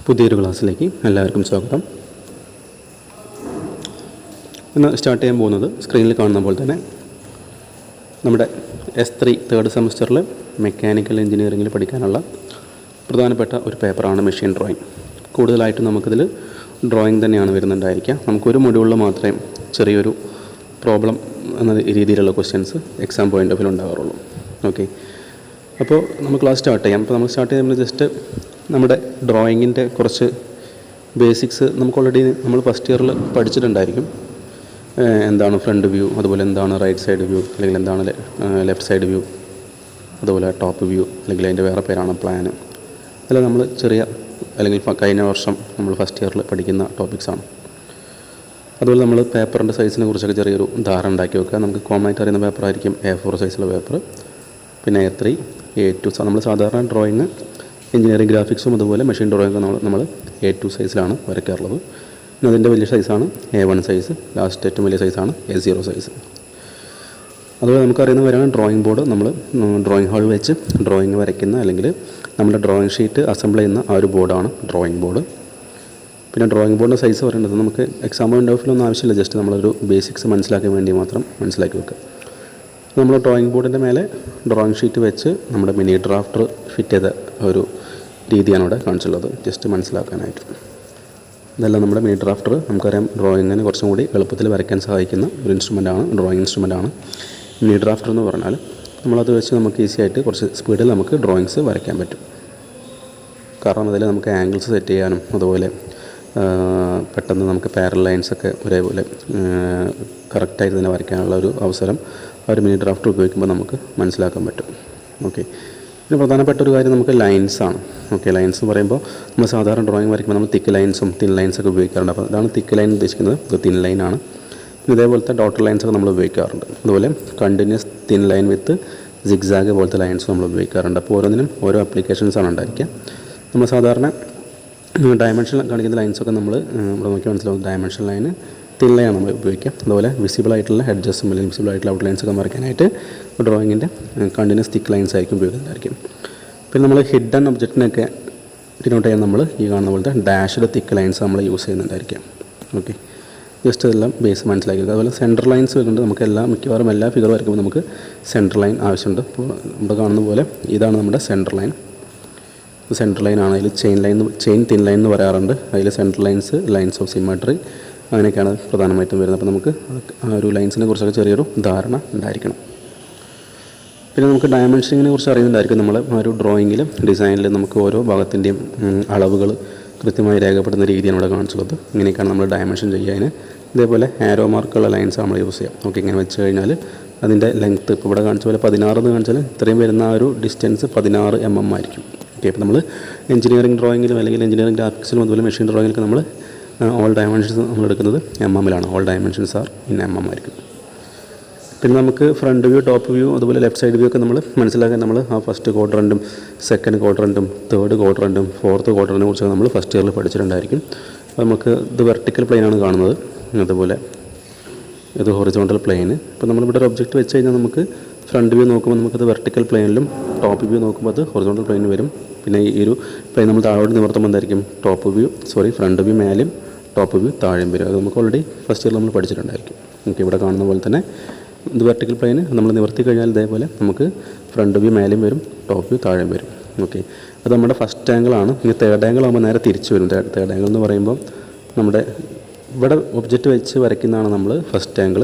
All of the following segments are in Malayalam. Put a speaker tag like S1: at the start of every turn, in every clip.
S1: പുതിയൊരു ക്ലാസ്സിലേക്ക് എല്ലാവർക്കും സ്വാഗതം. ഇന്ന് സ്റ്റാർട്ട് ചെയ്യാൻ പോകുന്നത് സ്ക്രീനിൽ കാണുന്ന പോലെ തന്നെ നമ്മുടെ S3 തേർഡ് സെമസ്റ്ററിൽ മെക്കാനിക്കൽ എഞ്ചിനീയറിംഗിൽ പഠിക്കാനുള്ള പ്രധാനപ്പെട്ട ഒരു പേപ്പറാണ് മെഷീൻ ഡ്രോയിങ്. കൂടുതലായിട്ടും നമുക്കിതിൽ ഡ്രോയിങ് തന്നെയാണ് വരുന്നുണ്ടായിരിക്കുക. നമുക്കൊരു മൊഡ്യൂളിൽ മാത്രമേ ചെറിയൊരു പ്രോബ്ലം എന്ന രീതിയിലുള്ള questions exam point of view ഉണ്ടാകാറുള്ളൂ. ഓക്കെ, അപ്പോൾ നമുക്ക് ക്ലാസ് സ്റ്റാർട്ട് ചെയ്യാം. അപ്പോൾ നമുക്ക് സ്റ്റാർട്ട് ചെയ്യുമ്പോൾ ജസ്റ്റ് നമ്മുടെ ഡ്രോയിങ്ങിൻ്റെ കുറച്ച് ബേസിക്സ് നമുക്ക് ഓൾറെഡി നമ്മൾ ഫസ്റ്റ് ഇയറിൽ പഠിച്ചിട്ടുണ്ടായിരിക്കും. എന്താണ് ഫ്രണ്ട് വ്യൂ, അതുപോലെ എന്താണ് റൈറ്റ് സൈഡ് വ്യൂ, അല്ലെങ്കിൽ എന്താണ് ലെഫ്റ്റ് സൈഡ് വ്യൂ, അതുപോലെ ടോപ്പ് വ്യൂ, അല്ലെങ്കിൽ അതിൻ്റെ വേറെ പേരാണ് പ്ലാന്. അതെല്ലാം നമ്മൾ ചെറിയ അല്ലെങ്കിൽ കഴിഞ്ഞ വർഷം നമ്മൾ ഫസ്റ്റ് ഇയറിൽ പഠിക്കുന്ന ടോപ്പിക്സാണ്. അതുപോലെ നമ്മൾ പേപ്പറിൻ്റെ സൈസിനെ കുറിച്ചൊക്കെ ചെറിയൊരു ധാരണ ഉണ്ടാക്കി വെക്കുക. നമുക്ക് കോമൺ ആയിട്ട് അറിയുന്ന പേപ്പറായിരിക്കും A4 സൈസുള്ള പേപ്പർ, പിന്നെ A3, A2. നമ്മൾ സാധാരണ ഡ്രോയിങ് എഞ്ചിനീയറിംഗ് ഗ്രാഫിക്സും അതുപോലെ മെഷീൻ ഡ്രോയിങ്ങും നമ്മൾ A2 സൈസിലാണ് വരയ്ക്കാറുള്ളത്. പിന്നെ അതിൻ്റെ വലിയ സൈസാണ് A1 സൈസ്, ലാസ്റ്റ് ഏറ്റവും വലിയ സൈസാണ് A0 സൈസ്. അതുപോലെ നമുക്കറിയുന്ന കാര്യമാണ് ഡ്രോയിങ് ബോർഡ്. നമ്മൾ ഡ്രോയിങ് ഹാൾ വെച്ച് ഡ്രോയിങ് വരയ്ക്കുന്ന അല്ലെങ്കിൽ നമ്മുടെ ഡ്രോയിങ് ഷീറ്റ് അസംബിൾ ചെയ്യുന്ന ആ ഒരു ബോർഡാണ് ഡ്രോയിങ് ബോർഡ്. പിന്നെ ഡ്രോയിങ് ബോർഡിൻ്റെ സൈസ് പറയുന്നത് നമുക്ക് എക്സാം പോയിൻ്റ് ഓഫ് വ്യൂ ഒന്നും ആവശ്യമില്ല, ജസ്റ്റ് നമ്മളൊരു ബേസിക്സ് മനസ്സിലാക്കാൻ വേണ്ടി മാത്രം മനസ്സിലാക്കി വെക്കുക. നമ്മൾ ഡ്രോയിങ് ബോർഡിൻ്റെ മേലെ ഡ്രോയിങ് ഷീറ്റ് വെച്ച് നമ്മുടെ മിനി ഡ്രാഫ്റ്റർ ഫിറ്റ് ചെയ്ത ഒരു രീതിയാണ് ഇവിടെ കാണിച്ചുള്ളത്, ജസ്റ്റ് മനസ്സിലാക്കാനായിട്ട്. ഇതെല്ലാം നമ്മുടെ മിനി ഡ്രാഫ്റ്റർ. നമുക്കറിയാം ഡ്രോയിങ്ങിന് കുറച്ചും കൂടി എളുപ്പത്തിൽ വരയ്ക്കാൻ സഹായിക്കുന്ന ഒരു ഇൻസ്ട്രുമെൻ്റാണ്, ഡ്രോയിങ് ഇൻസ്ട്രുമെൻ്റാണ് മിനി ഡ്രാഫ്റ്റർ എന്ന് പറഞ്ഞാൽ. നമ്മളത് വെച്ച് നമുക്ക് ഈസി ആയിട്ട് കുറച്ച് സ്പീഡിൽ നമുക്ക് ഡ്രോയിങ്സ് വരയ്ക്കാൻ പറ്റും. കാരണം അതിൽ നമുക്ക് ആംഗിൾസ് സെറ്റ് ചെയ്യാനും അതുപോലെ പെട്ടെന്ന് നമുക്ക് പാരൽ ലൈൻസൊക്കെ ഒരേപോലെ കറക്റ്റായിട്ട് തന്നെ വരയ്ക്കാനുള്ള ഒരു അവസരം ആ ഒരു മിനി ഡ്രാഫ്റ്റർ ഉപയോഗിക്കുമ്പോൾ നമുക്ക് മനസ്സിലാക്കാൻ പറ്റും. ഓക്കെ, പിന്നെ പ്രധാനപ്പെട്ട ഒരു കാര്യം നമുക്ക് ലൈൻസാണ്. ഓക്കെ, ലൈൻസ് എന്ന് പറയുമ്പോൾ നമ്മൾ സാധാരണ ഡ്രോയിങ് വരയ്ക്കുമ്പോൾ നമ്മൾ തിക്ക് ലൈൻസും തിൻ ലൈൻസൊക്കെ ഉപയോഗിക്കാറുണ്ട്. അപ്പോൾ അതാണ് തിക്ക് ലൈൻ ഉദ്ദേശിക്കുന്നത്, ഇത് തിൻ ലൈനാണ്. പിന്നെ ഇതേപോലത്തെ ഡോട്ടർ ലൈൻസൊക്കെ നമ്മൾ ഉപയോഗിക്കാറുണ്ട്. അതുപോലെ continuous thin line with zigzag പോലത്തെ ലൈൻസ് നമ്മൾ ഉപയോഗിക്കാറുണ്ട്. അപ്പോൾ ഓരോന്നിനും ഓരോ ആപ്ലിക്കേഷൻസാണ് ഉണ്ടായിരിക്കുക. നമ്മൾ സാധാരണ ഡയമെൻഷൻ കാണിക്കുന്ന ലൈൻസൊക്കെ നമ്മൾ ഇവിടെ നോക്കി മനസ്സിലാവും. ഡയമെൻഷൻ ലൈന് തിൻ ലൈനാണ് നമ്മൾ ഉപയോഗിക്കുക. അതുപോലെ വിസിബിൾ ആയിട്ടുള്ള ഹെഡ്ജസും അല്ലെങ്കിൽ വിസിബിൾ ആയിട്ടുള്ള ഔട്ട് ലൈൻസൊക്കെ വരയ്ക്കാനായിട്ട് ഡ്രോയിങ്ങിൻ്റെ കണ്ടിന്യൂസ് തിക്ക് ലൈൻസ് ആയിരിക്കും ഉപയോഗിക്കുന്നതായിരിക്കും. പിന്നെ നമ്മൾ ഹിഡൻ ഒബ്ജക്റ്റിനൊക്കെ ഡിനോട്ട് ചെയ്യാൻ നമ്മൾ ഈ കാണുന്ന പോലത്തെ ഡാഷ്ഡ് തിക്ക് ലൈൻസ് നമ്മൾ യൂസ് ചെയ്യുന്നുണ്ടായിരിക്കും. ഓക്കെ, ജസ്റ്റ് ഇതെല്ലാം ബേസ് മനസ്സിലാക്കി. അതുപോലെ സെൻറ്റർ ലൈൻസ് വരുന്നുണ്ട്. നമുക്ക് മിക്കവാറും എല്ലാ ഫിഗർ വരയ്ക്കുമ്പോൾ നമുക്ക് സെൻറ്റർ ലൈൻ ആവശ്യമുണ്ട്. അപ്പോൾ ഇവിടെ കാണുന്ന പോലെ ഇതാണ് നമ്മുടെ സെൻറ്റർ ലൈൻ. സെൻറ്റർ ലൈനാണ്. അതിൽ ചെയിൻ തിൻ ലൈൻ എന്ന് പറയാറുണ്ട്. അതിൽ സെൻറ്റർ ലൈൻസ് ഓഫ് സിമെട്രി, അങ്ങനെയൊക്കെയാണ് പ്രധാനമായിട്ടും വരുന്നത്. അപ്പോൾ നമുക്ക് ആ ഒരു ലൈൻസിനെ കുറിച്ചൊക്കെ ചെറിയൊരു ധാരണ ഉണ്ടായിരിക്കണം. പിന്നെ നമുക്ക് ഡയമെൻഷനിങ്ങിനെ കുറിച്ച് അറിയുന്നുണ്ടായിരിക്കും. നമ്മൾ ആ ഒരു ഡ്രോയിങ്ങിൽ ഡിസൈനിൽ നമുക്ക് ഓരോ ഭാഗത്തിൻ്റെയും അളവുകൾ കൃത്യമായി രേഖപ്പെടുന്ന രീതിയാണ് ഇവിടെ കാണിച്ചുള്ളത്. ഇങ്ങനെയൊക്കെയാണ് നമ്മൾ ഡയമെൻഷൻ ചെയ്യാൻ. ഇതേപോലെ ആരോ മാർക്കുള്ള ലൈൻസ് നമ്മൾ യൂസ് ചെയ്യാം. ഓക്കെ, ഇങ്ങനെ വെച്ച് കഴിഞ്ഞാൽ അതിൻ്റെ ലെങ്ത്ത് ഇപ്പോൾ ഇവിടെ കാണിച്ച പോലെ 16 എന്ന് കാണിച്ചാൽ ഇത്രയും വരുന്ന ആ ഒരു ഡിസ്റ്റൻസ് 16 mm ആയിരിക്കും. ഓക്കെ, അപ്പോൾ നമ്മൾ എഞ്ചിനീയറിംഗ് ഡ്രോയിങ്ങിലും അല്ലെങ്കിൽ എഞ്ചിനീയറിംഗ് ഗ്രാഫിക്സിലും അതുപോലെ മെഷീൻ ഡ്രോയിങ്ങിലൊക്കെ നമ്മൾ ഓൾ ഡയമെൻഷൻസ് നമ്മൾ എടുക്കുന്നത് mm-ലാണ്. All dimensions are in mm ആയിരിക്കും. പിന്നെ നമുക്ക് ഫ്രണ്ട് വ്യൂ, ടോപ്പ് വ്യൂ, അതുപോലെ ലെഫ്റ്റ് സൈഡ് വ്യൂ ഒക്കെ നമ്മൾ മനസ്സിലാക്കാൻ നമ്മൾ ആ ഫസ്റ്റ് ക്വാഡ്രൻറ്റും സെക്കൻഡ് ക്വാഡ്രൻറ്റും തേർഡ് ക്വാഡ്രൻറ്റും ഫോർത്ത് ക്വാഡ്രൻറ്റിനെ കുറിച്ചൊക്കെ നമ്മൾ ഫസ്റ്റ് ഇയറിൽ പഠിച്ചിട്ടുണ്ടായിരിക്കും. അപ്പോൾ നമുക്ക് ഇത് വെർട്ടിക്കൽ പ്ലെയിനാണ് കാണുന്നത്, അതുപോലെ ഇത് ഹൊറിസോണ്ടൽ പ്ലെയിന്. ഇപ്പോൾ നമ്മളിവിടെ ഒരു ഒബ്ജക്റ്റ് വെച്ച് കഴിഞ്ഞാൽ നമുക്ക് ഫ്രണ്ട് വ്യൂ നോക്കുമ്പോൾ നമുക്കത് വെർട്ടിക്കൽ പ്ലെയിനിലും ടോപ്പ് വ്യൂ നോക്കുമ്പോൾ അത് ഹൊറിസോണ്ടൽ പ്ലെയിനിൽ വരും. പിന്നെ ഈ ഒരു പ്ലെയിൻ നമ്മൾ താഴോട്ട് നിവർത്തുമ്പോൾ എന്തായിരിക്കും ഫ്രണ്ട് വ്യൂ മേലും ടോപ്പ് വ്യൂ താഴെയും വരും. അത് നമുക്ക് ഓൾറെഡി ഫസ്റ്റ് ഇയറിൽ നമ്മൾ പഠിച്ചിട്ടുണ്ടായിരിക്കും. നമുക്ക് ഇവിടെ കാണുന്ന പോലെ തന്നെ ഇത് വെർട്ടിക്കൽ പ്ലെയിന് നമ്മൾ നിവർത്തി കഴിഞ്ഞാൽ ഇതേപോലെ നമുക്ക് ഫ്രണ്ട് വ്യൂ മേലും വരും, ടോപ്പ് വ്യൂ താഴെയും വരും. ഓക്കെ, അത് നമ്മുടെ ഫസ്റ്റ് ആംഗിളാണ്. ഇനി തേർഡ് ആംഗിൾ ആകുമ്പോൾ നേരെ തിരിച്ച് വരും. തേർഡ് ആംഗിൾ എന്ന് പറയുമ്പോൾ നമ്മുടെ ഇവിടെ ഒബ്ജക്റ്റ് വെച്ച് വരയ്ക്കുന്നതാണ് നമ്മൾ ഫസ്റ്റ് ആംഗിൾ.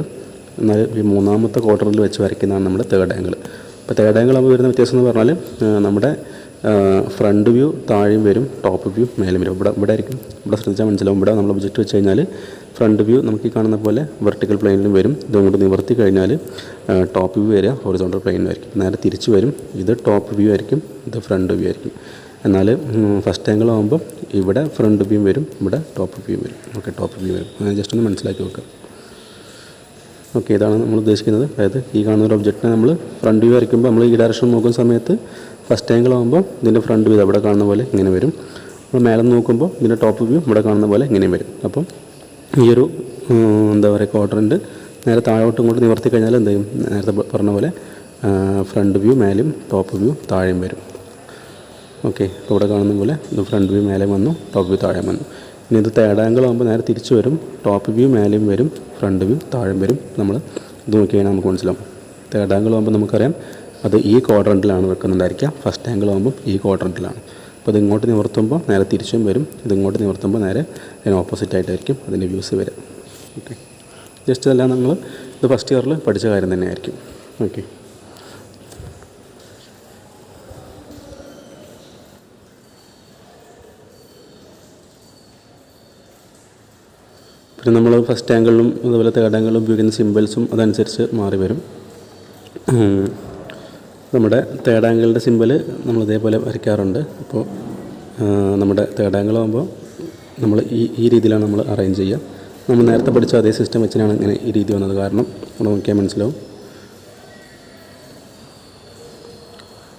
S1: എന്നാൽ ഈ മൂന്നാമത്തെ ക്വാർട്ടറിൽ വെച്ച് വരയ്ക്കുന്നതാണ് നമ്മുടെ തേർഡ് ആംഗിൾ. അപ്പോൾ തേർഡ് ആംഗിൾ ആകുമ്പോൾ വരുന്ന വ്യത്യാസം എന്ന് പറഞ്ഞാൽ നമ്മുടെ ഫ്രണ്ട് വ്യൂ താഴെയും വരും, ടോപ്പ് വ്യൂ മേലും വരും. ഇവിടെ ആയിരിക്കും. ഇവിടെ ശ്രദ്ധിച്ചാൽ മനസ്സിലാവും. ഇവിടെ നമ്മൾ ഒബ്ജക്റ്റ് വെച്ച് കഴിഞ്ഞാൽ ഫ്രണ്ട് വ്യൂ നമുക്ക് ഈ കാണുന്ന പോലെ വെർട്ടിക്കൽ പ്ലെയിനിലും വരും. ഇതുകൊണ്ട് നിവർത്തി കഴിഞ്ഞാൽ ടോപ്പ് വ്യൂ വരിക ഹൊറിസോണ്ടൽ പ്ലെയിനിലായിരിക്കും. നേരെ തിരിച്ച് വരും. ഇത് ടോപ്പ് വ്യൂ ആയിരിക്കും, ഇത് ഫ്രണ്ട് വ്യൂ ആയിരിക്കും. എന്നാൽ ഫസ്റ്റ് ആംഗിൾ ആകുമ്പോൾ ഇവിടെ ഫ്രണ്ട് വ്യൂ വരും, ഇവിടെ ടോപ്പ് വ്യൂ വരും. ഓക്കെ, ടോപ്പ് വ്യൂ വരും. അങ്ങനെ ജസ്റ്റ് ഒന്ന് മനസ്സിലാക്കി വെക്കുക. ഓക്കെ, ഇതാണ് നമ്മൾ ഉദ്ദേശിക്കുന്നത്. അതായത് ഈ കാണുന്ന ഒരു ഒബ്ജക്റ്റിനെ നമ്മൾ ഫ്രണ്ട് വ്യൂ വരയ്ക്കുമ്പോൾ നമ്മൾ ഈ ഡയറക്ഷൻ നോക്കുന്ന സമയത്ത് ഫസ്റ്റ് ആംഗിൾ ആകുമ്പോൾ ഇതിൻ്റെ ഫ്രണ്ട് വ്യൂ അവിടെ കാണുന്ന പോലെ ഇങ്ങനെ വരും. നമ്മൾ മേലെ നോക്കുമ്പോൾ ഇതിൻ്റെ ടോപ്പ് വ്യൂ ഇവിടെ കാണുന്ന പോലെ ഇങ്ങനെയും വരും. അപ്പം ഈ ഒരു ക്വാഡ്രൻറ്റ് നേരെ താഴോട്ട് ഇങ്ങോട്ട് നിവർത്തി കഴിഞ്ഞാൽ എന്ത് ചെയ്യും? നേരത്തെ പറഞ്ഞ പോലെ ഫ്രണ്ട് വ്യൂ മേലും ടോപ്പ് വ്യൂ താഴെയും വരും. ഓക്കെ, ഇപ്പോൾ ഇവിടെ കാണുന്ന പോലെ ഇത് ഫ്രണ്ട് വ്യൂ മേലെ വന്നു, ടോപ്പ് വ്യൂ താഴെ വന്നു. ഇനി ഇത് തേർഡ് ആംഗിൾ ആകുമ്പോൾ നേരെ തിരിച്ച് വരും, ടോപ്പ് വ്യൂ മേലെയും വരും, ഫ്രണ്ട് വ്യൂ താഴെ വരും. നമ്മൾ ഇത് നോക്കി കഴിഞ്ഞാൽ നമുക്ക് മനസ്സിലാവും. തേർഡ് ആംഗിൾ ആകുമ്പോൾ നമുക്കറിയാം അത് ഈ ക്വാഡ്രൻറ്റിലാണ് വെക്കുന്നുണ്ടായിരിക്കുക, ഫസ്റ്റ് ആംഗിൾ ആകുമ്പോൾ ഈ ക്വാഡ്രൻറ്റിലാണ്. അപ്പോൾ ഇത് ഇങ്ങോട്ട് നിവർത്തുമ്പോൾ നേരെ തിരിച്ചും വരും, ഇതിങ്ങോട്ട് നിവർത്തുമ്പോൾ നേരെ അതിന് ഓപ്പോസിറ്റ് ആയിട്ടായിരിക്കും അതിൻ്റെ വ്യൂസ് വരിക. ഓക്കെ, ജസ്റ്റ് ഇതെല്ലാം നമ്മൾ ഇത് ഫസ്റ്റ് ഇയറിൽ പഠിച്ച കാര്യം തന്നെയായിരിക്കും. ഓക്കെ, പിന്നെ നമ്മൾ ഫസ്റ്റ് ആംഗിളിലും അതുപോലെ തേർഡ് ആംഗിളിലും ഉപയോഗിക്കുന്ന സിമ്പിൾസും അതനുസരിച്ച് മാറി വരും. നമ്മുടെ തേർഡ് ആംഗിളിൻ്റെ സിമ്പിൾ നമ്മൾ ഇതേപോലെ വരയ്ക്കാറുണ്ട്. അപ്പോൾ നമ്മുടെ തേർഡ് ആംഗിൾ ആകുമ്പോൾ നമ്മൾ ഈ രീതിയിലാണ് നമ്മൾ അറേഞ്ച് ചെയ്യുക. നമ്മൾ നേരത്തെ പഠിച്ച അതേ സിസ്റ്റം വെച്ചിട്ടാണ് ഇങ്ങനെ ഈ രീതി വന്നത്. കാരണം നമ്മൾ നോക്കിയാൽ മനസ്സിലാവും,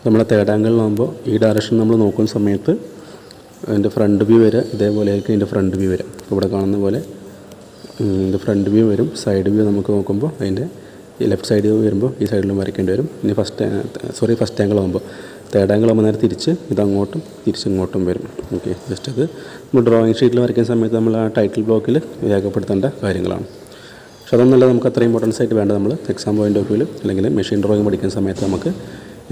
S1: നമ്മളെ തേർഡ് ആംഗിളിലാകുമ്പോൾ ഈ ഡയറക്ഷൻ നമ്മൾ നോക്കുന്ന സമയത്ത് അതിൻ്റെ ഫ്രണ്ട് വ്യൂ വരെ ഇതേപോലെ ആയിരിക്കും. ഇതിൻ്റെ ഫ്രണ്ട് വ്യൂ വരും, ഇവിടെ കാണുന്ന പോലെ ഇത് ഫ്രണ്ട് വ്യൂ വരും. സൈഡ് വ്യൂ നമുക്ക് നോക്കുമ്പോൾ അതിൻ്റെ ഈ ലെഫ്റ്റ് സൈഡ് വ്യൂ വരുമ്പോൾ ഈ സൈഡിലും വരയ്ക്കേണ്ടി വരും. ഇനി ഫസ്റ്റ് ആംഗിൾ ആകുമ്പോൾ തേർഡ് ആംഗിൾ ആകുമ്പോൾ നേരെ തിരിച്ച് ഇതങ്ങോട്ടും തിരിച്ചിങ്ങോട്ടും വരും. ഓക്കെ, ജസ്റ്റ് അത് നമ്മൾ ഡ്രോയിങ് ഷീറ്റിൽ വരയ്ക്കുന്ന സമയത്ത് നമ്മൾ ആ ടൈറ്റിൽ ബ്ലോക്കിൽ രേഖപ്പെടുത്തേണ്ട കാര്യങ്ങളാണ്. പക്ഷെ അതൊന്നല്ല നമുക്ക് അത്ര ഇമ്പോർട്ടൻസ് ആയിട്ട് വേണ്ടത്. നമ്മൾ എക്സാം പോയിൻ്റ് ഓഫ് വ്യൂവിൽ അല്ലെങ്കിൽ മെഷീൻ ഡ്രോയിങ് പഠിക്കുന്ന സമയത്ത് നമുക്ക്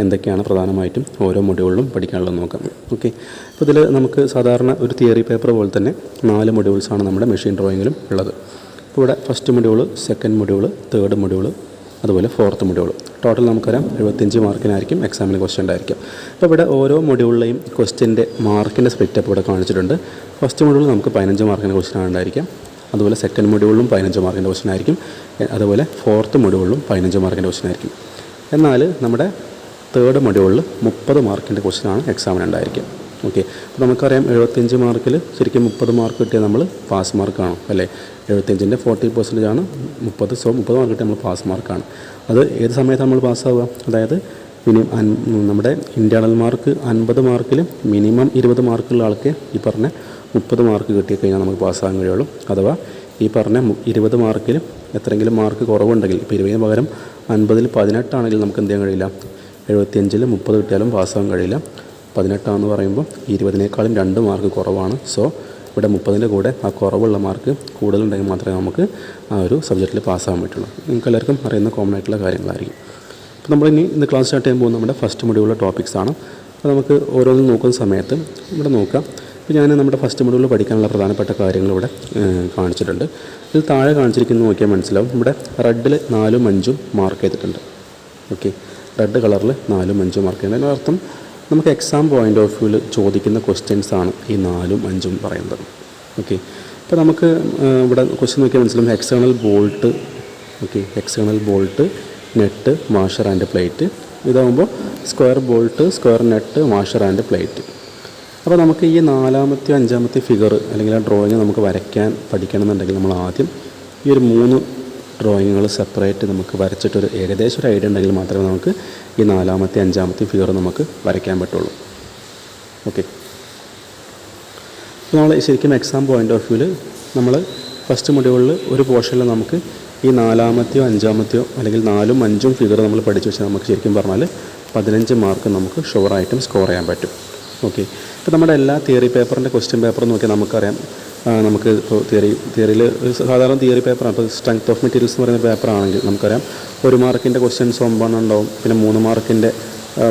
S1: എന്തൊക്കെയാണ് പ്രധാനമായിട്ടും ഓരോ മൊഡ്യൂളിലും പഠിക്കാനുള്ളത് നോക്കാം. ഓക്കെ, അപ്പോൾ ഇതിൽ നമുക്ക് സാധാരണ ഒരു തിയറി പേപ്പർ പോലെ തന്നെ 4 മൊഡ്യൂൾസാണ് നമ്മുടെ മെഷീൻ ഡ്രോയിങ്ങിലും ഉള്ളത്. ഇപ്പോൾ ഇവിടെ first module, second module, third module, അതുപോലെ ഫോർത്ത് മൊഡ്യൂൾ. ടോട്ടൽ നമുക്കറിയാം 75 മാർക്കിനായിരിക്കും എക്സാമിന് ക്വസ്റ്റ്യൻ ഉണ്ടായിരിക്കും. അപ്പോൾ ഇവിടെ ഓരോ മൊഡ്യൂളിലെയും ക്വസ്റ്റ്യൻ്റെ മാർക്കിൻ്റെ സ്പ്ലിറ്റ് അപ്പോൾ ഇവിടെ കാണിച്ചിട്ടുണ്ട്. ഫസ്റ്റ് മൊഡ്യൂൾ നമുക്ക് 15 മാർക്കിൻ്റെ ക്വസ്റ്റ്യൻ ഉണ്ടായിരിക്കാം. അതുപോലെ സെക്കൻഡ് മൊഡ്യൂളിലും 15 മാർക്കിൻ്റെ ക്വസ്റ്റ്യൻ ആയിരിക്കും. അതുപോലെ ഫോർത്ത് മൊഡ്യൂളിലും 15 മാർക്കിൻ്റെ ക്വസ്റ്റ്യൻ ആയിരിക്കും. എന്നാൽ നമ്മുടെ തേർഡ് മൊഡ്യൂളിൽ 30 മാർക്കിൻ്റെ ക്വസ്റ്റ്യനാണ് എക്സാമിന് ഉണ്ടായിരിക്കുക. ഓക്കെ, അപ്പോൾ നമുക്കറിയാം 75 മാർക്കിൽ ശരിക്കും 30 മാർക്ക് കിട്ടിയാൽ നമ്മൾ പാസ് മാർക്കാണ് അല്ലേ. 75ൻ്റെ 40% ആണ് 30. സോ 30 മാർക്ക് കിട്ടിയാൽ നമ്മൾ പാസ് മാർക്കാണ്. അത് ഏത് സമയത്താണ് നമ്മൾ പാസ്സാവുക? അതായത് നമ്മുടെ ഇൻറ്റേർണൽ മാർക്ക് 50 മാർക്കിൽ മിനിമം 20 മാർക്കുള്ള ആൾക്ക് ഈ പറഞ്ഞ 30 മാർക്ക് കിട്ടിക്കഴിഞ്ഞാൽ നമുക്ക് പാസ്സാകാൻ കഴിയുള്ളൂ. അഥവാ ഈ പറഞ്ഞ 20 മാർക്കിൽ എത്രയെങ്കിലും മാർക്ക് കുറവുണ്ടെങ്കിൽ, ഇപ്പോൾ 20 പകരം 50ൽ 18 ആണെങ്കിൽ നമുക്ക് എന്ത് ചെയ്യാൻ കഴിയില്ല, 75ൽ 30 കിട്ടിയാലും പാസ്സാകാൻ കഴിയില്ല. 18 പറയുമ്പോൾ 20നേക്കാളും 2 മാർക്ക് കുറവാണ്. സോ ഇവിടെ 30ൻ്റെ കൂടെ ആ കുറവുള്ള മാർക്ക് കൂടുതലുണ്ടെങ്കിൽ മാത്രമേ നമുക്ക് ആ ഒരു സബ്ജക്റ്റിൽ പാസ്സാകാൻ പറ്റുള്ളൂ. നിങ്ങൾക്ക് എല്ലാവർക്കും അറിയുന്ന കോമൺ ആയിട്ടുള്ള കാര്യങ്ങളായിരിക്കും. അപ്പോൾ നമ്മളിനി ഇന്ന് ക്ലാസ് സ്റ്റാർട്ട് ചെയ്യാൻ പോകുന്ന നമ്മുടെ ഫസ്റ്റ് മൊഡ്യൂളിലെ ടോപ്പിക്സാണ്. അപ്പോൾ നമുക്ക് ഓരോന്നും നോക്കുന്ന സമയത്ത് ഇവിടെ നോക്കാം. അപ്പോൾ ഞാൻ നമ്മുടെ ഫസ്റ്റ് മൊഡ്യൂളിൽ പഠിക്കാനുള്ള പ്രധാനപ്പെട്ട കാര്യങ്ങൾ ഇവിടെ കാണിച്ചിട്ടുണ്ട്. ഇതിൽ താഴെ കാണിച്ചിരിക്കുന്നത് നോക്കിയാൽ മനസ്സിലാവും. ഇവിടെ റെഡിൽ 4ഉം 5ഉം മാർക്ക് ചെയ്തിട്ടുണ്ട്. ഓക്കെ, റെഡ് കളറിൽ 4ഉം 5ഉം മാർക്ക് ചെയ്യുന്നത്. അതിനർത്ഥം നമുക്ക് എക്സാം പോയിൻ്റ് ഓഫ് വ്യൂവിൽ ചോദിക്കുന്ന ക്വസ്റ്റ്യൻസാണ് ഈ 4ഉം 5ഉം പറയുന്നത്. ഓക്കെ, ഇപ്പോൾ നമുക്ക് ഇവിടെ ക്വസ്റ്റ്യൻ നോക്കിയാൽ മനസ്സിലാവും. External bolt, okay, external bolt, nut, washer and plate. ഇതാകുമ്പോൾ square bolt, square nut, washer and plate. അപ്പോൾ നമുക്ക് ഈ 4ാമത്തെയോ 5ാമത്തെയോ ഫിഗർ അല്ലെങ്കിൽ ആ ഡ്രോയിങ് നമുക്ക് വരയ്ക്കാൻ പഠിക്കണമെന്നുണ്ടെങ്കിൽ നമ്മൾ ആദ്യം ഈ ഒരു 3 ഡ്രോയിങ്ങുകൾ സെപ്പറേറ്റ് നമുക്ക് വരച്ചിട്ടൊരു ഏകദേശം ഒരു ഐഡിയ ഉണ്ടെങ്കിൽ മാത്രമേ നമുക്ക് ഈ 4ാമത്തെയും 5ാമത്തെയും ഫിഗർ നമുക്ക് വരയ്ക്കാൻ പറ്റുള്ളൂ. ഓക്കെ, നമ്മൾ ശരിക്കും എക്സാം പോയിൻ്റ് ഓഫ് വ്യൂവിൽ നമ്മൾ ഫസ്റ്റ് മൊഡ്യൂളിൽ ഒരു പോർഷനിൽ നമുക്ക് ഈ 4ാമത്തെയോ 5ാമത്തെയോ അല്ലെങ്കിൽ 4ഉം 5ഉം ഫിഗർ നമ്മൾ പഠിച്ചു വെച്ചാൽ നമുക്ക് ശരിക്കും പറഞ്ഞാൽ 15 മാർക്ക് നമുക്ക് ഷുവറായിട്ടും സ്കോർ ചെയ്യാൻ പറ്റും. ഓക്കെ, ഇപ്പോൾ നമ്മുടെ എല്ലാ തിയറി പേപ്പറിൻ്റെ ക്വസ്റ്റ്യൻ പേപ്പർ നോക്കിയാൽ നമുക്കറിയാം. നമുക്ക് ഇപ്പോൾ തിയറിയിൽ സാധാരണ തിയറി പേപ്പറാണ്. ഇപ്പോൾ സ്ട്രെങ്ത് ഓഫ് മെറ്റീരിയൽസ് എന്ന് പറയുന്ന പേപ്പറാണെങ്കിൽ നമുക്കറിയാം 1 മാർക്കിൻ്റെ ക്വസ്റ്റ്യൻസ് 9 ഉണ്ടാവും. പിന്നെ 3 മാർക്കിൻ്റെ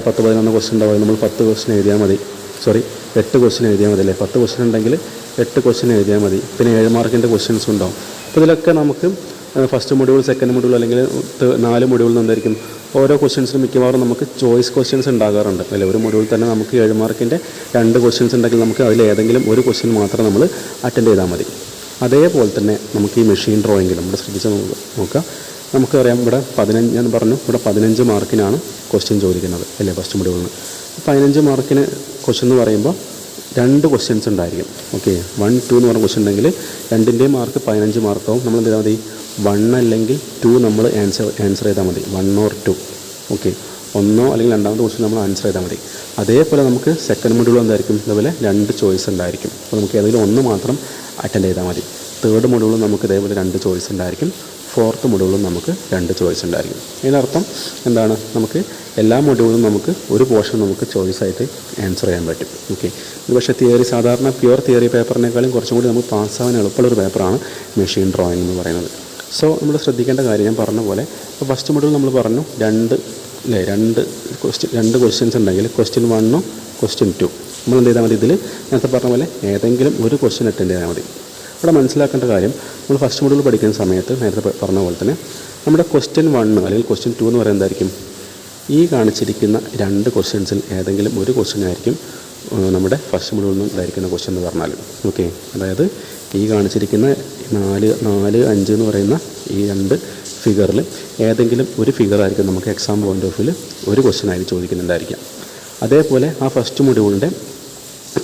S1: 10-11 ക്വസ്റ്റ്യൻ ഉണ്ടാവും. നമ്മൾ 10 ക്വസ്റ്റ്യൻ എഴുതിയാൽ മതി. 8 ക്വസ്റ്റ്യൻ എഴുതിയാൽ മതി അല്ലേ. 10 ക്വസ്റ്റ്യൻ ഉണ്ടെങ്കിൽ 8 ക്വസ്റ്റ്യൻ എഴുതിയാൽ മതി. പിന്നെ 7 മാർക്കിൻ്റെ ക്വസ്റ്റ്യൻസ് ഉണ്ടാവും. അപ്പോൾ ഇതിലൊക്കെ നമുക്ക് ഫസ്റ്റ് മൊഡ്യൂൾ, സെക്കൻഡ് മൊഡ്യൂൾ അല്ലെങ്കിൽ 4 മൊഡ്യൂളിൽ നിന്നായിരിക്കും ഓരോ ക്വസ്റ്റ്യൻസിനും മിക്കവാറും നമുക്ക് ചോയ്സ് ക്വസ്റ്റ്യൻസ് ഉണ്ടാകാറുണ്ട് അല്ലേ. ഒരു മൊഡ്യൂൾ തന്നെ നമുക്ക് 7 മാർക്കിൻ്റെ 2 ക്വസ്റ്റ്യൻസ് ഉണ്ടെങ്കിൽ നമുക്ക് അതിൽ ഏതെങ്കിലും ഒരു ക്വസ്റ്റ്യൻ മാത്രം നമ്മൾ അറ്റൻഡ് ചെയ്താൽ മതി. അതേപോലെ തന്നെ നമുക്ക് ഈ മെഷീൻ ഡ്രോയിങ്ങിൽ നമ്മുടെ ശ്രദ്ധിച്ച് നോക്കാം. നമുക്കറിയാം ഇവിടെ 15, ഞാൻ പറഞ്ഞു ഇവിടെ 15 മാർക്കിനാണ് ക്വസ്റ്റ്യൻ ചോദിക്കുന്നത് അല്ലേ ഫസ്റ്റ് മൊഡ്യൂളിൽ നിന്ന്. 15 മാർക്കിന് ക്വസ്റ്റ്യൻ എന്ന് പറയുമ്പോൾ 2 ക്വസ്റ്റ്യൻസ് ഉണ്ടായിരിക്കും. ഓക്കെ, 1, 2 എന്ന് പറഞ്ഞ ക്വസ്റ്റ്യൻ ഉണ്ടെങ്കിൽ 2ൻ്റെയും മാർക്ക് 15 മാർക്കാവും. നമ്മൾ എന്ത് ചെയ്താൽ മതി, 1 അല്ലെങ്കിൽ 2 നമ്മൾ ആൻസർ ചെയ്താൽ മതി. 1 or 2. ഓക്കെ, 1 അല്ലെങ്കിൽ 2ാമത്തെ ക്വസ്റ്റ്യൻ നമ്മൾ ആൻസർ ചെയ്താൽ മതി. അതേപോലെ നമുക്ക് സെക്കൻഡ് മൊഡ്യൂൾ എന്തായിരിക്കും, ഇതേപോലെ 2 ചോയ്സ് ഉണ്ടായിരിക്കും. അപ്പോൾ നമുക്ക് ഏതെങ്കിലും 1 മാത്രം അറ്റൻഡ് ചെയ്താൽ മതി. തേർഡ് മൊഡ്യൂൾ നമുക്ക് ഇതേപോലെ 2 ചോയ്സ് ഉണ്ടായിരിക്കും. ഫോർത്ത് മൊഡ്യൂളിലും നമുക്ക് 2 ചോയ്സ് ഉണ്ടായിരിക്കും. ഇതിനർത്ഥം എന്താണ്? നമുക്ക് എല്ലാ മൊഡ്യൂളിലും നമുക്ക് ഒരു പോർഷൻ നമുക്ക് ചോയ്സായിട്ട് ആൻസർ ചെയ്യാൻ പറ്റും. ഓക്കെ, ഇത് പക്ഷേ തിയറി സാധാരണ പ്യുവർ തിയറി പേപ്പറിനേക്കാളും കുറച്ചും കൂടി നമുക്ക് പാസ്സാവാൻ എളുപ്പമുള്ളൊരു പേപ്പറാണ് മെഷീൻ ഡ്രോയിങ് എന്ന് പറയുന്നത്. സോ നമ്മൾ ശ്രദ്ധിക്കേണ്ട കാര്യം ഞാൻ പറഞ്ഞ പോലെ ഇപ്പോൾ ഫസ്റ്റ് മൊഡ്യൂൾ നമ്മൾ പറഞ്ഞു രണ്ട് ക്വസ്റ്റ്യൻസ് ഉണ്ടെങ്കിൽ ക്വസ്റ്റ്യൻ 1 ക്വസ്റ്റ്യൻ 2 നമ്മൾ എന്ത് ചെയ്താൽ മതി? ഇതിൽ നേരത്തെ പറഞ്ഞ പോലെ ഏതെങ്കിലും ഒരു ക്വസ്റ്റ്യൻ അറ്റൻഡ് ചെയ്താൽ മതി. ഇവിടെ മനസ്സിലാക്കേണ്ട കാര്യം, നമ്മൾ ഫസ്റ്റ് മൊഡ്യൂൾ പഠിക്കുന്ന സമയത്ത് നേരത്തെ പറഞ്ഞ പോലെ തന്നെ നമ്മുടെ ക്വസ്റ്റ്യൻ 1 അല്ലെങ്കിൽ ക്വസ്റ്റ്യൻ 2 എന്ന് പറയുന്നത് എന്തായിരിക്കും? ഈ കാണിച്ചിരിക്കുന്ന 2 ക്വസ്റ്റ്യൻസിൽ ഏതെങ്കിലും ഒരു ക്വസ്റ്റ്യൻ ആയിരിക്കും നമ്മുടെ ഫസ്റ്റ് മൊഡ്യൂളിൽ നിന്ന് ഉണ്ടായിരിക്കുന്ന ക്വസ്റ്റ്യൻ എന്ന് പറഞ്ഞാൽ. ഓക്കെ, അതായത് ഈ കാണിച്ചിരിക്കുന്ന 4, 5 എന്ന് പറയുന്ന ഈ 2 ഫിഗറിൽ ഏതെങ്കിലും ഒരു ഫിഗറായിരിക്കും നമുക്ക് എക്സാം പോയിൻ്റ് ഓഫ് വ്യൂവിൽ ഒരു ക്വസ്റ്റ്യൻ ആയിട്ട് ചോദിക്കുന്നുണ്ടായിരിക്കാം. അതേപോലെ ആ ഫസ്റ്റ് മൊഡ്യൂളിൻ്റെ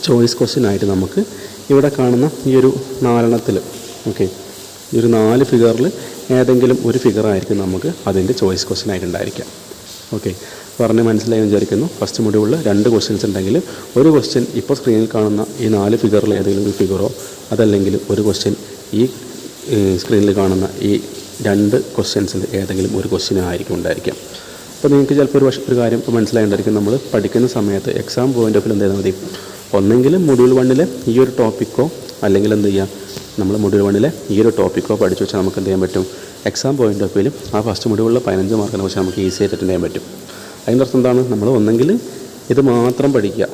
S1: ചോയ്സ് ക്വസ്റ്റ്യൻ ആയിട്ട് നമുക്ക് ഇവിടെ കാണുന്ന ഈ ഒരു 4 ഓക്കെ, ഈ ഒരു 4 ഫിഗറിൽ ഏതെങ്കിലും ഒരു ഫിഗറായിരിക്കും നമുക്ക് അതിൻ്റെ ചോയ്സ് ക്വസ്റ്റ്യൻ ആയിട്ടുണ്ടായിരിക്കാം. ഓക്കെ, പറഞ്ഞ് മനസ്സിലായി വിചാരിക്കുന്നു. ഫസ്റ്റ് മൊഡ്യൂളിൽ 2 ക്വസ്റ്റ്യൻസ് ഉണ്ടെങ്കിൽ ഒരു ക്വസ്റ്റ്യൻ ഇപ്പോൾ സ്ക്രീനിൽ കാണുന്ന ഈ 4 ഫിഗറിൽ ഏതെങ്കിലും ഒരു ഫിഗറോ അതല്ലെങ്കിൽ ഒരു ക്വസ്റ്റ്യൻ ഈ സ്ക്രീനിൽ കാണുന്ന ഈ 2 ക്വസ്റ്റ്യൻസിൽ ഏതെങ്കിലും ഒരു ക്വസ്റ്റ്യൻ ആയിരിക്കും ഉണ്ടായിരിക്കാം. അപ്പോൾ നിങ്ങൾക്ക് ചിലപ്പോൾ ഒരു കാര്യം ഇപ്പോൾ മനസ്സിലായിട്ടുണ്ടായിരിക്കും. നമ്മൾ പഠിക്കുന്ന സമയത്ത് എക്സാം പോയിൻ്റ് ഓഫ് വ്യൂ എന്ത് ചെയ്താൽ മതി? ഒന്നെങ്കിലും മൊഡ്യൂൾ 1 ഈ ഒരു ടോപ്പിക്കോ അല്ലെങ്കിൽ എന്ത് ചെയ്യുക, നമ്മൾ മൊഡ്യൂൾ 1 ഈ ഒരു ടോപ്പിക്കോ പഠിച്ചു വെച്ചാൽ നമുക്ക് എന്ത് ചെയ്യാൻ പറ്റും? എക്സാം പോയിൻ്റ് ഓഫ് വ്യൂവിൽ ആ ഫസ്റ്റ് മൊഡ്യൂളിൽ 15 മാർക്കിനെ കുറിച്ച് നമുക്ക് ഈസി ആയിട്ട് അറ്റൻഡ് ചെയ്യാൻ പറ്റും. അതിൻ്റെ അർത്ഥം എന്താണ്? നമ്മൾ ഒന്നെങ്കിൽ ഇത് മാത്രം പഠിക്കുക,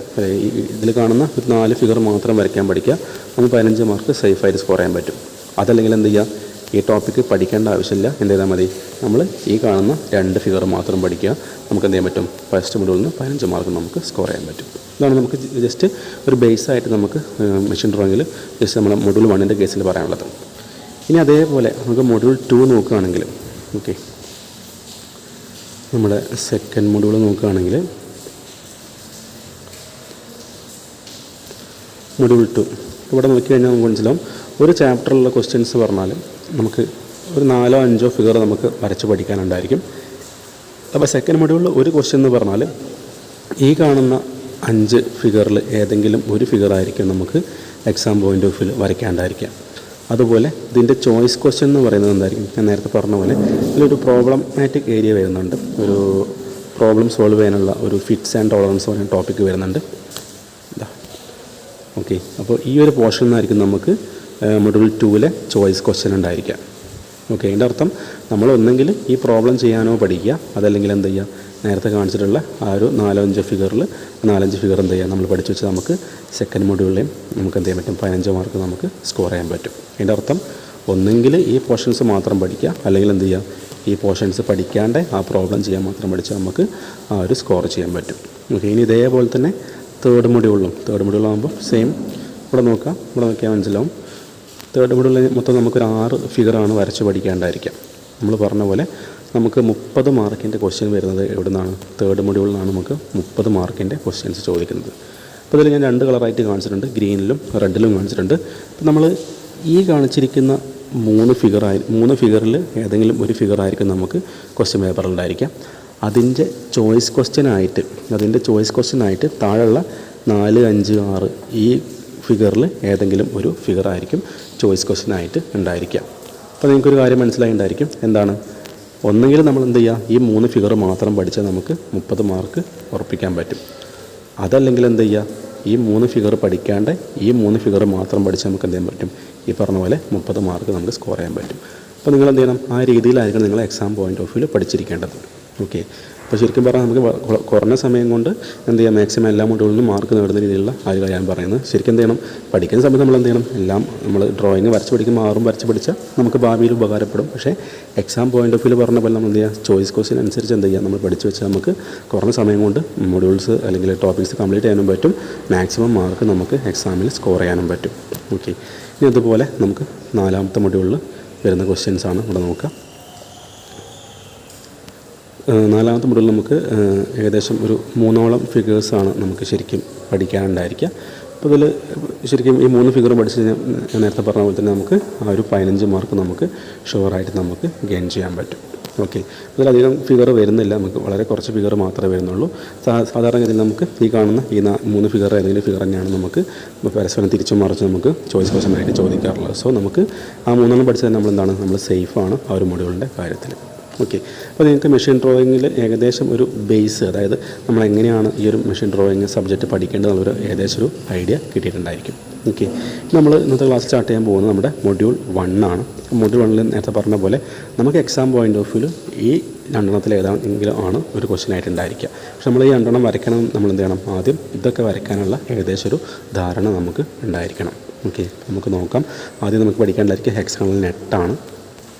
S1: ഇതിൽ കാണുന്ന ഒരു 4 ഫിഗർ മാത്രം വരയ്ക്കാൻ പഠിക്കുക, നമുക്ക് 15 മാർക്ക് സേഫായിട്ട് സ്കോർ ചെയ്യാൻ പറ്റും. അതല്ലെങ്കിൽ എന്ത് ചെയ്യുക, ഈ ടോപ്പിക്ക് പഠിക്കേണ്ട ആവശ്യമില്ല, എന്ത് ചെയ്താൽ മതി? നമ്മൾ ഈ കാണുന്ന 2 ഫിഗർ മാത്രം പഠിക്കുക, നമുക്ക് എന്ത് ചെയ്യാൻ പറ്റും? ഫസ്റ്റ് മൊഡ്യൂളിൽ നിന്ന് 15 മാർക്ക് നമുക്ക് സ്കോർ ചെയ്യാൻ പറ്റും. ഇതാണ് നമുക്ക് ജസ്റ്റ് ഒരു ബേസായിട്ട് നമുക്ക് മെഷീൻ ഡ്രോയിങ്ങിൽ ജസ്റ്റ് നമ്മുടെ മൊഡ്യൂൾ 1 കേസിൽ പറയാനുള്ളത്. ഇനി അതേപോലെ നമുക്ക് മൊഡ്യൂൾ 2 നോക്കുകയാണെങ്കിൽ, ഓക്കെ, നമ്മുടെ സെക്കൻഡ് മൊഡ്യൂൾ നോക്കുകയാണെങ്കിൽ മൊഡ്യൂൾ 2 ഇവിടെ നോക്കിക്കഴിഞ്ഞാൽ നമുക്ക് മനസ്സിലാവും ഒരു ചാപ്റ്ററിലുള്ള ക്വസ്റ്റ്യൻസ് പറഞ്ഞാൽ നമുക്ക് ഒരു 4 or 5 ഫിഗർ നമുക്ക് വരച്ച് പഠിക്കാനുണ്ടായിരിക്കും. അപ്പോൾ സെക്കൻഡ് മൊഡ്യൂളിൽ ഒരു ക്വസ്റ്റ്യൻ എന്ന് പറഞ്ഞാൽ ഈ കാണുന്ന 5 ഫിഗറിൽ ഏതെങ്കിലും ഒരു ഫിഗറായിരിക്കും നമുക്ക് എക്സാം പോയിൻ്റ് ഓഫ് വ്യൂ വരയ്ക്കാണ്ടായിരിക്കാം. അതുപോലെ ഇതിൻ്റെ ചോയ്സ് ക്വസ്റ്റ്യൻ എന്ന് പറയുന്നത് എന്തായിരിക്കും? ഞാൻ നേരത്തെ പറഞ്ഞ പോലെ ഇതിലൊരു പ്രോബ്ലമാറ്റിക് ഏരിയ വരുന്നുണ്ട്, ഒരു പ്രോബ്ലം സോൾവ് ചെയ്യാനുള്ള ഒരു ഫിറ്റ്സ് ആൻഡ് ടോളറൻസ് പറയുന്ന ടോപ്പിക്ക് വരുന്നുണ്ട്. ഓക്കെ, അപ്പോൾ ഈ ഒരു പോർഷൻ നിന്നായിരിക്കും നമുക്ക് മൊഡ്യൂൾ 2 ചോയ്സ് ക്വസ്റ്റ്യൻ ഉണ്ടായിരിക്കുക. ഓക്കെ, അതിൻ്റെ അർത്ഥം നമ്മൾ ഒന്നെങ്കിൽ ഈ പ്രോബ്ലം ചെയ്യാനോ പഠിക്കുക, അതല്ലെങ്കിൽ എന്ത് ചെയ്യുക, നേരത്തെ കാണിച്ചിട്ടുള്ള ആ ഒരു 4-5 ഫിഗറിൽ 4-5 ഫിഗർ എന്ത് ചെയ്യുക, നമ്മൾ പഠിച്ചു വെച്ചാൽ നമുക്ക് സെക്കൻഡ് മൊഡ്യൂളിലെയും നമുക്ക് എന്ത് ചെയ്യാൻ പറ്റും? 15 മാർക്ക് നമുക്ക് സ്കോർ ചെയ്യാൻ പറ്റും. അതിൻ്റെ അർത്ഥം ഒന്നെങ്കിൽ ഈ പോർഷൻസ് മാത്രം പഠിക്കുക, അല്ലെങ്കിൽ എന്ത് ചെയ്യുക, ഈ പോർഷൻസ് പഠിക്കാണ്ട് ആ പ്രോബ്ലം ചെയ്യാൻ മാത്രം പഠിച്ചാൽ നമുക്ക് ആ ഒരു സ്കോർ ചെയ്യാൻ പറ്റും. ഓക്കെ, ഇനി ഇതേപോലെ തന്നെ തേർഡ് മൊഡ്യൂളാകുമ്പോൾ സെയിം. ഇവിടെ നോക്കിയാൽ മനസ്സിലാവും. തേർഡ് മൊഡ്യൂളിൽ മൊത്തം നമുക്കൊരു 6 ഫിഗറാണ് വരച്ച് പഠിക്കാണ്ടായിരിക്കാം. നമ്മൾ പറഞ്ഞ പോലെ നമുക്ക് 30 മാർക്കിൻ്റെ ക്വസ്റ്റ്യൻ വരുന്നത് എവിടെ നിന്നാണ്? തേർഡ് മൊഡ്യൂളിലാണ് നമുക്ക് 30 മാർക്കിൻ്റെ ക്വസ്റ്റ്യൻസ് ചോദിക്കുന്നത്. അപ്പോൾ ഇതിൽ ഞാൻ 2 കളറായിട്ട് കാണിച്ചിട്ടുണ്ട്, ഗ്രീനിലും റെഡിലും കാണിച്ചിട്ടുണ്ട്. അപ്പോൾ നമ്മൾ ഈ കാണിച്ചിരിക്കുന്ന 3 ഫിഗറിൽ ഏതെങ്കിലും ഒരു ഫിഗറായിരിക്കും നമുക്ക് ക്വസ്റ്റ്യൻ പേപ്പറിലുണ്ടായിരിക്കാം. അതിൻ്റെ ചോയ്സ് ക്വസ്റ്റ്യനായിട്ട് താഴെയുള്ള 4, 5, 6 ഈ ഫിഗറിൽ ഏതെങ്കിലും ഒരു ഫിഗറായിരിക്കും ചോയ്സ് ക്വസ്റ്റ്യനായിട്ട് ഉണ്ടായിരിക്കുക. അപ്പോൾ നിങ്ങൾക്കൊരു കാര്യം മനസ്സിലായിട്ടുണ്ടായിരിക്കും. എന്താണ്? ഒന്നെങ്കിൽ നമ്മൾ എന്ത് ചെയ്യുക, ഈ 3 ഫിഗർ മാത്രം പഠിച്ചാൽ നമുക്ക് 30 മാർക്ക് ഉറപ്പിക്കാൻ പറ്റും. അതല്ലെങ്കിൽ എന്ത് ചെയ്യുക, ഈ 3 ഫിഗർ പഠിക്കാണ്ട് ഈ 3 ഫിഗർ മാത്രം പഠിച്ചാൽ നമുക്ക് എന്ത് ചെയ്യാൻ പറ്റും? ഈ പറഞ്ഞ പോലെ 30 മാർക്ക് നമുക്ക് സ്കോർ ചെയ്യാൻ പറ്റും. അപ്പോൾ നിങ്ങൾ എന്ത് ചെയ്യണം? ആ രീതിയിലായിരിക്കണം നിങ്ങൾ എക്സാം പോയിൻ്റ് ഓഫ് വ്യൂ പഠിച്ചിരിക്കേണ്ടത്. ഓക്കെ, അപ്പോൾ ശരിക്കും പറഞ്ഞാൽ നമുക്ക് കുറഞ്ഞ സമയം കൊണ്ട് എന്ത് ചെയ്യാം, മാക്സിമം എല്ലാ മൊഡ്യൂളിലും മാർക്ക് നേടുന്ന രീതിയിലുള്ള ആ ഒരു കാര്യം പറയുന്നത്. ശരിക്കും എന്ത് ചെയ്യണം? പഠിക്കുന്ന സമയത്ത് നമ്മൾ എന്ത് ചെയ്യണം? എല്ലാം നമ്മൾ ഡ്രോയിങ് വരച്ച് പഠിക്കുമ്പോൾ 6 വരച്ച് പഠിച്ചാൽ നമുക്ക് ഭാവിയിൽ ഉപകാരപ്പെടും. പക്ഷേ എക്സാം പോയിൻ്റ് ഓഫ് വ്യൂ പറഞ്ഞ പോലെ നമ്മൾ എന്ത് ചെയ്യുക, ചോയ്സ് ക്വസ്റ്റ്യൻ അനുസരിച്ച് എന്ത് ചെയ്യുക, നമ്മൾ പഠിച്ച് വെച്ചാൽ നമുക്ക് കുറഞ്ഞ സമയം കൊണ്ട് മൊഡ്യൂൾസ് അല്ലെങ്കിൽ ടോപ്പിക്സ് കംപ്ലീറ്റ് ചെയ്യാനും പറ്റും, മാക്സിമം മാർക്ക് നമുക്ക് എക്സാമിൽ സ്കോർ ചെയ്യാനും പറ്റും. ഓക്കെ, ഇനി അതുപോലെ നമുക്ക് 4ാമത്തെ മൊഡ്യൂളിൽ വരുന്ന ക്വസ്റ്റ്യൻസാണ് ഇവിടെ നോക്കുക. 4ാമത്തെ മൊഡ്യൂളിൽ നമുക്ക് ഏകദേശം ഒരു 3ഓളം ഫിഗേഴ്സാണ് നമുക്ക് ശരിക്കും പഠിക്കാനുണ്ടായിരിക്കുക. അപ്പോൾ ഇതിൽ ശരിക്കും ഈ 3 ഫിഗർ പഠിച്ച് ഞാൻ നേരത്തെ പറഞ്ഞ പോലെ തന്നെ നമുക്ക് ആ ഒരു 15 മാർക്ക് നമുക്ക് ഷുവറായിട്ട് നമുക്ക് ഗെയിൻ ചെയ്യാൻ പറ്റും. ഓക്കെ, അതിലധികം ഫിഗർ വരുന്നില്ല, നമുക്ക് വളരെ കുറച്ച് ഫിഗർ മാത്രമേ വരുന്നുള്ളൂ. സാധാരണഗതിയിൽ നമുക്ക് ഈ കാണുന്ന ഈ 3 ഫിഗർ ഏതെങ്കിലും ഫിഗർ തന്നെയാണ് നമുക്ക് പരസ്പരം തിരിച്ചും മറിച്ച് നമുക്ക് ചോയ്സ് ക്വസ്റ്റനായിട്ട് ചോദിക്കാറുള്ളത്. സോ നമുക്ക് ആ 3 പഠിച്ചത് നമ്മൾ സേഫാണ് ആ ഒരു മൊഡ്യൂളിൻ്റെ കാര്യത്തിൽ. ഓക്കെ, അപ്പോൾ നിങ്ങൾക്ക് മെഷീൻ ഡ്രോയിങ്ങിൽ ഏകദേശം ഒരു ബേസ്, അതായത് നമ്മളെങ്ങനെയാണ് ഈ ഒരു മെഷീൻ ഡ്രോയിങ് സബ്ജക്റ്റ് പഠിക്കേണ്ടതെന്നുള്ളൊരു ഏകദേശം ഒരു ഐഡിയ കിട്ടിയിട്ടുണ്ടായിരിക്കും. ഓക്കെ, നമ്മൾ ഇന്നത്തെ ക്ലാസ് സ്റ്റാർട്ട് ചെയ്യാൻ പോകുന്നത് നമ്മുടെ മൊഡ്യൂൾ 1 ആണ്. മൊഡ്യൂൾ 1 നേരത്തെ പറഞ്ഞ പോലെ നമുക്ക് എക്സാം പോയിൻ്റ് ഓഫ് വ്യൂ ഈ 2 ഏതാണെങ്കിലും ആണ് ഒരു ക്വസ്റ്റ്യൻ ആയിട്ടുണ്ടായിരിക്കുക. പക്ഷെ നമ്മൾ ഈ 2 വരയ്ക്കണം, നമ്മൾ എന്ത് ചെയ്യണം, ആദ്യം ഇതൊക്കെ വരയ്ക്കാനുള്ള ഏകദേശം ഒരു ധാരണ നമുക്ക് ഉണ്ടായിരിക്കണം. ഓക്കെ, നമുക്ക് നോക്കാം. ആദ്യം നമുക്ക് പഠിക്കേണ്ടതായിരിക്കും ഹെക്സഗണൽ നെറ്റാണ്,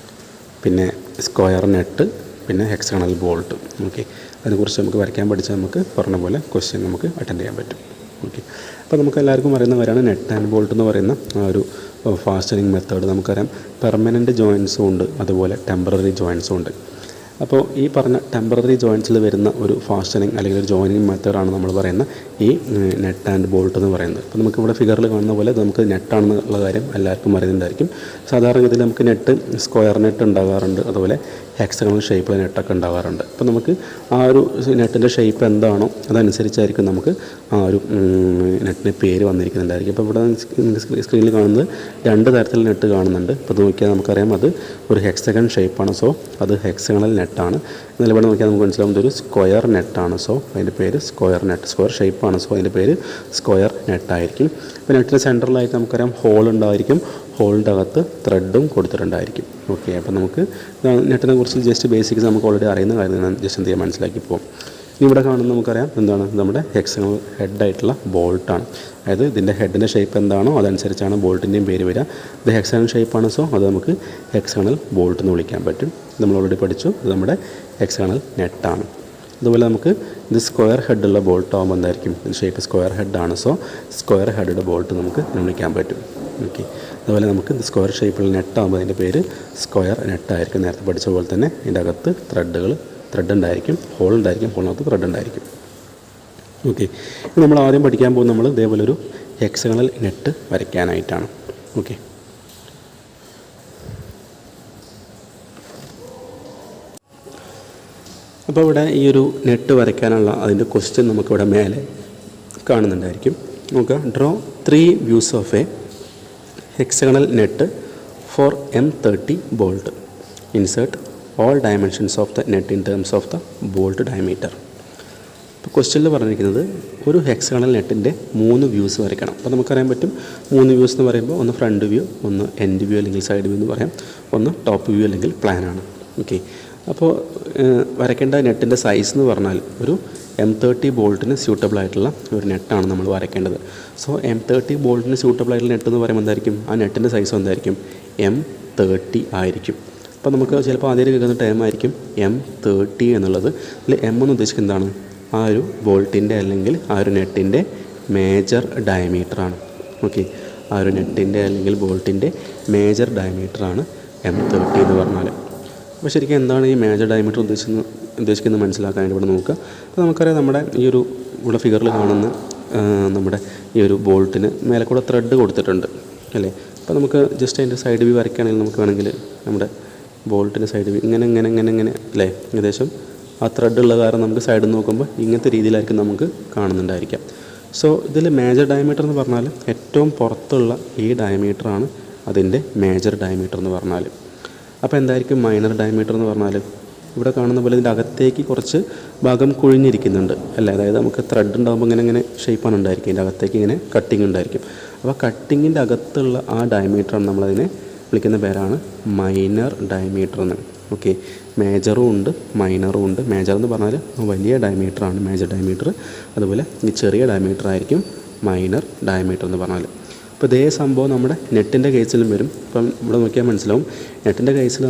S1: പിന്നെ സ്ക്വയർ നെറ്റ്, പിന്നെ ഹെക്സഗണൽ ബോൾട്ട്. ഓക്കെ, അതിനെക്കുറിച്ച് നമുക്ക് വരയ്ക്കാൻ പഠിച്ചാൽ നമുക്ക് പറഞ്ഞ പോലെ ക്വസ്റ്റ്യൻ നമുക്ക് അറ്റൻഡ് ചെയ്യാൻ പറ്റും. ഓക്കെ, അപ്പോൾ നമുക്ക് എല്ലാവർക്കും അറിയുന്ന കാര്യമാണ് നെറ്റ് ആൻഡ് ബോൾട്ട് എന്ന് പറയുന്ന ആ ഒരു ഫാസ്റ്റനിങ് മെത്തേഡ്. നമുക്കറിയാം പെർമനൻറ്റ് ജോയിൻസും ഉണ്ട്, അതുപോലെ ടെമ്പററി ജോയിൻസും ഉണ്ട്. അപ്പോൾ ഈ പറഞ്ഞ ടെമ്പററി ജോയിൻസിൽ വരുന്ന ഒരു ഫാസ്റ്റനിങ് അല്ലെങ്കിൽ ഒരു ജോയിനിങ് മെത്തേഡാണ് നമ്മൾ പറയുന്ന ഈ നെറ്റ് ആൻഡ് ബോൾട്ട് എന്ന് പറയുന്നത്. അപ്പോൾ നമുക്കിവിടെ ഫിഗറിൽ കാണുന്ന പോലെ നമുക്ക് നെറ്റാണെന്നുള്ള കാര്യം എല്ലാവർക്കും അറിയുന്നുണ്ടായിരിക്കും. സാധാരണഗതിയിൽ നമുക്ക് നെറ്റ് സ്ക്വയർ നെറ്റ് ഉണ്ടാകാറുണ്ട്, അതുപോലെ ഹെക്സഗണൽ ഷേപ്പിലെ നെറ്റൊക്കെ ഉണ്ടാകാറുണ്ട്. അപ്പോൾ നമുക്ക് ആ ഒരു നെറ്റിൻ്റെ ഷേപ്പ് എന്താണോ അതനുസരിച്ചായിരിക്കും നമുക്ക് ആ ഒരു നെറ്റിന് പേര് വന്നിരിക്കുന്നുണ്ടായിരിക്കും. അപ്പോൾ ഇവിടെ സ്ക്രീനിൽ കാണുന്നത് 2 തരത്തിലുള്ള നെറ്റ് കാണുന്നുണ്ട്. അപ്പോൾ നോക്കിയാൽ നമുക്കറിയാം അത് ഒരു ഹെക്സഗൺ ഷേപ്പാണ്, സോ അത് ഹെക്സഗണൽ നെറ്റാണ്. എന്നാലും ഇവിടെ നോക്കിയാൽ നമുക്ക് മനസ്സിലാവും ഇതൊരു സ്ക്വയർ നെറ്റാണ്, സോ അതിൻ്റെ പേര് സ്ക്വയർ നെറ്റ്. സ്ക്വയർ ഷേപ്പാണ്, സോ അതിൻ്റെ പേര് സ്ക്വയർ നെറ്റായിരിക്കും. അപ്പോൾ നെറ്റിൻ്റെ സെൻറ്ററിലായിട്ട് നമുക്കറിയാം ഹോൾ ഉണ്ടായിരിക്കും, ഹോളിൻ്റെ അകത്ത് ത്രെഡും കൊടുത്തിട്ടുണ്ടായിരിക്കും. ഓക്കെ, അപ്പോൾ നമുക്ക് നെറ്റിനെ കുറിച്ച് ജസ്റ്റ് ബേസിക്സ് നമുക്ക് ഓൾറെഡി അറിയുന്ന കാര്യം ജസ്റ്റ് എന്ത് ചെയ്യാൻ മനസ്സിലാക്കി പോകും. ഇനി ഇവിടെ കാണുന്ന നമുക്കറിയാം എന്താണ് നമ്മുടെ ഹെക്സഗണൽ ഹെഡായിട്ടുള്ള ബോൾട്ടാണ്. അതായത് ഇതിൻ്റെ ഹെഡിൻ്റെ ഷേപ്പ് എന്താണോ അതനുസരിച്ചാണ് ബോൾട്ടിൻ്റെയും പേര് വരിക. ഇത് ഹെക്സഗണൽ ഷേപ്പാണ്, സോ അത് നമുക്ക് ഹെക്സഗണൽ ബോൾട്ട് എന്ന് വിളിക്കാൻ പറ്റും. നമ്മൾ ഓൾറെഡി പഠിച്ചു, ഇത് നമ്മുടെ ഹെക്സഗണൽ നെറ്റാണ്. അതുപോലെ നമുക്ക് ഇത് സ്ക്വയർ ഹെഡുള്ള ബോൾട്ട് ആകുമ്പോൾ എന്തായിരിക്കും, ഇത് ഷേപ്പ് സ്ക്വയർ ഹെഡാണ്, സോ സ്ക്വയർ ഹെഡുടെ ബോൾട്ട് നമുക്ക് വിളിക്കാൻ പറ്റും. ഓക്കെ, അതുപോലെ നമുക്ക് ഇത് സ്ക്വയർ ഷേപ്പിൽ നെറ്റാകുമ്പോൾ അതിൻ്റെ പേര് സ്ക്വയർ നെറ്റായിരിക്കും. നേരത്തെ പഠിച്ച പോലെ തന്നെ ഇതിൻ്റെ അകത്ത് ത്രെഡ് ഉണ്ടായിരിക്കും, ഹോൾ ഉണ്ടായിരിക്കും, ഹോളിനകത്ത് ത്രെഡ് ഉണ്ടായിരിക്കും. ഓക്കെ, നമ്മൾ ആദ്യം പഠിക്കാൻ പോകുന്നത് നമ്മൾ ഇതേപോലെ ഒരു ഹെക്സഗണൽ നെറ്റ് വരയ്ക്കാനായിട്ടാണ്. ഓക്കെ, അപ്പോൾ ഇവിടെ ഈ ഒരു നെറ്റ് വരയ്ക്കാനുള്ള അതിൻ്റെ ക്വസ്റ്റ്യൻ നമുക്കിവിടെ മേലെ കാണുന്നുണ്ടായിരിക്കും. നോക്കുക, draw 3 views of A hexagonal net for M30 bolt. Insert all dimensions of the net in terms of the bolt diameter. ഇപ്പോൾ ക്വസ്റ്റ്യനിൽ പറഞ്ഞിരിക്കുന്നത് ഒരു ഹെക്സഗണൽ നെറ്റിൻ്റെ 3 വ്യൂസ് വരയ്ക്കണം. അപ്പോൾ നമുക്കറിയാൻ പറ്റും 3 വ്യൂസ് എന്ന് പറയുമ്പോൾ ഒന്ന് ഫ്രണ്ട് വ്യൂ, ഒന്ന് എൻഡ് വ്യൂ അല്ലെങ്കിൽ സൈഡ് വ്യൂ എന്ന് പറയാം, ഒന്ന് ടോപ്പ് വ്യൂ അല്ലെങ്കിൽ പ്ലാനാണ്. ഓക്കെ, അപ്പോൾ വരയ്ക്കേണ്ട നെറ്റിൻ്റെ സൈസ് എന്ന് പറഞ്ഞാൽ ഒരു M30 ബോൾട്ടിന് സ്യൂട്ടബിൾ ആയിട്ടുള്ള ഒരു നെറ്റാണ് നമ്മൾ വരയ്ക്കേണ്ടത്. സോ M30 ബോൾട്ടിന് സ്യൂട്ടബിൾ ആയിട്ടുള്ള നെറ്റ് എന്ന് പറയുമ്പോൾ എന്തായിരിക്കും, ആ നെറ്റിൻ്റെ സൈസ് എന്തായിരിക്കും, M30 ആയിരിക്കും. അപ്പോൾ നമുക്ക് ചിലപ്പോൾ ആദ്യം കേൾക്കുന്ന ടൈം ആയിരിക്കും M30 എന്നുള്ളത്. അതിൽ M എന്ന് ഉദ്ദേശിക്കുന്നത് എന്താണ്, ആ ഒരു ബോൾട്ടിൻ്റെ അല്ലെങ്കിൽ ആ ഒരു നെറ്റിൻ്റെ മേജർ ഡയമീറ്ററാണ്. ഓക്കെ, ആ ഒരു നെറ്റിൻ്റെ അല്ലെങ്കിൽ ബോൾട്ടിൻ്റെ മേജർ ഡയമീറ്ററാണ് M30 എന്ന് പറഞ്ഞാൽ. അപ്പോൾ ശരിക്കും എന്താണ് ഈ മേജർ ഡയമീറ്റർ ഉദ്ദേശിക്കുന്നത് മനസ്സിലാക്കാനായിട്ട് ഇവിടെ നോക്കുക. അപ്പോൾ നമുക്കറിയാം നമ്മുടെ ഈ ഒരു ഇവിടെ ഫിഗറിൽ കാണുന്ന നമ്മുടെ ഈ ഒരു ബോൾട്ടിന് മേലെ കൂടെ ത്രെഡ് കൊടുത്തിട്ടുണ്ട് അല്ലേ. അപ്പോൾ നമുക്ക് ജസ്റ്റ് അതിൻ്റെ സൈഡ് വ്യൂ വരയ്ക്കുകയാണെങ്കിൽ നമുക്ക് വേണമെങ്കിൽ നമ്മുടെ ബോൾട്ടിൻ്റെ സൈഡ് വ്യൂ ഇങ്ങനെ അല്ലേ, ഏകദേശം ആ ത്രെഡ് ഉള്ള കാരണം നമുക്ക് സൈഡിൽ നിന്ന് നോക്കുമ്പോൾ ഇങ്ങനത്തെ രീതിയിലായിരിക്കും നമുക്ക് കാണുന്നുണ്ടായിരിക്കാം. സോ ഇതിൽ മേജർ ഡയമീറ്റർ എന്ന് പറഞ്ഞാൽ ഏറ്റവും പുറത്തുള്ള ഈ ഡയമീറ്ററാണ് അതിൻ്റെ മേജർ ഡയമീറ്റർ എന്ന് പറഞ്ഞാൽ. അപ്പോൾ എന്തായിരിക്കും മൈനർ ഡയമീറ്റർ എന്ന് പറഞ്ഞാൽ, ഇവിടെ കാണുന്ന പോലെ ഇതിൻ്റെ അകത്തേക്ക് കുറച്ച് ഭാഗം കുഴിഞ്ഞിരിക്കുന്നുണ്ട് അല്ലേ. അതായത് നമുക്ക് ത്രെഡ് ഉണ്ടാകുമ്പോൾ ഇങ്ങനെ ഷേപ്പാണ് ഉണ്ടായിരിക്കും, ഇതിൻ്റെ അകത്തേക്ക് ഇങ്ങനെ കട്ടിങ് ഉണ്ടായിരിക്കും. അപ്പോൾ കട്ടിങ്ങിൻ്റെ അകത്തുള്ള ആ ഡയമീറ്ററാണ് നമ്മളതിനെ വിളിക്കുന്ന പേരാണ് മൈനർ ഡയമീറ്റർ എന്ന്. ഓക്കെ, മേജറും ഉണ്ട് മൈനറും ഉണ്ട്. മേജർ എന്ന് പറഞ്ഞാൽ വലിയ ഡയമീറ്ററാണ് മേജർ ഡയമീറ്റർ, അതുപോലെ ഈ ചെറിയ ഡയമീറ്റർ ആയിരിക്കും മൈനർ ഡയമീറ്റർ എന്ന് പറഞ്ഞാൽ. അപ്പോൾ ഇതേ സംഭവം നമ്മുടെ നെറ്റിൻ്റെ കേസിലും വരും. ഇപ്പം ഇവിടെ നോക്കിയാൽ മനസ്സിലാവും, നെറ്റിൻ്റെ കേസിൽ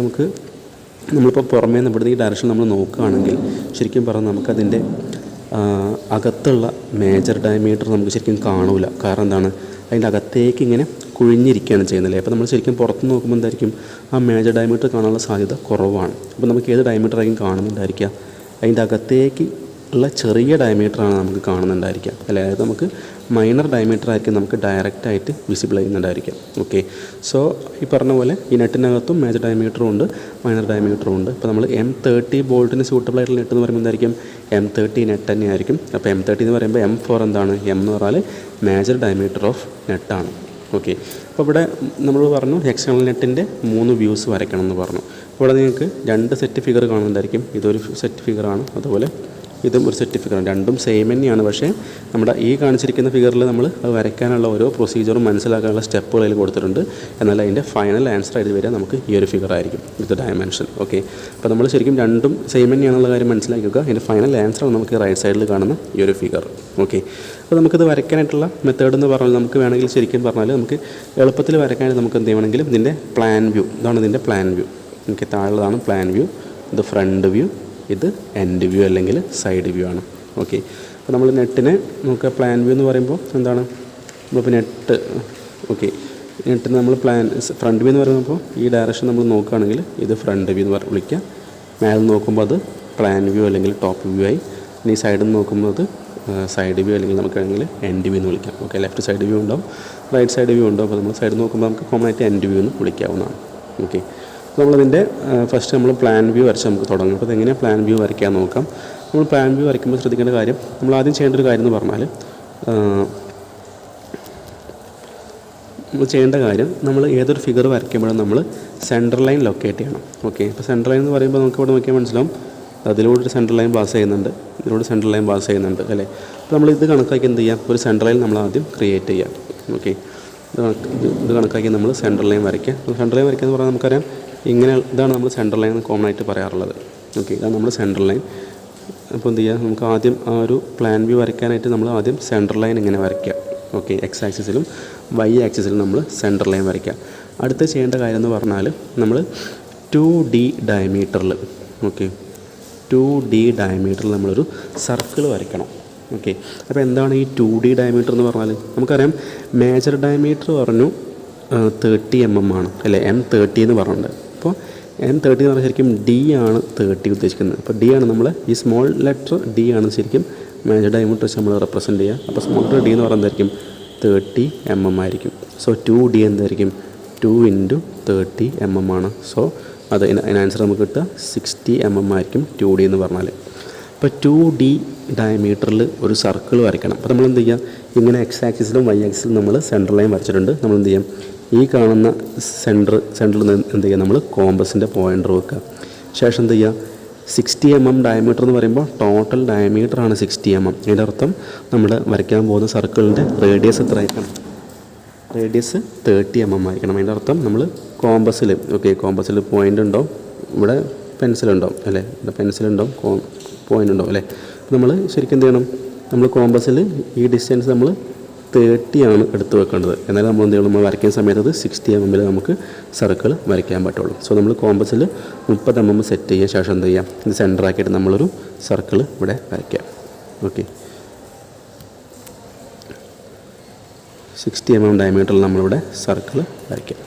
S1: നമ്മളിപ്പോൾ പുറമേ നിന്ന് ഇവിടുന്ന് ഈ ഡയറക്ഷൻ നമ്മൾ നോക്കുകയാണെങ്കിൽ ശരിക്കും പറഞ്ഞാൽ നമുക്കതിൻ്റെ അകത്തുള്ള മേജർ ഡയമീറ്റർ നമുക്ക് ശരിക്കും കാണില്ല. കാരണം എന്താണ്, അതിൻ്റെ അകത്തേക്ക് ഇങ്ങനെ കുഴിഞ്ഞിരിക്കുകയാണ് ചെയ്യുന്നില്ലേ. അപ്പോൾ നമ്മൾ ശരിക്കും പുറത്ത് നോക്കുമ്പോൾ എന്തായിരിക്കും, ആ മേജർ ഡയമീറ്റർ കാണാനുള്ള സാധ്യത കുറവാണ്. അപ്പോൾ നമുക്ക് ഏത് ഡയമീറ്റർ ആയിരിക്കും കാണുന്നുണ്ടായിരിക്കുക, അതിൻ്റെ അകത്തേക്ക് ഉള്ള ചെറിയ ഡയമീറ്ററാണ് നമുക്ക് കാണുന്നുണ്ടായിരിക്കുക അല്ലേ. അതായത് നമുക്ക് മൈനർ ഡയമീറ്റർ ആയിരിക്കും നമുക്ക് ഡയറക്റ്റായിട്ട് വിസിബിൾ ചെയ്യുന്നുണ്ടായിരിക്കും. ഓക്കെ, സോ ഈ പറഞ്ഞ പോലെ ഈ നെറ്റിനകത്തും മേജർ ഡയമീറ്ററും ഉണ്ട്, മൈനർ ഡയമീറ്ററും ഉണ്ട്. ഇപ്പോൾ നമ്മൾ M30 ബോൾട്ടിന് സൂട്ടബിൾ ആയിട്ടുള്ള നെറ്റ് എന്ന് പറയുമ്പോൾ എന്തായിരിക്കും, M30 നെറ്റ് തന്നെയായിരിക്കും. അപ്പോൾ M30 എന്ന് പറയുമ്പോൾ M4 എന്താണ്, M എന്ന് പറഞ്ഞാൽ മേജർ ഡയമീറ്റർ ഓഫ് നെറ്റാണ്. ഓക്കെ, അപ്പോൾ ഇവിടെ നമ്മൾ പറഞ്ഞു എക്സ്റ്റേണൽ നെറ്റിൻ്റെ 3 വ്യൂസ് വരയ്ക്കണം എന്ന് പറഞ്ഞു. ഇവിടെ നിങ്ങൾക്ക് 2 സെറ്റ് ഫിഗർ കാണുന്നുണ്ടായിരിക്കും. ഇതൊരു സെറ്റ് ഫിഗറാണ്, അതുപോലെ ഇതും ഒരു സെറ്റ് ഫിഗറാണ്. രണ്ടും സെയിം തന്നെയാണ്. പക്ഷേ നമ്മുടെ ഈ കാണിച്ചിരിക്കുന്ന ഫിഗറിൽ നമ്മൾ അത് വരയ്ക്കാനുള്ള ഓരോ പ്രൊസീജിയറും മനസ്സിലാക്കാനുള്ള സ്റ്റെപ്പുകൾ അതിൽ കൊടുത്തിട്ടുണ്ട്. എന്നാൽ അതിൻ്റെ ഫൈനൽ ആൻസർ ആയിട്ട് വരിക നമുക്ക് ഈ ഒരു ഫിഗർ ആയിരിക്കും, ഇത് ഡയമെൻഷൻ. ഓക്കെ, അപ്പോൾ നമ്മൾ ശരിക്കും രണ്ടും സെയിം തന്നെയാണെന്നുള്ള കാര്യം മനസ്സിലാക്കുക. അതിൻ്റെ ഫൈനൽ ആൻസറാണ് നമുക്ക് റൈറ്റ് സൈഡിൽ കാണുന്ന ഈ ഒരു ഫിഗർ. ഓക്കെ, അപ്പോൾ നമുക്കിത് വരയ്ക്കാനായിട്ടുള്ള മെത്തേഡ് എന്ന് പറഞ്ഞാൽ നമുക്ക് വേണമെങ്കിൽ ശരിക്കും പറഞ്ഞാൽ നമുക്ക് എളുപ്പത്തിൽ വരയ്ക്കാനായിട്ട് നമുക്ക് എന്ത് ചെയ്യണമെങ്കിലും ഇതിൻ്റെ പ്ലാൻ വ്യൂ, ഇതാണ് ഇതിൻ്റെ പ്ലാൻ വ്യൂ. എനിക്ക് താഴെയുള്ളതാണ് പ്ലാൻ വ്യൂ, ഇത് ഫ്രണ്ട് വ്യൂ, ഇത് എൻഡ് വ്യൂ അല്ലെങ്കിൽ സൈഡ് വ്യൂ ആണ്. ഓക്കെ, അപ്പോൾ നമ്മൾ നെറ്റിനെ നമുക്ക് പ്ലാൻ വ്യൂ എന്ന് പറയുമ്പോൾ എന്താണ്, നമ്മളിപ്പോൾ നെറ്റ് ഓക്കെ നെറ്റിന് നമ്മൾ ഫ്രണ്ട് വ്യൂ എന്ന് പറയുമ്പോൾ ഈ ഡയറക്ഷൻ നമ്മൾ നോക്കുകയാണെങ്കിൽ ഇത് ഫ്രണ്ട് വ്യൂ എന്ന് വിളിക്കുക. മേലെ നോക്കുമ്പോൾ അത് പ്ലാൻ വ്യൂ അല്ലെങ്കിൽ ടോപ്പ് വ്യൂ ആയി. ഇനി സൈഡിൽ നിന്ന് നോക്കുമ്പോൾ അത് സൈഡ് വ്യൂ അല്ലെങ്കിൽ നമുക്കാണെങ്കിൽ എൻഡ് വ്യൂ എന്ന് വിളിക്കാം. ഓക്കെ, ലെഫ്റ്റ് സൈഡ് വ്യൂ ഉണ്ടാവും, റൈറ്റ് സൈഡ് വ്യൂ ഉണ്ടാവും. അപ്പോൾ നമ്മൾ സൈഡിൽ നോക്കുമ്പോൾ നമുക്ക് കോമൺ ആയിട്ട് എൻഡ് വ്യൂ എന്ന് വിളിക്കാവുന്നതാണ്. ഓക്കെ, നമ്മളതിൻ്റെ ഫസ്റ്റ് നമ്മൾ പ്ലാൻ വ്യൂ വരച്ച് നമുക്ക് തുടങ്ങും. അപ്പോൾ അതെങ്ങനെയാണ് പ്ലാൻ വ്യൂ വരയ്ക്കാൻ നോക്കാം. നമ്മൾ പ്ലാൻ വ്യൂ വരയ്ക്കുമ്പോൾ ശ്രദ്ധിക്കേണ്ട കാര്യം, നമ്മൾ ആദ്യം ചെയ്യേണ്ട ഒരു കാര്യം എന്ന് പറഞ്ഞാൽ നമ്മൾ ചെയ്യേണ്ട കാര്യം, നമ്മൾ ഏതൊരു ഫിഗർ വരയ്ക്കുമ്പോഴും നമ്മൾ സെൻറ്റർ ലൈൻ ലൊക്കേറ്റ് ചെയ്യണം. ഓക്കെ, ഇപ്പോൾ സെൻറ്റർ ലൈൻ എന്ന് പറയുമ്പോൾ നമുക്ക് ഇവിടെ നോക്കിയാൽ മനസ്സിലാവും, അതിലൂടെ ഒരു സെൻട്രൽ ലൈൻ പാസ് ചെയ്യുന്നുണ്ട്, ഇതിലൂടെ സെൻട്രൽ ലൈൻ പാസ് ചെയ്യുന്നുണ്ട് അല്ലേ. അപ്പോൾ നമ്മൾ ഇത് കണക്കാക്കി എന്ത് ചെയ്യാം, ഒരു സെൻട്രൽ ലൈൻ നമ്മൾ ആദ്യം ക്രിയേറ്റ് ചെയ്യാം. ഓക്കെ, ഇത് കണക്കാക്കി നമ്മൾ സെൻട്രൽ ലൈൻ വരയ്ക്കുക. സെൻട്രൽ ലൈൻ വരയ്ക്കുക എന്ന് പറഞ്ഞാൽ നമുക്കറിയാം ഇങ്ങനെ, ഇതാണ് നമ്മൾ സെൻട്രൽ ലൈൻ എന്ന് കോമൺ ആയിട്ട് പറയാറുള്ളത്. ഓക്കെ, ഇതാണ് നമ്മൾ സെൻട്രൽ ലൈൻ. അപ്പോൾ എന്ത് ചെയ്യുക, നമുക്ക് ആദ്യം ആ ഒരു പ്ലാൻ വ്യൂ വരയ്ക്കാനായിട്ട് നമ്മൾ ആദ്യം സെൻട്രൽ ലൈൻ ഇങ്ങനെ വരയ്ക്കുക. ഓക്കെ, എക്സ് ആക്സിസിലും വൈ ആക്സിസിലും നമ്മൾ സെൻട്രൽ ലൈൻ വരയ്ക്കുക. അടുത്ത് ചെയ്യേണ്ട കാര്യം എന്ന് പറഞ്ഞാൽ നമ്മൾ 2D ഡയമീറ്ററിൽ, ഓക്കെ 2D ഡയമീറ്ററിൽ നമ്മളൊരു സർക്കിൾ വരയ്ക്കണം. ഓക്കെ, അപ്പോൾ എന്താണ് ഈ 2D ഡയമീറ്റർ എന്ന് പറഞ്ഞാൽ, നമുക്കറിയാം മേജർ ഡയമീറ്റർ പറഞ്ഞു 30 mm ആണ് അല്ലേ, M30 എന്ന് പറഞ്ഞിട്ടുണ്ട്. അപ്പോൾ M30 എന്ന് പറഞ്ഞാൽ ശരിക്കും D ആണ് 30 ഉദ്ദേശിക്കുന്നത്. അപ്പോൾ D ആണ് നമ്മൾ ഈ സ്മോൾ ലെറ്റർ D ആണ് ശരിക്കും മേജർ ഡയമീറ്റർ വെച്ച് നമ്മൾ റെപ്രസെൻറ്റ് ചെയ്യുക. അപ്പോൾ സ്മോൾ ലെറ്റർ D എന്ന് പറയുന്നത് എന്തായിരിക്കും 30 mm ആയിരിക്കും. സോ 2D എന്തായിരിക്കും 2 × 30 mm ആണ്. സോ അത് അതിന് ആൻസർ നമുക്ക് കിട്ടുക 60 mm ആയിരിക്കും 2D എന്ന് പറഞ്ഞാൽ. അപ്പോൾ 2D ഡയമീറ്ററിൽ ഒരു സർക്കിൾ വരയ്ക്കണം. അപ്പോൾ നമ്മൾ എന്ത് ചെയ്യുക, ഇങ്ങനെ എക്സ് ആക്സിസിലും വൈ ആക്സിസിലും നമ്മൾ സെൻട്രൽ ലൈൻ വരച്ചിട്ടുണ്ട്. നമ്മൾ എന്ത് ചെയ്യാം, ഈ കാണുന്ന സെൻറ്ററിൽ നിന്ന് എന്ത് ചെയ്യുക, നമ്മൾ കോമ്പസിൻ്റെ പോയിൻ്റർ വെക്കുക. ശേഷം എന്ത് ചെയ്യുക, 60 mm ഡയമീറ്റർ എന്ന് പറയുമ്പോൾ ടോട്ടൽ ഡയമീറ്ററാണ് 60 mm. അതിൻ്റെ അർത്ഥം നമ്മൾ വരയ്ക്കാൻ പോകുന്ന സർക്കിളിൻ്റെ റേഡിയസ് എത്ര ആയിരിക്കണം, റേഡിയസ് 30 mm ആയിരിക്കണം. അതിൻ്റെ അർത്ഥം നമ്മൾ കോമ്പസിൽ, ഓക്കെ കോമ്പസിൽ പോയിൻ്റ് ഉണ്ടാവും, ഇവിടെ പെൻസിലുണ്ടാവും അല്ലേ, ഇവിടെ പെൻസിലുണ്ടാവും, പോയിൻ്റ് ഉണ്ടാവും അല്ലേ. നമ്മൾ ശരിക്കും എന്ത് ചെയ്യണം, നമ്മൾ കോമ്പസിൽ ഈ ഡിസ്റ്റൻസ് നമ്മൾ 30 ആണ് എടുത്ത് വെക്കേണ്ടത്. എന്നാലും നമ്മൾ എന്ത് ചെയ്യണം, നമ്മൾ വരയ്ക്കുന്ന സമയത്ത് അത് 60 mm നമുക്ക് സർക്കിൾ വരയ്ക്കാൻ പറ്റുള്ളൂ. സോ നമ്മൾ കോമ്പസിൽ 30 mm സെറ്റ് ചെയ്യുക. ശേഷം എന്ത് ചെയ്യാം, ഇത് സെൻറ്റർ ആക്കിയിട്ട് നമ്മളൊരു സർക്കിൾ ഇവിടെ വരയ്ക്കാം. ഓക്കെ, 60 mm ഡയമീറ്ററിൽ നമ്മളിവിടെ സർക്കിൾ വരയ്ക്കാം.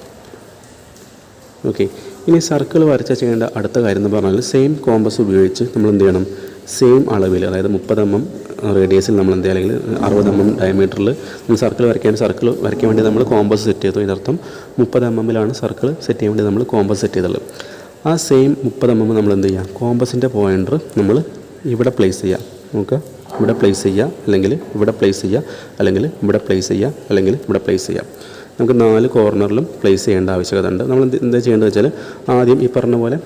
S1: ഓക്കെ, ഇനി സർക്കിൾ വരച്ചാൽ ചെയ്യേണ്ട അടുത്ത കാര്യം എന്ന് പറഞ്ഞാൽ സെയിം കോമ്പസ് ഉപയോഗിച്ച് നമ്മൾ എന്ത് ചെയ്യണം, സെയിം അളവിൽ, അതായത് 30 mm റേഡിയസിൽ നമ്മൾ എന്ത് അല്ലെങ്കിൽ 60 mm ഡയമീറ്ററിൽ നമ്മൾ സർക്കിൾ വരയ്ക്കാൻ വേണ്ടി നമ്മൾ കോമ്പസ് സെറ്റ് ചെയ്തു. ഇതിനർത്ഥം 30 mm സർക്കിൾ സെറ്റ് ചെയ്യാൻ വേണ്ടി നമ്മൾ കോമ്പസ് സെറ്റ് ചെയ്തുള്ളൂ. ആ സെയിം 30 mm നമ്മൾ എന്ത് ചെയ്യുക, കോമ്പസിൻ്റെ പോയിൻ്റർ നമ്മൾ ഇവിടെ പ്ലേസ് ചെയ്യുക. നമുക്ക് ഇവിടെ പ്ലേസ് ചെയ്യുക, അല്ലെങ്കിൽ ഇവിടെ പ്ലേസ് ചെയ്യുക, അല്ലെങ്കിൽ ഇവിടെ പ്ലേസ് ചെയ്യുക, അല്ലെങ്കിൽ ഇവിടെ പ്ലേസ് ചെയ്യുക. നമുക്ക് 4 കോർണറിലും പ്ലേസ് ചെയ്യേണ്ട ആവശ്യകത ഉണ്ട്. നമ്മൾ എന്താ ചെയ്യേണ്ടത് വെച്ചാൽ, ആദ്യം ഈ പറഞ്ഞ പോലെ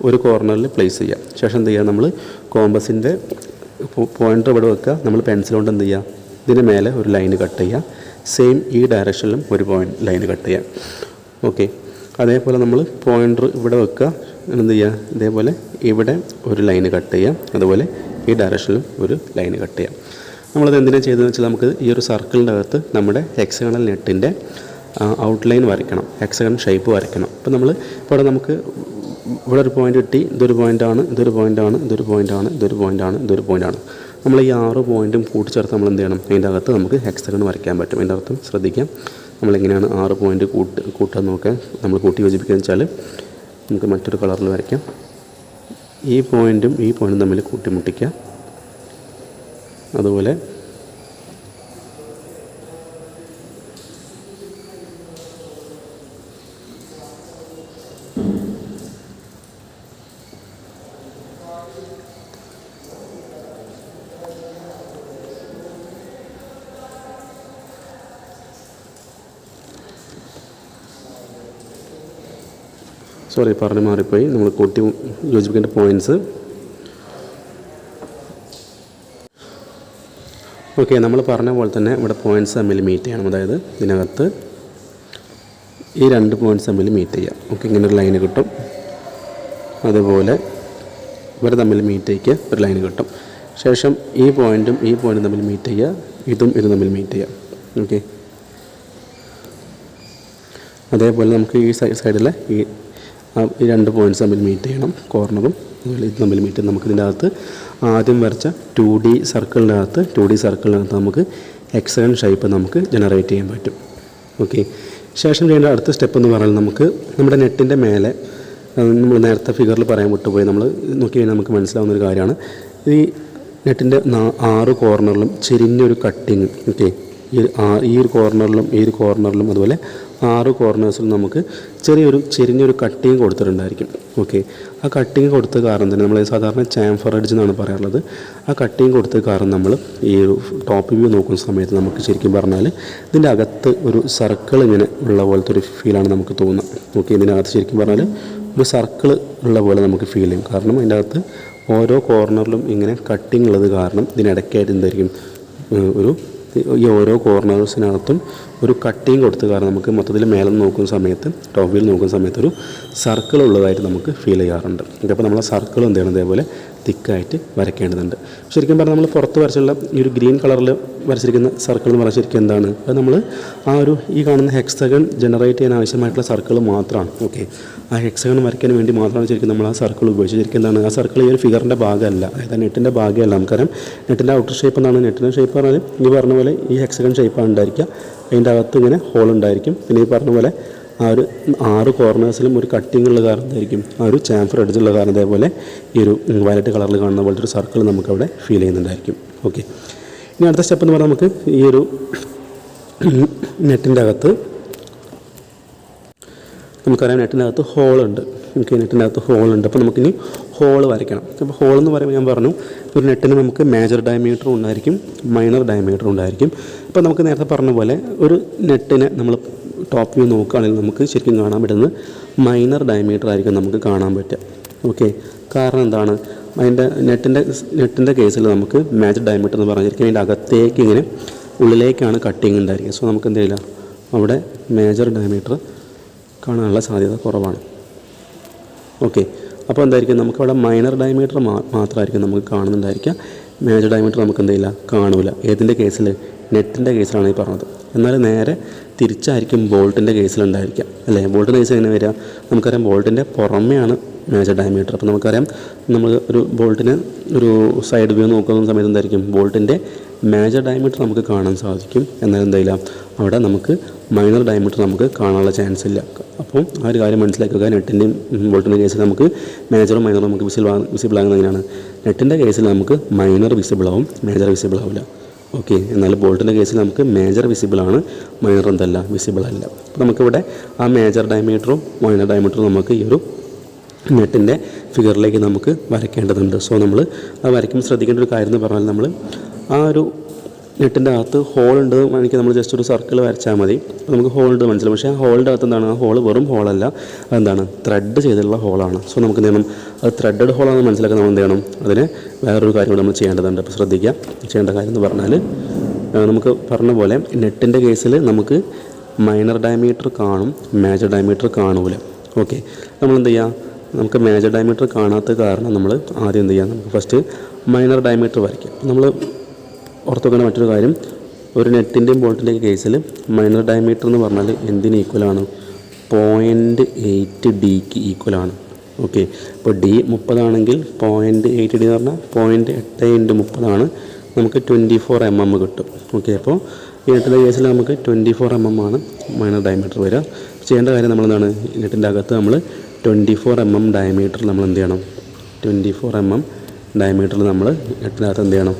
S1: ഒരു കോർണറിൽ പ്ലേസ് ചെയ്യുക. ശേഷം എന്ത് ചെയ്യുക, നമ്മൾ കോമ്പസിൻ്റെ പോയിൻ്റർ ഇവിടെ വെക്കുക. നമ്മൾ പെൻസിൽ കൊണ്ട് എന്ത് ചെയ്യുക, ഇതിന് മേലെ ഒരു ലൈന് കട്ട് ചെയ്യുക. സെയിം ഈ ഡയറക്ഷനിലും ഒരു ലൈന് കട്ട് ചെയ്യുക. ഓക്കെ, അതേപോലെ നമ്മൾ പോയിൻ്റർ ഇവിടെ വെക്കുക. എന്ത് ചെയ്യുക, ഇതേപോലെ ഇവിടെ ഒരു ലൈന് കട്ട് ചെയ്യുക. അതുപോലെ ഈ ഡയറക്ഷനിലും ഒരു ലൈന് കട്ട് ചെയ്യുക. നമ്മളത് എന്തിനാണ് ചെയ്തതെന്ന് വെച്ചാൽ, നമുക്ക് ഈ ഒരു സർക്കിളിൻ്റെ അകത്ത് നമ്മുടെ ഹെക്സഗണൽ നെറ്റിൻ്റെ ഔട്ട്ലൈൻ വരയ്ക്കണം, ഹെക്സഗൺ ഷേപ്പ് വരയ്ക്കണം. അപ്പോൾ നമ്മൾ ഇവിടെ നമുക്ക് ഇവിടെ ഒരു പോയിൻ്റ് കിട്ടി, ഇതൊരു പോയിൻ്റാണ്, ഇതൊരു പോയിൻ്റാണ്, ഇതൊരു പോയിൻ്റാണ്, ഇതൊരു പോയിൻ്റാണ്, ഇതൊരു പോയിൻ്റാണ്. നമ്മൾ ഈ 6 പോയിൻറ്റും കൂട്ടിച്ചേർത്ത് നമ്മൾ എന്ത് ചെയ്യണം, അതിൻ്റെ അകത്ത് നമുക്ക് ഹെക്സഗൺ വരയ്ക്കാൻ പറ്റും. അതിൻ്റെ അർത്ഥം ശ്രദ്ധിക്കാം, നമ്മളെങ്ങനെയാണ് 6 പോയിൻ്റ് കൂട്ടാൻ നോക്കാൻ നമ്മൾ കൂട്ടി യോജിപ്പിക്കുക വെച്ചാൽ, നമുക്ക് മറ്റൊരു കളറിൽ വരയ്ക്കാം. ഈ പോയിൻറ്റും ഈ പോയിൻറ്റും തമ്മിൽ കൂട്ടിമുട്ടിക്കുക. അതുപോലെ സോറി പറഞ്ഞു മാറിപ്പോയി, നമ്മൾ കൂട്ടി യോജിപ്പിക്കേണ്ട പോയിൻറ്റ്സ്. ഓക്കെ, നമ്മൾ പറഞ്ഞ പോലെ തന്നെ ഇവിടെ പോയിൻറ്റ്സ് തമ്മിൽ മീറ്റ് ചെയ്യണം. അതായത് ഇതിനകത്ത് ഈ 2 പോയിൻറ്റ്സ് തമ്മിൽ മീറ്റ് ചെയ്യാം. ഓക്കെ, ഇങ്ങനെ ഒരു ലൈന് കിട്ടും. അതുപോലെ ഇവർ തമ്മിൽ മീറ്റ് ചെയ്യിക്കുക, ഒരു ലൈന് കിട്ടും. ശേഷം ഈ പോയിൻറ്റും ഈ പോയിൻറ്റും തമ്മിൽ മീറ്റ് ചെയ്യുക, ഇതും തമ്മിൽ മീറ്റ് ചെയ്യാം. ഓക്കെ, അതേപോലെ നമുക്ക് ഈ സൈഡിലെ ഈ 2 പോയിൻറ്റ്സ് തമ്മിൽ മീറ്റ് ചെയ്യണം, കോർണറും അതുപോലെ ഇത് തമ്മിൽ മീറ്റ് ചെയ്യണം. നമുക്കിതിൻ്റെ അകത്ത് ആദ്യം വരച്ച 2D സർക്കിളിനകത്ത് നമുക്ക് ഹെക്സഗൺ ഷേപ്പ് നമുക്ക് ജനറേറ്റ് ചെയ്യാൻ പറ്റും. ഓക്കെ, ശേഷം ചെയ്യേണ്ട അടുത്ത സ്റ്റെപ്പ് എന്ന് പറഞ്ഞാൽ നമുക്ക് നമ്മുടെ നെറ്റിൻ്റെ മേലെ, നമ്മൾ നേരത്തെ ഫിഗറിൽ പറയാൻ വിട്ടുപോയി, നമ്മൾ നോക്കി കഴിഞ്ഞാൽ നമുക്ക് മനസ്സിലാവുന്നൊരു കാര്യമാണ്, ഈ നെറ്റിൻ്റെ 6 കോർണറിലും ചെരിഞ്ഞൊരു കട്ടിങ്. ഓക്കെ, ഈ ഒരു കോർണറിലും അതുപോലെ 6 കോർണേഴ്സിലും നമുക്ക് ചെരിഞ്ഞൊരു കട്ടിങ് കൊടുത്തിട്ടുണ്ടായിരിക്കും. ഓക്കെ, ആ കട്ടിങ് കൊടുത്ത കാരണം തന്നെ നമ്മൾ സാധാരണ ചാംഫർ എഡ്ജ് എന്നാണ് പറയാറുള്ളത്. ആ കട്ടിങ് കൊടുത്ത കാരണം നമ്മൾ ഈ ഒരു ടോപ്പ് വ്യൂ നോക്കുന്ന സമയത്ത് നമുക്ക് ശരിക്കും പറഞ്ഞാൽ ഇതിൻ്റെ അകത്ത് ഒരു സർക്കിൾ ഇങ്ങനെ ഉള്ള പോലത്തെ ഒരു ഫീലാണ് നമുക്ക് തോന്നുക. ഓക്കെ, ഇതിനകത്ത് ശരിക്കും പറഞ്ഞാൽ ഒരു സർക്കിൾ ഉള്ള പോലെ നമുക്ക് ഫീൽ ചെയ്യും. കാരണം അതിൻ്റെ അകത്ത് ഓരോ കോർണറിലും ഇങ്ങനെ കട്ടിങ് ഉള്ളത് കാരണം ഇതിനിടയ്ക്കായിട്ട് എന്തായിരിക്കും, ഈ ഓരോ കോർണേഴ്സിനകത്തും ഒരു കട്ടിങ് കൊടുത്ത കാരണം നമുക്ക് മൊത്തത്തിൽ മേലെ നോക്കുന്ന സമയത്ത്, ടോപ്പ് വ്യൂവിൽ നോക്കുന്ന സമയത്ത് ഒരു സർക്കിൾ ഉള്ളതായിട്ട് നമുക്ക് ഫീൽ ചെയ്യാറുണ്ട്. അപ്പോൾ നമ്മൾ ആ സർക്കിൾ എന്ത് ചെയ്യണം, ഇതേപോലെ തിക്കായിട്ട് വരയ്ക്കേണ്ടതുണ്ട്. ശരിക്കും പറഞ്ഞാൽ നമ്മൾ പുറത്ത് വരച്ചുള്ള ഈ ഒരു ഗ്രീൻ കളറിൽ വരച്ചിരിക്കുന്ന സർക്കിൾ എന്ന് പറഞ്ഞാൽ ശരിക്കും എന്താണ്, അത് നമ്മൾ ഈ കാണുന്ന ഹെക്സഗൺ ജനറേറ്റ് ചെയ്യാൻ ആവശ്യമായിട്ടുള്ള സർക്കിൾ മാത്രമാണ്. ഓക്കെ, ആ ഹെക്സഗൺ വരയ്ക്കാൻ വേണ്ടി മാത്രമാണ് ശരിക്കും നമ്മൾ ആ സർക്കിൾ ഉപയോഗിച്ചത്. ശരിക്കും എന്താണ്, ആ സർക്കിൾ ഈ ഒരു ഫിഗറിൻ്റെ ഭാഗമല്ല, അതായത് നെറ്റിൻ്റെ ഭാഗമല്ല. നമുക്കറിയാം നെറ്റിൻ്റെ ഔട്ടർ ഷേപ്പ് എന്നാണ്. നെറ്റിൻ്റെ ഷേപ്പ് പറഞ്ഞാൽ ഈ പറഞ്ഞ പോലെ ഈ ഹെക്സഗൺ ഷേപ്പാണ് ഉണ്ടായിരിക്കുക. അതിൻ്റെ അകത്ത് ഇങ്ങനെ ഹോൾ ഉണ്ടായിരിക്കും. പിന്നെ ഈ പറഞ്ഞ പോലെ ആ ഒരു 6 കോർണേഴ്സിലും ഒരു കട്ടിങ് ഉള്ള കാരണം എന്തായിരിക്കും, ആ ഒരു ചാംഫർ എഡ്ജുള്ള കാരണം ഇതേപോലെ ഈ ഒരു വയലറ്റ് കളറിൽ കാണുന്ന പോലത്തെ ഒരു സർക്കിൾ നമുക്കവിടെ ഫീൽ ചെയ്യുന്നുണ്ടായിരിക്കും. ഓക്കെ, ഇനി അടുത്ത സ്റ്റെപ്പ് എന്ന് പറഞ്ഞാൽ നമുക്ക് ഈ ഒരു നെറ്റിൻ്റെ അകത്ത് നമുക്കറിയാം നെറ്റിൻ്റെ അകത്ത് ഹോളുണ്ട്. നെറ്റിൻ്റെ അകത്ത് ഹോളുണ്ട്. അപ്പോൾ നമുക്കിനി ഹോൾ വരയ്ക്കണം. അപ്പോൾ ഹോൾ എന്ന് പറയുമ്പോൾ ഞാൻ പറഞ്ഞു, ഒരു നെറ്റിന് നമുക്ക് മേജർ ഡയമീറ്ററും ഉണ്ടായിരിക്കും, മൈനർ ഡയമീറ്ററും ഉണ്ടായിരിക്കും. അപ്പോൾ നമുക്ക് നേരത്തെ പറഞ്ഞ പോലെ ഒരു നെറ്റിനെ നമ്മൾ ടോപ്പ് വ്യൂ നോക്കുകയാണെങ്കിൽ നമുക്ക് ശരിക്കും കാണാൻ പറ്റുന്നത് മൈനർ ഡയമീറ്റർ ആയിരിക്കും നമുക്ക് കാണാൻ പറ്റുക. ഓക്കെ, കാരണം എന്താണ്, അതിൻ്റെ നെറ്റിൻ്റെ കേസിൽ നമുക്ക് മേജർ ഡയമീറ്റർ എന്ന് പറഞ്ഞാൽ ശരിക്കും അതിൻ്റെ അകത്തേക്ക് ഇങ്ങനെ ഉള്ളിലേക്കാണ് കട്ടിങ് ഉണ്ടായിരിക്കുക. സോ നമുക്ക് എന്തെയില്ല, അവിടെ മേജർ ഡയമീറ്റർ കാണാനുള്ള സാധ്യത കുറവാണ്. ഓക്കെ, അപ്പോൾ എന്തായിരിക്കും, നമുക്കവിടെ മൈനർ ഡയമീറ്റർ മാത്രമായിരിക്കും നമുക്ക് കാണുന്നുണ്ടായിരിക്കുക. മേജർ ഡയമീറ്റർ നമുക്ക് എന്തെയില്ല, കാണൂല. ഏതിൻ്റെ കേസിൽ, നെറ്റിൻ്റെ കേസിലാണ് ഈ പറഞ്ഞത്. എന്നാൽ നേരെ തിരിച്ചായിരിക്കും ബോൾട്ടിൻ്റെ കേസിലുണ്ടായിരിക്കുക, അല്ലേ? ബോൾട്ടിൻ്റെ കേസിൽ എങ്ങനെ വരിക, നമുക്കറിയാം ബോൾട്ടിൻ്റെ പുറമെയാണ് മേജർ ഡയമീറ്റർ. അപ്പോൾ നമുക്കറിയാം നമ്മൾ ഒരു ബോൾട്ടിന് ഒരു സൈഡ് വ്യൂ നോക്കുന്ന സമയത്ത് എന്തായിരിക്കും, ബോൾട്ടിൻ്റെ മേജർ ഡയമീറ്റർ നമുക്ക് കാണാൻ സാധിക്കും. എന്നാൽ എന്തായില്ല, അവിടെ നമുക്ക് മൈനർ ഡയമീറ്റർ നമുക്ക് കാണാനുള്ള ചാൻസ് ഇല്ല. അപ്പോൾ ആ ഒരു കാര്യം മനസ്സിലാക്കുക. നെറ്റിൻ്റെയും ബോൾട്ടിൻ്റെ കേസിൽ നമുക്ക് മേജറും മൈനറും നമുക്ക് വിസിബിൾ ആകുന്നത് എങ്ങനെയാണ്, നെറ്റിൻ്റെ കേസിൽ നമുക്ക് മൈനർ വിസിബിൾ ആവും, മേജർ വിസിബിൾ ആവില്ല. ഓക്കെ, എന്നാൽ ബോൾട്ടിൻ്റെ കേസിൽ നമുക്ക് മേജർ വിസിബിളാണ്, മൈനർ എന്തല്ല, വിസിബിൾ അല്ല. അപ്പോൾ നമുക്കിവിടെ ആ മേജർ ഡയമീറ്ററും മൈനർ ഡയമീറ്ററും നമുക്ക് ഈ ഒരു നെറ്റിൻ്റെ ഫിഗറിലേക്ക് നമുക്ക് വരയ്ക്കേണ്ടതുണ്ട്. സോ നമ്മൾ അത് വരയ്ക്കുമ്പോൾ ശ്രദ്ധിക്കേണ്ട ഒരു കാര്യം എന്ന് പറഞ്ഞാൽ, നമ്മൾ ആ ഒരു നെറ്റിൻ്റെ അകത്ത് ഹോൾ ഉണ്ട് എനിക്ക് നമ്മൾ ജസ്റ്റ് ഒരു സർക്കിൾ വരച്ചാൽ മതി, നമുക്ക് ഹോൾ ഉണ്ട് മനസ്സിലാവും. പക്ഷേ ആ ഹോളിൻ്റെ അകത്ത് എന്താണ്, ആ ഹോൾ വെറും ഹോളല്ല, അതെന്താണ്, ത്രെഡ് ചെയ്തിട്ടുള്ള ഹോളാണ്. സോ നമുക്ക് എന്ത് ചെയ്യണം, അത് ത്രെഡഡ് ഹോളാണെന്ന് മനസ്സിലാക്കാൻ നമ്മൾ എന്ത് ചെയ്യണം, അതിന് വേറൊരു കാര്യം കൂടി നമ്മൾ ചെയ്യേണ്ടതുണ്ട്. അപ്പോൾ ശ്രദ്ധിക്കുക, ചെയ്യേണ്ട കാര്യം എന്ന് പറഞ്ഞാൽ, നമുക്ക് പറഞ്ഞ പോലെ നെറ്റിൻ്റെ കേസിൽ നമുക്ക് മൈനർ ഡയമീറ്റർ കാണും, മേജർ ഡയമീറ്റർ കാണൂല. ഓക്കെ, നമ്മളെന്ത് ചെയ്യുക, നമുക്ക് മേജർ ഡയമീറ്റർ കാണാത്ത കാരണം നമ്മൾ ആദ്യം എന്ത് ചെയ്യുക, നമുക്ക് ഫസ്റ്റ് മൈനർ ഡയമീറ്റർ വരയ്ക്കാം. നമ്മൾ ഓർത്ത് വെക്കേണ്ട മറ്റൊരു കാര്യം, ഒരു നെറ്റിൻ്റെയും ബോൾട്ടിൻ്റെയും കേസിൽ മൈനർ ഡയമീറ്റർ എന്ന് പറഞ്ഞാൽ എന്തിന് ഈക്വലാണ്, 0.8D ഈക്വലാണ്. ഓക്കെ, ഇപ്പോൾ D 30 0.8D എന്ന് പറഞ്ഞാൽ 0.8 × 30 നമുക്ക് 24 mm കിട്ടും. ഓക്കെ, അപ്പോൾ ഈ നെറ്റിൻ്റെ കേസിൽ നമുക്ക് 24 mm ആണ് മൈനർ ഡയമീറ്റർ വരിക. ചെയ്യേണ്ട കാര്യം നമ്മളെന്താണ്, നെറ്റിൻ്റെ അകത്ത് നമ്മൾ 24 mm ഡയമീറ്ററിൽ നമ്മൾ എന്ത് ചെയ്യണം, 24 mm ഡയമീറ്ററിൽ നമ്മൾ നെറ്റിനകത്ത് എന്ത് ചെയ്യണം,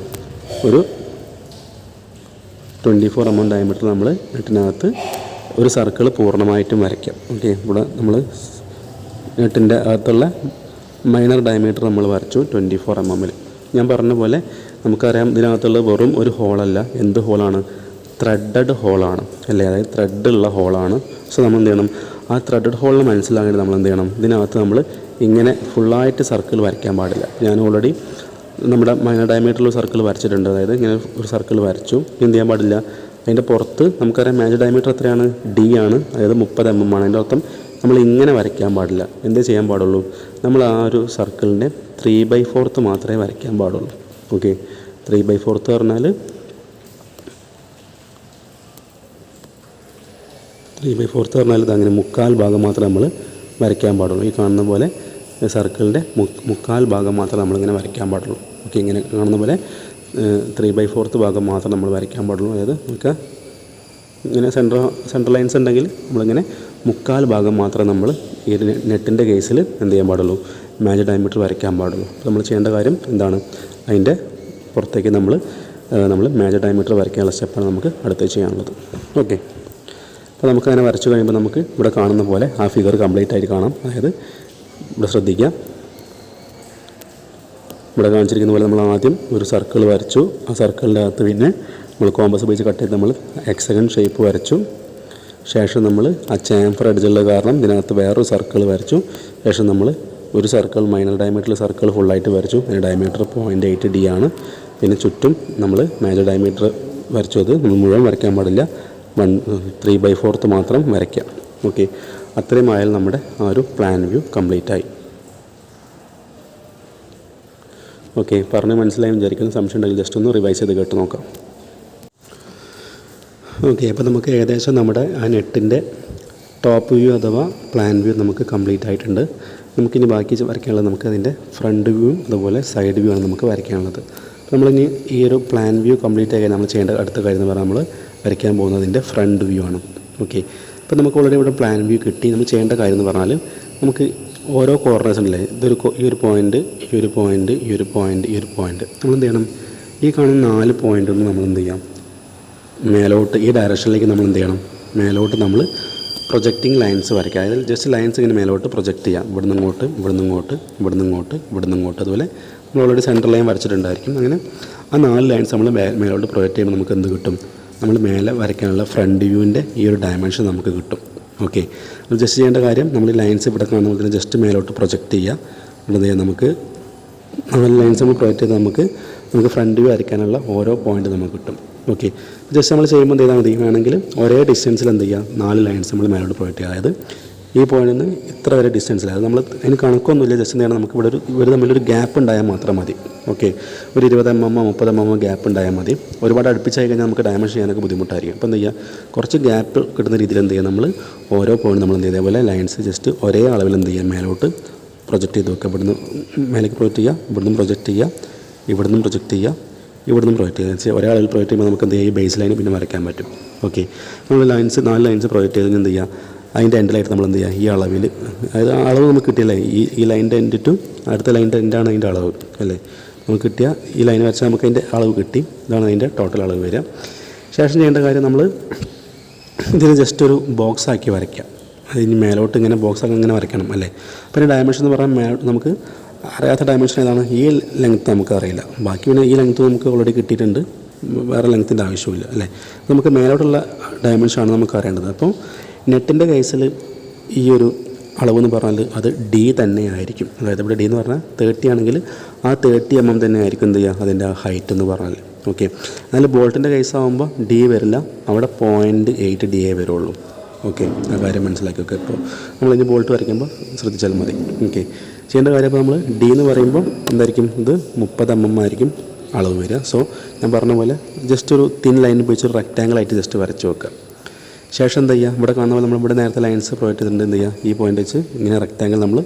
S1: ഒരു 24 mm ഡയമീറ്ററിൽ നമ്മൾ നെറ്റിനകത്ത് ഒരു സർക്കിൾ പൂർണ്ണമായിട്ടും വരയ്ക്കാം. ഓക്കെ, ഇവിടെ നമ്മൾ നെറ്റിൻ്റെ അകത്തുള്ള മൈനർ ഡയമീറ്റർ നമ്മൾ വരച്ചു 24 mm. ഞാൻ പറഞ്ഞ പോലെ നമുക്കറിയാം ഇതിനകത്തുള്ള വെറും ഒരു ഹോളല്ല, എന്ത് ഹോളാണ്, ത്രെഡഡ് ഹോളാണ്, അല്ലേ? അതായത് ത്രെഡുള്ള ഹോളാണ്. സോ നമ്മൾ എന്ത് ചെയ്യണം, ആ ത്രെഡഡ് ഹോളിന് മനസ്സിലാകേണ്ടത് നമ്മൾ എന്ത് ചെയ്യണം, ഇതിനകത്ത് നമ്മൾ ഇങ്ങനെ ഫുള്ളായിട്ട് സർക്കിൾ വരയ്ക്കാൻ പാടില്ല. ഞാൻ ഓൾറെഡി നമ്മുടെ മൈനർ ഡയമീറ്ററിൽ സർക്കിൾ വരച്ചിട്ടുണ്ട്. അതായത് ഇങ്ങനെ ഒരു സർക്കിൾ വരച്ചു. എന്ത് ചെയ്യാൻ പാടില്ല, അതിൻ്റെ പുറത്ത് നമുക്കറിയാം മേജർ ഡയമീറ്റർ എത്രയാണ്, D ആണ്, അതായത് 30 mm ആണ്. അതിൻ്റെ അർത്ഥം നമ്മൾ ഇങ്ങനെ വരയ്ക്കാൻ പാടില്ല. എന്തേ ചെയ്യാൻ പാടുള്ളൂ, നമ്മൾ ആ ഒരു സർക്കിളിൻ്റെ 3/4 മാത്രമേ വരയ്ക്കാൻ പാടുള്ളൂ. ഓക്കെ, 3/4 പറഞ്ഞാൽ 3/4 പറഞ്ഞാൽ ഇതങ്ങനെ 1/4 ഭാഗം മാത്രമേ നമ്മൾ വരയ്ക്കാൻ പാടുള്ളൂ. ഈ കാണുന്ന പോലെ സർക്കിളിൻ്റെ 1/4 ഭാഗം മാത്രമേ നമ്മളിങ്ങനെ വരയ്ക്കാൻ പാടുള്ളൂ. ഓക്കെ, ഇങ്ങനെ കാണുന്ന പോലെ 3/4 ഭാഗം മാത്രം നമ്മൾ വരയ്ക്കാൻ പാടുള്ളൂ. അതായത് നമുക്ക് ഇങ്ങനെ സെൻട്രൽ ലൈൻസ് ഉണ്ടെങ്കിൽ നമ്മളിങ്ങനെ 1/4 ഭാഗം മാത്രമേ നമ്മൾ ഈ നെറ്റിൻ്റെ കേസിൽ എന്ത് ചെയ്യാൻ പാടുള്ളൂ, മേജർ ഡയമീറ്റർ വരയ്ക്കാൻ പാടുള്ളൂ. നമ്മൾ ചെയ്യേണ്ട കാര്യം എന്താണ്, അതിൻ്റെ പുറത്തേക്ക് നമ്മൾ മേജർ ഡയമീറ്റർ വരയ്ക്കാനുള്ള സ്റ്റെപ്പാണ് നമുക്ക് അടുത്ത് ചെയ്യാനുള്ളത്. ഓക്കെ, അപ്പോൾ നമുക്കങ്ങനെ വരച്ചു കഴിയുമ്പോൾ നമുക്ക് ഇവിടെ കാണുന്ന പോലെ ആ ഫിഗർ കംപ്ലീറ്റ് ആയിട്ട് കാണാം. അതായത് ഇവിടെ ശ്രദ്ധിക്കുക, ഇവിടെ കാണിച്ചിരിക്കുന്ന പോലെ നമ്മൾ ആദ്യം ഒരു സർക്കിൾ വരച്ചു. ആ സർക്കിളിൻ്റെ അകത്ത് പിന്നെ നമ്മൾ കോമ്പസ് ഉപയോഗിച്ച് കട്ട് ചെയ്ത് നമ്മൾ ഹെക്സഗൺ ഷേപ്പ് വരച്ചു. ശേഷം നമ്മൾ ആ ചാംഫർ എഡ്ജുള്ള കാരണം ഇതിനകത്ത് വേറൊരു സർക്കിൾ വരച്ചു. ശേഷം നമ്മൾ ഒരു സർക്കിൾ മൈനർ ഡയമീറ്ററിൽ സർക്കിൾ ഫുള്ളായിട്ട് വരച്ചു. അതിൻ്റെ ഡയമീറ്റർ 0.8 D ആണ്. പിന്നെ ചുറ്റും നമ്മൾ മേജർ ഡയമീറ്റർ വരച്ചു. അത് നമ്മൾ മുഴുവൻ വരയ്ക്കാൻ പാടില്ല, 3/4 മാത്രം വരയ്ക്കാം. ഓക്കെ, അത്രയും ആയാൽ നമ്മുടെ ആ ഒരു പ്ലാൻ വ്യൂ കംപ്ലീറ്റ് ആയി. ഓക്കെ, പറഞ്ഞ് മനസ്സിലായി വിചാരിക്കുന്ന സംശയം ഉണ്ടെങ്കിൽ ജസ്റ്റ് ഒന്ന് റിവൈസ് ചെയ്ത് കേട്ട് നോക്കാം. ഓക്കെ, അപ്പോൾ നമുക്ക് ഏകദേശം നമ്മുടെ ആ നെറ്റിൻ്റെ ടോപ്പ് വ്യൂ അഥവാ പ്ലാൻ വ്യൂ നമുക്ക് കംപ്ലീറ്റ് ആയിട്ടുണ്ട്. നമുക്കിനി ബാക്കി വരയ്ക്കാനുള്ളത് നമുക്ക് അതിൻ്റെ ഫ്രണ്ട് വ്യൂവും അതുപോലെ സൈഡ് വ്യൂ ആണ് നമുക്ക് വരയ്ക്കാനുള്ളത്. നമ്മളിനി ഈ ഒരു പ്ലാൻ വ്യൂ കംപ്ലീറ്റ് ആയി നമ്മൾ ചെയ്യേണ്ട അടുത്ത കാര്യം എന്ന് പറഞ്ഞാൽ നമ്മൾ വരയ്ക്കാൻ പോകുന്നതിൻ്റെ ഫ്രണ്ട് വ്യൂ ആണ്. ഓക്കെ, അപ്പോൾ നമുക്ക് ഓൾറെഡി ഇവിടെ പ്ലാൻ വ്യൂ കിട്ടി. നമ്മൾ ചെയ്യേണ്ട കാര്യം എന്ന് പറഞ്ഞാൽ നമുക്ക് ഓരോ കോർണേഴ്സ് ഉണ്ടല്ലേ, ഈ ഒരു പോയിൻ്റ്, ഈ ഒരു പോയിൻ്റ്, ഈ ഒരു പോയിൻ്റ്, ഈ ഒരു പോയിൻ്റ്, നമ്മളെന്ത് ചെയ്യണം, ഈ കാണുന്ന 4 പോയിൻ്റൊന്നും നമ്മളെന്ത് ചെയ്യാം, മേലോട്ട് ഈ ഡയറക്ഷനിലേക്ക് നമ്മൾ എന്ത് ചെയ്യണം, മേലോട്ട് നമ്മൾ പ്രൊജക്റ്റിംഗ് ലൈൻസ് വരയ്ക്കുക. അതായത് ജസ്റ്റ് ലൈൻസ് ഇങ്ങനെ മേലോട്ട് പ്രൊജക്റ്റ് ചെയ്യാം. ഇവിടുന്ന് ഇങ്ങോട്ട്, ഇവിടുന്ന് ഇങ്ങോട്ട്, ഇവിടുന്ന് ഇങ്ങോട്ട്, ഇവിടുന്ന് ഇങ്ങോട്ട്. അതുപോലെ നമ്മൾ ഓൾറെഡി സെൻട്രൽ ലൈൻ വരച്ചിട്ടുണ്ടായിരിക്കും. അങ്ങനെ ആ 4 ലൈൻസ് നമ്മൾ മേലോട്ട് പ്രൊജക്റ്റ് ചെയ്യുമ്പോൾ നമുക്ക് എന്ത് കിട്ടും, നമ്മൾ മേലെ വരയ്ക്കാനുള്ള ഫ്രണ്ട് വ്യൂവിൻ്റെ ഈ ഒരു ഡയമെൻഷൻ നമുക്ക് കിട്ടും. ഓക്കെ, ജസ്റ്റ് ചെയ്യേണ്ട കാര്യം നമ്മൾ ഈ ലൈൻസ് ഇവിടെ കാണുമ്പോൾ തന്നെ ജസ്റ്റ് മേലോട്ട് പ്രൊജക്റ്റ് ചെയ്യുക. ഇവിടെ നമുക്ക് 4 ലൈൻസ് നമ്മൾ പ്രൊജക്റ്റ് ചെയ്ത് നമുക്ക് ഫ്രണ്ട് വ്യൂ വരയ്ക്കാനുള്ള ഓരോ പോയിൻ്റ് നമുക്ക് കിട്ടും. ഓക്കെ, ജസ്റ്റ് നമ്മൾ ചെയ്യുമ്പോൾ എന്ത് ചെയ്താൽ മതി, വേണമെങ്കിൽ ഒരേ ഡിസ്റ്റൻസിൽ എന്ത് ചെയ്യുക, 4 ലൈൻസ് നമ്മൾ മേലോട്ട് പ്രൊജക്റ്റ് ചെയ്യുക. അതായത് ഈ പോയിന്റിൽ നിന്ന് ഇത്ര വരെ ഡിസ്റ്റൻസിൽ, അത് നമ്മൾ അതിന് കണക്കൊന്നുമില്ല, ജസ്റ്റ് എന്താണ് നമുക്ക് ഇവിടെ ഇവർ തമ്മിലൊരു ഗ്യാപ്പ് ഉണ്ടായാൽ മാത്രം മതി. ഓക്കെ, ഒരു 20 mm 30 mm ഗ്യാപ്പ് ഉണ്ടായാൽ മതി. ഒരുപാട് അടുപ്പിച്ചായി കഴിഞ്ഞാൽ നമുക്ക് ഡയമെൻഷൻ ചെയ്യാനൊക്കെ ബുദ്ധിമുട്ടായിരിക്കും. അപ്പോൾ എന്ത് ചെയ്യുക, കുറച്ച് ഗ്യാപ്പ് കിട്ടുന്ന രീതിയിൽ എന്ത് ചെയ്യുക, നമ്മൾ ഓരോ പോയിന്റ് നമ്മൾ എന്ത് ചെയ്യുക, അതേപോലെ ലൈൻസ് ജസ്റ്റ് ഒരേ അളവിൽ എന്ത് ചെയ്യുക, മേലോട്ട് പ്രൊജക്റ്റ് ചെയ്ത് വെക്കുക. ഇവിടുന്ന് മേലേക്ക് പ്രൊജക്റ്റ് ചെയ്യുക, ഇവിടുന്ന് പ്രൊജക്റ്റ് ചെയ്യുക, ഇവിടുന്ന് പ്രൊജക്റ്റ് ചെയ്യുക, ഇവിടുന്ന് പ്രൊജക്റ്റ് ചെയ്യുക. ഒരേ അളവിൽ പ്രൊജക്റ്റ് ചെയ്യുമ്പോൾ നമുക്ക് എന്ത് ചെയ്യുക, ഈ ബേസ് ലൈൻ പിന്നെ വരയ്ക്കാൻ പറ്റും. ഓക്കെ, നമ്മൾ 4 ലൈൻസ് പ്രൊജക്റ്റ് ചെയ്ത് എന്ത് ചെയ്യുക, അതിൻ്റെ എൻഡിലായിട്ട് നമ്മൾ എന്ത് ചെയ്യുക, ഈ അളവിൽ, അതായത് അളവ് നമുക്ക് കിട്ടിയല്ലേ, ഈ ലൈനിൻ്റെ എൻഡ് ടു അടുത്ത ലൈനിൻ്റെ എൻഡാണ് അതിൻ്റെ അളവ് അല്ലേ, നമുക്ക് കിട്ടിയ ഈ ലൈൻ വരച്ചാൽ നമുക്ക് അതിൻ്റെ അളവ് കിട്ടി. ഇതാണ് അതിൻ്റെ ടോട്ടൽ അളവ് വരിക. ശേഷം ചെയ്യേണ്ട കാര്യം, നമ്മൾ ഇതിന് ജസ്റ്റ് ഒരു ബോക്സ് ആക്കി വരയ്ക്കുക. അതിന് മേലോട്ട് ഇങ്ങനെ ബോക്സ് ആക്കി ഇങ്ങനെ വരയ്ക്കണം അല്ലേ. പിന്നെ ഡയമെൻഷൻ എന്ന് പറഞ്ഞാൽ നമുക്ക് അറിയാത്ത ഡയമെൻഷൻ ഏതാണ്, ഈ ലെങ്ത്ത് നമുക്കറിയില്ല. ബാക്കി പിന്നെ ഈ ലെങ്ത്ത് നമുക്ക് ഓൾറെഡി കിട്ടിയിട്ടുണ്ട്, വേറെ ലെങ്ത്തിൻ്റെ ആവശ്യമില്ല അല്ലേ. നമുക്ക് മേലോട്ടുള്ള ഡയമെൻഷനാണ് നമുക്ക് അറിയേണ്ടത്. അപ്പോൾ നെറ്റിൻ്റെ കേസിൽ ഈ ഒരു അളവെന്ന് പറഞ്ഞാൽ അത് D തന്നെ ആയിരിക്കും. അതായത് ഇവിടെ D എന്ന് പറഞ്ഞാൽ 30 ആണെങ്കിൽ ആ 30 mm തന്നെ ആയിരിക്കും എന്ത് ചെയ്യുക, അതിൻ്റെ ഹൈറ്റ് എന്ന് പറഞ്ഞാൽ. ഓക്കെ, എന്നാൽ ബോൾട്ടിൻ്റെ കേസാകുമ്പോൾ D വരില്ല, അവിടെ 0.8 DA വരുള്ളൂ. ഓക്കെ, ആ കാര്യം മനസ്സിലാക്കി വെക്കുക. ഇപ്പോൾ നമ്മളിനി ബോൾട്ട് വരയ്ക്കുമ്പോൾ ശ്രദ്ധിച്ചാൽ മതി. ഓക്കെ, ചെയ്യേണ്ട കാര്യം ഇപ്പോൾ നമ്മൾ D എന്ന് പറയുമ്പോൾ എന്തായിരിക്കും, ഇത് 30 mm ആയിരിക്കും അളവ് വരിക. സോ ഞാൻ പറഞ്ഞ പോലെ ജസ്റ്റ് ഒരു തിൻ ലൈൻ ഉപയോഗിച്ച് ഒരു റെക്റ്റാങ്കിളായിട്ട് ജസ്റ്റ് വരച്ച് വെക്കുക. ശേഷം എന്താ ചെയ്യുക, ഇവിടെ കാണുന്ന പോലെ നമ്മളിവിടെ നേരത്തെ ലൈൻസ് പ്രൊജക്റ്റ് ചെയ്തിട്ടുണ്ട്. എന്ത് ചെയ്യുക, ഈ പോയിൻ്റ് വെച്ച് ഇങ്ങനെ റെക്റ്റാങ്കിൾ നമ്മൾ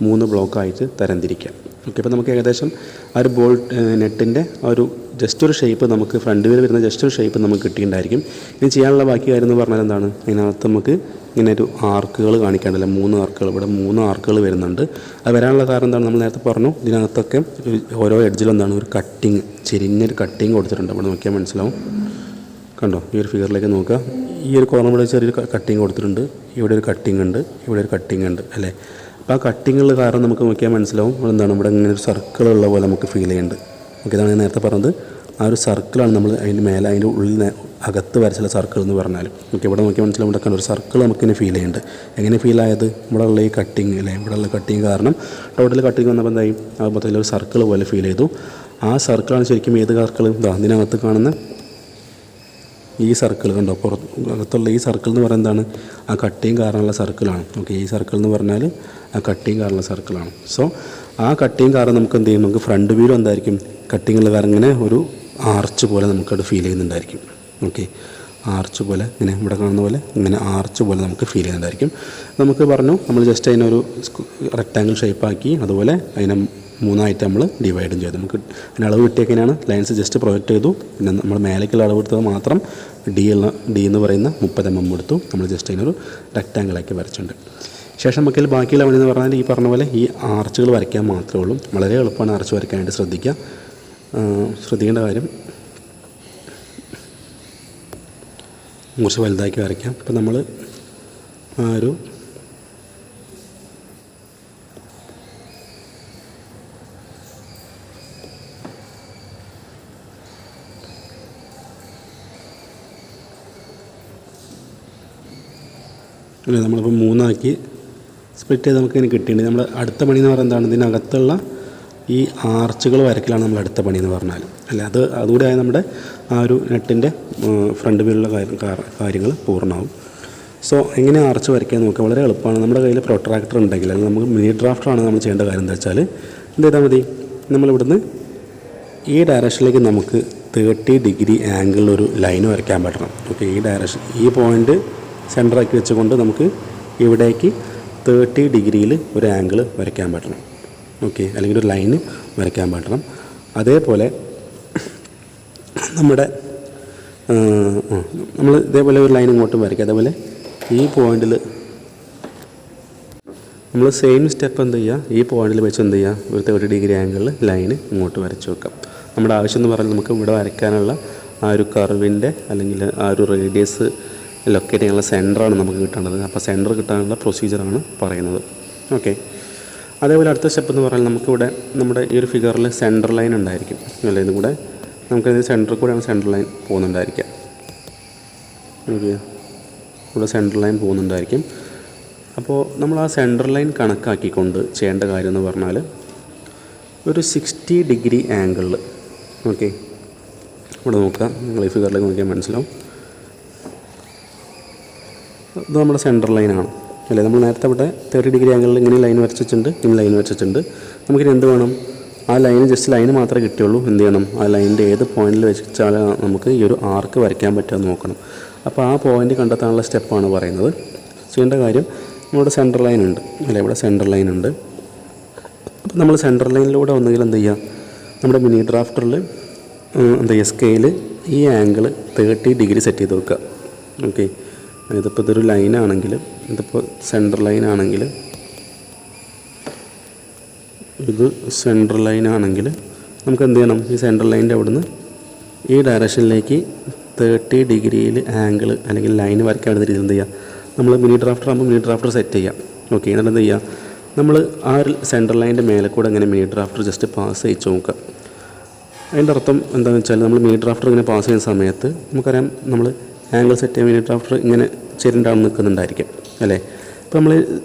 S1: 3 ബ്ലോക്കായിട്ട് തരംതിരിക്കുക. ഓക്കെ, അപ്പോൾ നമുക്ക് ഏകദേശം ആ ഒരു ബോൾട്ട് നെറ്റിൻ്റെ ആ ഒരു ജസ്റ്റ് ഒരു ഷേപ്പ് നമുക്ക് ഫ്രണ്ട് വ്യൂ വരുന്ന ജസ്റ്റ് ഒരു ഷേപ്പ് നമുക്ക് കിട്ടിയിട്ടുണ്ടായിരിക്കും. ഇനി ചെയ്യാനുള്ള ബാക്കി കാര്യം എന്ന് പറഞ്ഞാൽ എന്താണ്, അതിനകത്ത് നമുക്ക് ഇങ്ങനെ ഒരു ആർക്കുകൾ കാണിക്കാണ്ടല്ല, 3 ആർക്കുകൾ, ഇവിടെ 3 ആർക്കുകൾ വരുന്നുണ്ട്. അത് വരാനുള്ള കാരണം എന്താണ്, നമ്മൾ നേരത്തെ പറഞ്ഞു, ഇതിനകത്തൊക്കെ ഓരോ എഡ്ജിലും എന്താണ് ഒരു കട്ടിങ്, ചെരിഞ്ഞൊരു കട്ടിങ് കൊടുത്തിട്ടുണ്ട്. അവിടെ നോക്കിയാൽ മനസ്സിലാവും. കണ്ടോ, ഈ ഒരു ഫിഗറിലേക്ക് നോക്കുക, ഈ ഒരു കോർണർ ഇവിടെ ചെറിയൊരു കട്ടിങ് കൊടുത്തിട്ടുണ്ട്, ഇവിടെ ഒരു കട്ടിങ് ഉണ്ട്, ഇവിടെ ഒരു കട്ടിങ് ഉണ്ട് അല്ലേ. അപ്പോൾ ആ കട്ടിങ്ങുള്ള കാരണം നമുക്ക് നോക്കിയാൽ മനസ്സിലാവും എന്താണ്, ഇവിടെ ഇങ്ങനെ ഒരു സർക്കിളുള്ള പോലെ നമുക്ക് ഫീൽ ചെയ്യുന്നുണ്ട്. ഓക്കെ, ഇതാണ് ഞാൻ നേരത്തെ പറഞ്ഞത്, ആ ഒരു സർക്കിളാണ് നമ്മൾ അതിൻ്റെ മേലെ അതിൻ്റെ ഉള്ളിൽ അകത്ത് വരച്ചുള്ള സർക്കിൾ എന്ന് പറഞ്ഞാൽ. ഓക്കെ, ഇവിടെ നോക്കിയാൽ മനസ്സിലാവും, ഇവിടെ കണ്ട ഒരു സർക്കിൾ നമുക്കിങ്ങനെ ഫീൽ ചെയ്യുന്നുണ്ട്. എങ്ങനെ ഫീൽ ആയത്? ഇവിടെ ഉള്ള ഈ കട്ടിങ് അല്ലേ, ഇവിടെ ഉള്ള കട്ടിങ് കാരണം ടോട്ടൽ കട്ടിങ് വന്നപ്പോൾ എന്തായി, ആ മൊത്തത്തിൽ ഒരു സർക്കിൾ പോലെ ഫീൽ ചെയ്തു. ആ സർക്കിളാണ് ശരിക്കും ഏത് സർക്കിൾ? ഇതിനകത്ത് കാണുന്ന ഈ സർക്കിൾ കണ്ടോ, പുറത്തുള്ള ഈ സർക്കിൾ എന്ന് പറയുന്നത് എന്താണ്? ആ കട്ടിങ് കാരണമുള്ള സർക്കിളാണ്. ഓക്കെ, ഈ സർക്കിൾ എന്ന് പറഞ്ഞാൽ ആ കട്ടിങ് കാരണമുള്ള സർക്കിളാണ്. സോ ആ കട്ടിങ് കാരണം നമുക്ക് എന്ത് ചെയ്യും, നമുക്ക് ഫ്രണ്ട് വ്യൂവിൽ എന്തായിരിക്കും, കട്ടിങ്ങുള്ള കാരണം ഇങ്ങനെ ഒരു ആർച്ച് പോലെ നമുക്കത് ഫീൽ ചെയ്യുന്നുണ്ടായിരിക്കും. ഓക്കെ, ആർച്ച് പോലെ ഇങ്ങനെ ഇവിടെ കാണുന്ന പോലെ ഇങ്ങനെ ആർച്ച് പോലെ നമുക്ക് ഫീൽ ചെയ്യുന്നുണ്ടായിരിക്കും. നമുക്ക് പറഞ്ഞു നമ്മൾ ജസ്റ്റ് അതിനൊരു റെക്റ്റാങ്കിൾ ഷേപ്പാക്കി, അതുപോലെ അതിനെ 3ആയിട്ട് നമ്മൾ ഡിവൈഡും ചെയ്തു. നമുക്ക് അതിന് അളവ് കിട്ടിയൊക്കെയാണ് ലൈൻസ് ജസ്റ്റ് പ്രൊജക്റ്റ് ചെയ്തു. പിന്നെ നമ്മൾ മേലേക്കുള്ള അളവ് എടുത്തത് മാത്രം ഡി എന്ന് പറയുന്ന 30 mm എടുത്തു. നമ്മൾ ജസ്റ്റ് അതിനൊരു റെക്റ്റാങ്കിളാക്കി വരച്ചിട്ടുണ്ട്. ശേഷം നമുക്കിൽ ബാക്കിയുള്ള പണി എന്ന് പറഞ്ഞാൽ ഈ പറഞ്ഞ പോലെ ഈ ആർച്ചുകൾ വരയ്ക്കാൻ മാത്രമേ ഉള്ളൂ. വളരെ എളുപ്പമാണ് ആർച്ച് വരയ്ക്കാനായിട്ട്. ശ്രദ്ധിക്കേണ്ട കാര്യം കുറച്ച് വലുതാക്കി വരയ്ക്കാം. ഇപ്പം നമ്മൾ ആ ഒരു നമ്മളിപ്പോൾ 3ആക്കി സ്പ്ലിറ്റ് ചെയ്ത് നമുക്കിങ്ങനെ കിട്ടിയിട്ടുണ്ട്. നമ്മൾ അടുത്ത പണി എന്ന് പറയുന്നത് എന്താണ്? ഇതിനകത്തുള്ള ഈ ആർച്ചുകൾ വരയ്ക്കലാണ് നമ്മൾ അടുത്ത പണി എന്ന് പറഞ്ഞാൽ. അല്ല, അതുകൂടെ ആയ നമ്മുടെ ആ ഒരു നെറ്റിൻ്റെ ഫ്രണ്ട് വ്യൂലുള്ള കാര്യങ്ങൾ പൂർണ്ണമാവും. സോ എങ്ങനെ ആർച്ച് വരയ്ക്കാൻ നോക്കുക? വളരെ എളുപ്പമാണ്. നമ്മുടെ കയ്യിൽ പ്രൊട്രാക്ടർ ഉണ്ടെങ്കിൽ, അല്ലെങ്കിൽ നമുക്ക് മിനി ഡ്രാഫ്റ്ററാണ് നമ്മൾ ചെയ്യേണ്ട കാര്യം എന്താ വെച്ചാൽ, എന്ത് ചെയ്താൽ മതി, നമ്മളിവിടുന്ന് ഈ ഡയറക്ഷനിലേക്ക് നമുക്ക് 30 ഡിഗ്രി ആംഗിളിലൊരു ലൈൻ വരയ്ക്കാൻ പറ്റണം. ഓക്കെ, ഈ ഡയറക്ഷൻ, ഈ പോയിൻ്റ് സെൻറ്ററാക്കി വെച്ചുകൊണ്ട് നമുക്ക് ഇവിടേക്ക് 30 ഡിഗ്രിയിൽ ഒരു ആംഗിൾ വരയ്ക്കാൻ പറ്റണം. ഓക്കെ, അല്ലെങ്കിൽ ഒരു ലൈന് വരയ്ക്കാൻ പറ്റണം. അതേപോലെ നമ്മൾ ഇതേപോലെ ഒരു ലൈൻ ഇങ്ങോട്ടും വരയ്ക്കുക. അതേപോലെ ഈ പോയിന്റിൽ നമ്മൾ സെയിം സ്റ്റെപ്പ് എന്ത് ചെയ്യുക, ഈ പോയിന്റിൽ വെച്ച് എന്ത് ചെയ്യുക, ഒരു 30 ഡിഗ്രി ആംഗിളിൽ ലൈന് ഇങ്ങോട്ട് വരച്ച് വെക്കാം. നമ്മുടെ ആവശ്യം എന്ന് പറഞ്ഞാൽ നമുക്ക് ഇവിടെ വരയ്ക്കാനുള്ള ആ ഒരു കർവിൻ്റെ അല്ലെങ്കിൽ ആ ഒരു റേഡിയസ് ലൊക്കേറ്റ് ചെയ്യാനുള്ള സെൻറ്ററാണ് നമുക്ക് കിട്ടേണ്ടത്. അപ്പോൾ സെൻറ്റർ കിട്ടാനുള്ള പ്രൊസീജിയറാണ് പറയുന്നത്. ഓക്കെ, അതേപോലെ അടുത്ത സ്റ്റെപ്പ് എന്ന് പറഞ്ഞാൽ നമുക്കിവിടെ നമ്മുടെ ഈ ഒരു ഫിഗറിൽ സെൻറ്റർ ലൈൻ ഉണ്ടായിരിക്കും അല്ലേ. ഇതും കൂടെ നമുക്കതിന് സെൻറ്ററിൽ കൂടെയാണ് സെൻറ്റർ ലൈൻ പോകുന്നുണ്ടായിരിക്കുക. ഓക്കെ, ഇവിടെ സെൻറ്റർ ലൈൻ പോകുന്നുണ്ടായിരിക്കും. അപ്പോൾ നമ്മൾ ആ സെൻറ്റർ ലൈൻ കണക്കാക്കിക്കൊണ്ട് ചെയ്യേണ്ട കാര്യം എന്ന് പറഞ്ഞാൽ ഒരു 60 ഡിഗ്രി ആംഗിളിൽ, ഓക്കെ, ഇവിടെ നോക്കുക, നിങ്ങൾ ഈ ഫിഗറിലേക്ക് നോക്കിയാൽ മനസ്സിലാവും. ഇത് നമ്മുടെ സെൻറ്റർ ലൈനാണ് അല്ലേ. നമ്മൾ നേരത്തെ ഇവിടെ 30 ഡിഗ്രി ആംഗിളിൽ ഇങ്ങനെ ലൈൻ വരച്ചിട്ടുണ്ട്, ഇങ്ങനെ ലൈൻ വരച്ചിട്ടുണ്ട്. നമുക്കിനി എന്ത് വേണം, ആ ലൈന് ജസ്റ്റ് ലൈന് മാത്രമേ കിട്ടുള്ളൂ. എന്ത് ചെയ്യണം, ആ ലൈനിൻ്റെ ഏത് പോയിന്റിൽ വെച്ചാൽ നമുക്ക് ഈ ഒരു ആർക്ക് വരയ്ക്കാൻ പറ്റുമെന്ന് നോക്കണം. അപ്പോൾ ആ പോയിന്റ് കണ്ടെത്താനുള്ള സ്റ്റെപ്പാണ് പറയുന്നത്. ചെയ്യേണ്ട കാര്യം, നമ്മുടെ സെൻറ്റർ ലൈൻ ഉണ്ട് അല്ലേ, ഇവിടെ സെൻറ്റർ ലൈൻ ഉണ്ട്. അപ്പോൾ നമ്മൾ സെൻറ്റർ ലൈനിലൂടെ ഒന്നുകിൽ എന്ത് ചെയ്യുക, നമ്മുടെ മിനി ഡ്രാഫ്റ്ററിൽ എന്ത് ചെയ്യുക, സ്കെയില് ഈ ആംഗിൾ 30 ഡിഗ്രി സെറ്റ് ചെയ്ത് വെക്കുക. ഓക്കെ, ഇതിപ്പോൾ ഇതൊരു ലൈനാണെങ്കിൽ, ഇതിപ്പോൾ സെൻറ്റർ ലൈനാണെങ്കിൽ, ഇത് സെൻറ്റർ ലൈനാണെങ്കിൽ നമുക്ക് എന്ത് ചെയ്യണം, ഈ സെൻറ്റർ ലൈനിൻ്റെ അവിടുന്ന് ഈ ഡയറക്ഷനിലേക്ക് 30 ഡിഗ്രിയിൽ ആംഗിൾ അല്ലെങ്കിൽ ലൈൻ വരയ്ക്കാൻ എടുത്ത രീതി എന്ത് ചെയ്യുക, നമ്മൾ മിനി ഡ്രാഫ്റ്റർ ആകുമ്പോൾ മിനി ഡ്രാഫ്റ്റർ സെറ്റ് ചെയ്യാം. ഓക്കെ, എന്നിട്ട് എന്ത് ചെയ്യുക, നമ്മൾ ആ ഒരു സെൻറ്റർ ലൈനിൻ്റെ മേലെ കൂടെ ഇങ്ങനെ മിനി ഡ്രാഫ്റ്റർ ജസ്റ്റ് പാസ് ചെയ്യിച്ച് നോക്കുക. അതിൻ്റെ അർത്ഥം എന്താണെന്ന് വെച്ചാൽ, നമ്മൾ മിനി ഡ്രാഫ്റ്റർ ഇങ്ങനെ പാസ് ചെയ്യുന്ന സമയത്ത് നമുക്കറിയാം, നമ്മൾ ആംഗിൾ സെറ്റ് ചെയ്യാൻ മിനി ഡ്രാഫ്റ്റർ ഇങ്ങനെ ചെരിണ്ടാണ് നിൽക്കുന്നുണ്ടായിരിക്കും അല്ലേ. ഇപ്പോൾ നമ്മൾ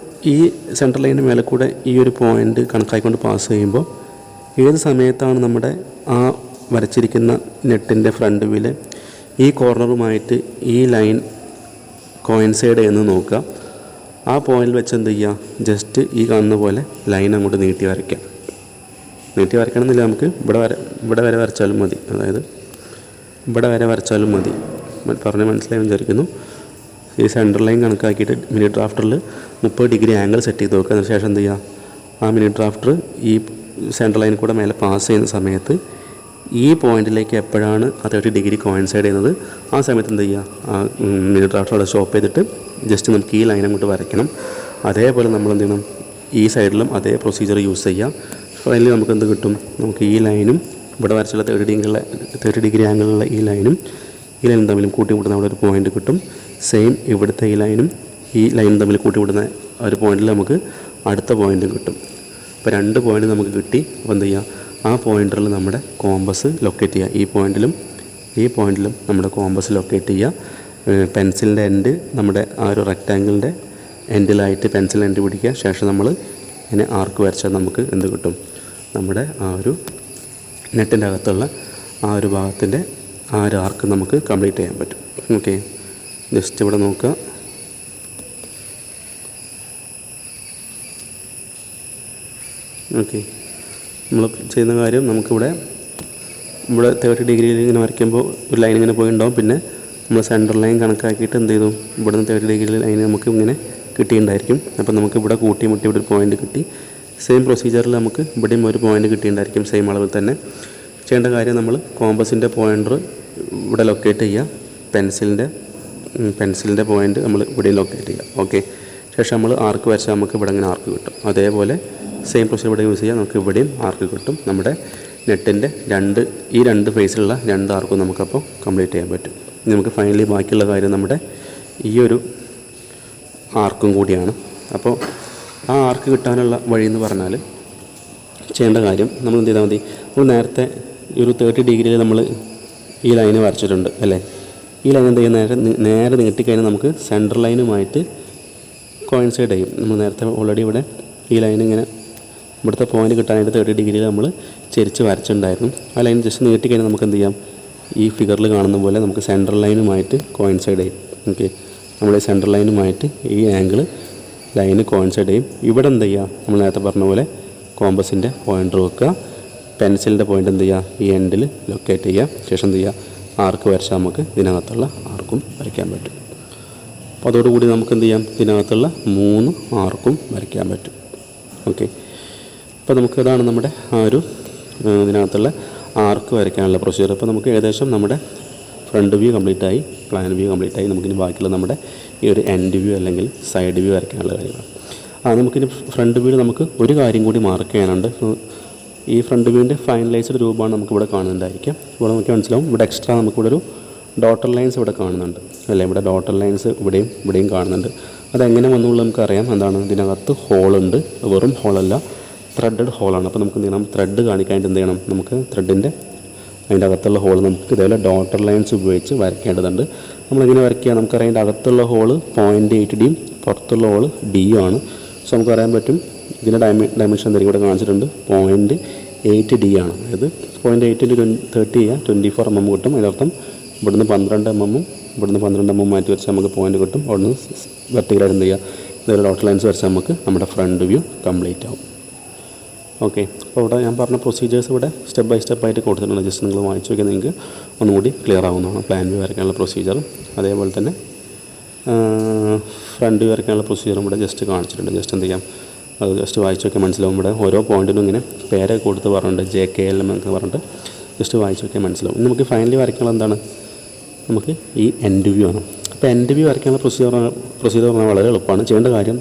S1: ഈ സെൻട്രൽ ലൈനിൻ്റെ മേലെ കൂടെ ഈ ഒരു പോയിൻ്റ് കണക്കാക്കിക്കൊണ്ട് പാസ് ചെയ്യുമ്പോൾ ഏത് സമയത്താണ് നമ്മുടെ ആ വരച്ചിരിക്കുന്ന നെറ്റിൻ്റെ ഫ്രണ്ട് വ്യൂവിൽ ഈ കോർണറുമായിട്ട് ഈ ലൈൻ കോയിൻസൈഡ് എന്ന് നോക്കുക. ആ പോയിന്റിൽ വെച്ച് എന്ത് ചെയ്യുക, ജസ്റ്റ് ഈ കാണുന്ന പോലെ ലൈൻ അങ്ങോട്ട് നീട്ടി വരയ്ക്കാം. നീട്ടി വരയ്ക്കണമെന്നില്ല, നമുക്ക് ഇവിടെ വരെ വരച്ചാലും മതി. അതായത് ഇവിടെ വരെ വരച്ചാലും മതി. പറഞ്ഞ് മനസ്സിലായി വിചാരിക്കുന്നു. ഈ സെൻറ്റർ ലൈൻ കണക്കാക്കിയിട്ട് മിനി ഡ്രാഫ്റ്ററിൽ 30 ഡിഗ്രി ആംഗിൾ സെറ്റ് ചെയ്ത് നോക്കുക. അതിന് ശേഷം എന്ത് ചെയ്യുക, ആ മിനി ഡ്രാഫ്റ്റർ ഈ സെൻറ്റർ ലൈനിൽ കൂടെ മേലെ പാസ് ചെയ്യുന്ന സമയത്ത് ഈ പോയിന്റിലേക്ക് എപ്പോഴാണ് ആ 30 ഡിഗ്രി കോയിൻസൈഡ് ചെയ്യുന്നത്, ആ സമയത്ത് എന്ത് ചെയ്യുക, ആ മിനി ഡ്രാഫ്റ്റർ അവിടെ സ്റ്റോപ്പ് ചെയ്തിട്ട് ജസ്റ്റ് നമുക്ക് ഈ ലൈൻ അങ്ങോട്ട് വരയ്ക്കണം. അതേപോലെ നമ്മൾ എന്ത് ചെയ്യണം, ഈ സൈഡിലും അതേ പ്രൊസീജിയർ യൂസ് ചെയ്യാം. ഫൈനലി നമുക്ക് എന്ത് കിട്ടും, നമുക്ക് ഈ ലൈനും ഇവിടെ വരച്ചുള്ള 30 ഡിഗ്രി ആംഗിളുള്ള ഈ ലൈനും തമ്മിലും കൂട്ടിമുട്ടുന്ന അവിടെ ഒരു പോയിന്റ് കിട്ടും. സെയിം ഇവിടുത്തെ ഈ ലൈനും ഈ ലൈനും തമ്മിൽ കൂട്ടിമുട്ടുന്ന ഒരു പോയിന്റിൽ നമുക്ക് അടുത്ത പോയിന്റും കിട്ടും. അപ്പോൾ 2 പോയിന്റ് നമുക്ക് കിട്ടി. അപ്പോൾ എന്ത് ചെയ്യുക, ആ പോയിൻ്ററിൽ നമ്മുടെ കോമ്പസ് ലൊക്കേറ്റ് ചെയ്യുക. ഈ പോയിൻറ്റിലും നമ്മുടെ കോമ്പസ് ലൊക്കേറ്റ് ചെയ്യുക. പെൻസിലിൻ്റെ എൻഡ് നമ്മുടെ ആ ഒരു റെക്റ്റാങ്കിളിൻ്റെ എൻഡിലായിട്ട് പെൻസിൽ എൻഡ് പിടിക്കുക. ശേഷം നമ്മൾ ഇങ്ങനെ ആർക്ക് വരച്ചാൽ നമുക്ക് എന്ത് കിട്ടും? നമ്മുടെ ആ ഒരു നെറ്റിൻ്റെ അകത്തുള്ള ആ ഒരു ഭാഗത്തിൻ്റെ ആ ഒരു ആർക്ക് നമുക്ക് കംപ്ലീറ്റ് ചെയ്യാൻ പറ്റും. ഓക്കെ, ജസ്റ്റ് ഇവിടെ നോക്കുക. ഓക്കെ, നമ്മൾ ചെയ്യുന്ന കാര്യം നമുക്കിവിടെ 30 ഡിഗ്രിയിൽ ഇങ്ങനെ വരയ്ക്കുമ്പോൾ ഒരു ലൈൻ ഇങ്ങനെ പോയിട്ടുണ്ടാവും. പിന്നെ നമ്മൾ സെൻറ്റർ ലൈൻ കണക്കാക്കിയിട്ട് എന്ത് ചെയ്തു, ഇവിടെ നിന്ന് 30 ഡിഗ്രിയിൽ ലൈൻ നമുക്ക് ഇങ്ങനെ കിട്ടിയിട്ടുണ്ടായിരിക്കും. അപ്പോൾ നമുക്ക് ഇവിടെ കൂട്ടി മുട്ടി ഇവിടെ ഒരു പോയിൻ്റ് കിട്ടി. സെയിം പ്രൊസീജിയറിൽ നമുക്ക് ഇവിടെയും ഒരു പോയിൻ്റ് കിട്ടിയിട്ടുണ്ടായിരിക്കും സെയിം അളവിൽ തന്നെ. ചെയ്യേണ്ട കാര്യം നമ്മൾ കോമ്പസിൻ്റെ പോയിൻ്റർ ഇവിടെ ലൊക്കേറ്റ് ചെയ്യുക. പെൻസിലിൻ്റെ പോയിൻ്റ് നമ്മൾ ഇവിടെ ലൊക്കേറ്റ് ചെയ്യുക. ഓക്കെ, ശേഷം നമ്മൾ ആർക്ക് വരച്ചാൽ നമുക്ക് ഇവിടെ ഇങ്ങനെ ആർക്ക് കിട്ടും. അതേപോലെ സെയിം പ്രൊസീജിയർ ഇവിടെ യൂസ് ചെയ്യുക. നമുക്ക് ഇവിടെയും ആർക്ക് കിട്ടും. നമ്മുടെ നെറ്റിൻ്റെ ഈ രണ്ട് ഫേസിലുള്ള 2 ആർക്കും നമുക്കപ്പോൾ കംപ്ലീറ്റ് ചെയ്യാൻ പറ്റും. ഇനി നമുക്ക് ഫൈനലി ബാക്കിയുള്ള കാര്യം നമ്മുടെ ഈ ഒരു ആർക്കും കൂടിയാണ്. അപ്പോൾ ആ ആർക്ക് കിട്ടാനുള്ള വഴി എന്ന് പറഞ്ഞാൽ ചെയ്യേണ്ട കാര്യം നമ്മൾ എന്ത് ചെയ്താൽ മതി, നമ്മൾ നേരത്തെ ഒരു 30 ഡിഗ്രിയിൽ നമ്മൾ ഈ ലൈന് വരച്ചിട്ടുണ്ട് അല്ലേ. ഈ ലൈൻ എന്ത് ചെയ്യുക, നേരെ നീട്ടിക്കഴിഞ്ഞാൽ നമുക്ക് സെൻറ്റർ ലൈനുമായിട്ട് കോയിൻസൈഡ് ചെയ്യും. നമ്മൾ നേരത്തെ ഓൾറെഡി ഇവിടെ ഈ ലൈൻ ഇങ്ങനെ ഇവിടുത്തെ പോയിൻ്റ് കിട്ടാനായിട്ട് 30 ഡിഗ്രിയിൽ നമ്മൾ ചെരിച്ച് വരച്ചിട്ടുണ്ടായിരുന്നു. ആ ലൈൻ ജസ്റ്റ് നീട്ടിക്കഴിഞ്ഞാൽ നമുക്ക് എന്ത് ചെയ്യാം, ഈ ഫിഗറിൽ കാണുന്ന പോലെ നമുക്ക് സെൻറ്റർ ലൈനുമായിട്ട് കോയിൻസൈഡ് ചെയ്യും. ഓക്കെ, നമ്മൾ ഈ സെൻറ്റർ ലൈനുമായിട്ട് ഈ ആംഗിൾ ലൈന് കോയിൻസൈഡ് ചെയ്യും. ഇവിടെ എന്ത് ചെയ്യുക, നമ്മൾ നേരത്തെ പറഞ്ഞ പോലെ കോമ്പസിൻ്റെ പോയിൻ്റർ വെക്കുക. പെൻസിലിൻ്റെ പോയിൻ്റ് എന്ത് ചെയ്യുക, ഈ എൻഡിൽ ലൊക്കേറ്റ് ചെയ്യുക. ശേഷം എന്ത് ചെയ്യുക, ആർക്ക് വരച്ചാൽ നമുക്ക് ഇതിനകത്തുള്ള ആർക്കും വരയ്ക്കാൻ പറ്റും. അപ്പോൾ അതോടുകൂടി നമുക്ക് എന്ത് ചെയ്യാം, ഇതിനകത്തുള്ള 3 ആർക്കും വരയ്ക്കാൻ പറ്റും. ഓക്കെ, അപ്പോൾ നമുക്ക് ഇതാണ് നമ്മുടെ ആ ഒരു ഇതിനകത്തുള്ള ആർക്ക് വരയ്ക്കാനുള്ള പ്രൊസീജിയർ. അപ്പോൾ നമുക്ക് ഏകദേശം നമ്മുടെ ഫ്രണ്ട് വ്യൂ കംപ്ലീറ്റ് ആയി, പ്ലാൻ വ്യൂ കംപ്ലീറ്റ് ആയി. നമുക്കിനി ബാക്കിയുള്ള നമ്മുടെ ഈ ഒരു എൻഡ് വ്യൂ അല്ലെങ്കിൽ സൈഡ് വ്യൂ വരയ്ക്കാനുള്ള കാര്യമാണ്. നമുക്കിനി ഫ്രണ്ട് വ്യൂ നമുക്ക് ഒരു കാര്യം കൂടി മാർക്ക് ചെയ്യാനുണ്ട്. ഈ ഫ്രണ്ട് വ്യൂവിൻ്റെ ഫൈനലൈസ്ഡ് രൂപമാണ് നമുക്കിവിടെ കാണുന്നുണ്ടായിരിക്കും. ഇവിടെ നമുക്ക് മനസ്സിലാവും, ഇവിടെ എക്സ്ട്രാ നമുക്കിവിടെ ഒരു ഡോട്ടർ ലൈൻസ് ഇവിടെ കാണുന്നുണ്ട് അല്ലേ. ഇവിടെ ഡോട്ടർ ലൈൻസ് ഇവിടെയും കാണുന്നുണ്ട്. അതെങ്ങനെ വന്നുള്ളൂ നമുക്കറിയാം. എന്താണ്, ഇതിനകത്ത് ഹോളുണ്ട്, വെറും ഹോളല്ല, ത്രെഡഡ് ഹോളാണ്. അപ്പോൾ നമുക്ക് എന്ത് ചെയ്യണം, ത്രെഡ് കാണിക്കാനായിട്ട് എന്ത് ചെയ്യണം, നമുക്ക് ത്രെഡിൻ്റെ അതിൻ്റെ അകത്തുള്ള ഹോൾ നമുക്ക് ഇതേപോലെ ഡോട്ടർ ലൈൻസ് ഉപയോഗിച്ച് വരയ്ക്കേണ്ടതുണ്ട്. നമ്മളിങ്ങനെ വരയ്ക്കുക, നമുക്കറിയാം അതിൻ്റെ അകത്തുള്ള ഹോള് 0.8 പുറത്തുള്ള ഹോള് D ആണ്. സോ നമുക്കറിയാൻ പറ്റും ഇതിൻ്റെ ഡയമെൻഷൻ എന്തെങ്കിലും ഇവിടെ കാണിച്ചിട്ടുണ്ട്, 0.8D ആണ്. അതായത് 0.8 × 30 ചെയ്യുക, 24 mm കിട്ടും. അതിനർത്ഥം ഇവിടുന്ന് 12 mm ഇവിടുന്ന് 12 mm മാറ്റി വെച്ചാൽ നമുക്ക് പോയിൻ്റ് കിട്ടും. അവിടുന്ന് വെർട്ടിക്കലായിട്ട് എന്ത് ചെയ്യുക, ഇതൊരു ഡോട്ടർ ലൈൻസ് വരച്ചാൽ നമുക്ക് നമ്മുടെ ഫ്രണ്ട് വ്യൂ കംപ്ലീറ്റ് ആവും. ഓക്കെ, അപ്പോൾ ഇവിടെ ഞാൻ പറഞ്ഞ പ്രൊസീജിയേഴ്സ് ഇവിടെ സ്റ്റെപ്പ് ബൈ സ്റ്റെപ്പ് ആയിട്ട് കൊടുത്തിട്ടുണ്ട്. ജസ്റ്റ് നിങ്ങൾ വായിച്ചു നോക്കിയാൽ നിങ്ങൾക്ക് ഒന്നുകൂടി ക്ലിയർ ആവുന്നതാണ് പ്ലാൻ വ്യൂ വരയ്ക്കാനുള്ള പ്രൊസീജിയർ. അതേപോലെ തന്നെ ഫ്രണ്ട് വ്യൂ വരയ്ക്കാനുള്ള പ്രൊസീജിയറും ഇവിടെ ജസ്റ്റ് കാണിച്ചിട്ടുണ്ട്. ജസ്റ്റ് എന്ത് ചെയ്യാം, അത് ജസ്റ്റ് വായിച്ചു നോക്കിയാൽ മനസ്സിലാവും. ഇവിടെ ഓരോ പോയിൻറ്റിനും ഇങ്ങനെ പേരൊക്കെ കൊടുത്ത് പറഞ്ഞിട്ടുണ്ട്, JKLM എന്നൊക്കെ പറഞ്ഞിട്ട് ജസ്റ്റ് വായിച്ചു നോക്കിയാൽ മനസ്സിലാവും. നമുക്ക് ഫൈനലി വരയ്ക്കാനുള്ള എന്താണ്, നമുക്ക് ഈ എൻഡ് വ്യൂ ആണ്. അപ്പോൾ എൻഡ് വ്യൂ വരയ്ക്കാനുള്ള പ്രൊസീജിയർ പറഞ്ഞാൽ വളരെ എളുപ്പമാണ്. ചെയ്യേണ്ട കാര്യം,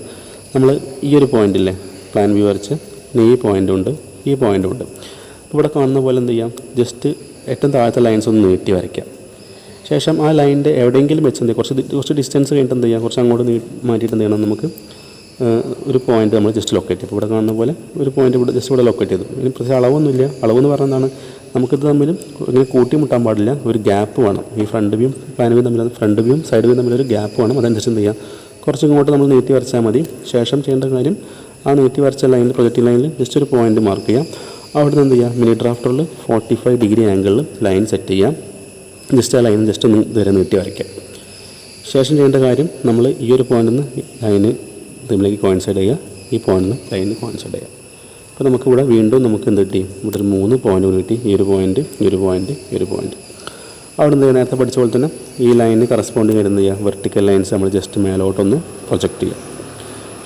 S1: നമ്മൾ ഈ ഒരു പോയിൻ്റില്ലേ പ്ലാൻ വ്യൂ വരച്ച് ഈ പോയിൻ്റുണ്ട്, ഈ പോയിൻ്റുണ്ട്. ഇവിടെ കാണുന്ന പോലെ എന്ത് ചെയ്യാം, ജസ്റ്റ് ഏറ്റവും താഴത്തെ ലൈൻസ് ഒന്ന് നീട്ടി വരയ്ക്കാം. ശേഷം ആ ലൈനിൻ്റെ എവിടെയെങ്കിലും വെച്ച് എന്ത് ചെയ്യുക, കുറച്ച് ഡിസ്റ്റൻസ് കഴിഞ്ഞിട്ട് എന്ത് ചെയ്യാം, കുറച്ച് അങ്ങോട്ട് മാറ്റിയിട്ട് എന്ത് ചെയ്യണം, നമുക്ക് ഒരു പോയിൻ്റ് നമ്മൾ ജസ്റ്റ് ലൊക്കേറ്റ് ചെയ്യും. ഇവിടെ കാണുന്ന പോലെ ഒരു പോയിൻ്റ് ഇവിടെ ജസ്റ്റ് ഇവിടെ ലൊക്കേറ്റ് ചെയ്തു. ഇതിന് പ്രത്യേകിച്ച് അളവൊന്നുമില്ല. അളവെന്ന് പറഞ്ഞാൽ എന്താണ്, നമുക്കിത് തമ്മിലും ഇങ്ങനെ കൂട്ടിമുട്ടാൻ പാടില്ല, ഒരു ഗ്യാപ്പ് വേണം. ഈ ഫ്രണ്ട് വ്യൂവും പ്ലാൻ വ്യൂ തമ്മിൽ, ഫ്രണ്ട് വ്യൂവും സൈഡ് വ്യൂ തമ്മിലൊരു ഗ്യാപ്പ് വേണം. അതനുസരിച്ച് എന്ത് ചെയ്യാം, കുറച്ച് ഇങ്ങോട്ട് നമ്മൾ നീട്ടി വരച്ചാൽ മതി. ശേഷം ചെയ്യേണ്ട കാര്യം, ആ നീട്ടി വരച്ച ലൈനിൽ, പ്രൊജക്റ്റിംഗ് ലൈനിൽ ജസ്റ്റ് ഒരു പോയിൻ്റ് മാർക്ക് ചെയ്യാം. അവിടെ നിന്ന് എന്ത് ചെയ്യാം, മിനി ഡ്രാഫ്റ്ററിൽ 45 ഡിഗ്രി ആംഗിളിൽ ലൈൻ സെറ്റ് ചെയ്യാം. ജസ്റ്റ് ആ ലൈൻ ജസ്റ്റ് ഒന്ന് ഇതുവരെ നീട്ടി വരയ്ക്കാം. ശേഷം ചെയ്യേണ്ട കാര്യം, നമ്മൾ ഈ ഒരു പോയിൻ്റിൽ നിന്ന് ലൈന് ഇതിലേക്ക് കോയിൻസൈഡ് ചെയ്യുക, ഈ പോയിൻ്റിൽ നിന്ന് ലൈനിന് കോയിൻസൈഡ് ചെയ്യുക. അപ്പോൾ നമുക്കിവിടെ വീണ്ടും നമുക്ക് എന്ത് കിട്ടി, ഇവിടെ ഒരു 3 പോയിൻ്റ് കിട്ടി. ഈ ഒരു പോയിൻ്റ്, ഈ ഒരു പോയിൻ്റ്, ഈ ഒരു പോയിൻ്റ്. അവിടെ നിന്ന് നേരത്തെ പഠിച്ച പോലെ തന്നെ ഈ ലൈനിന് കറസ്പോണ്ടിങ് വരുന്ന ചെയ്യുക, വെർട്ടിക്കൽ ലൈൻസ് നമ്മൾ ജസ്റ്റ് മേലോട്ടൊന്ന് പ്രൊജക്റ്റ് ചെയ്യുക.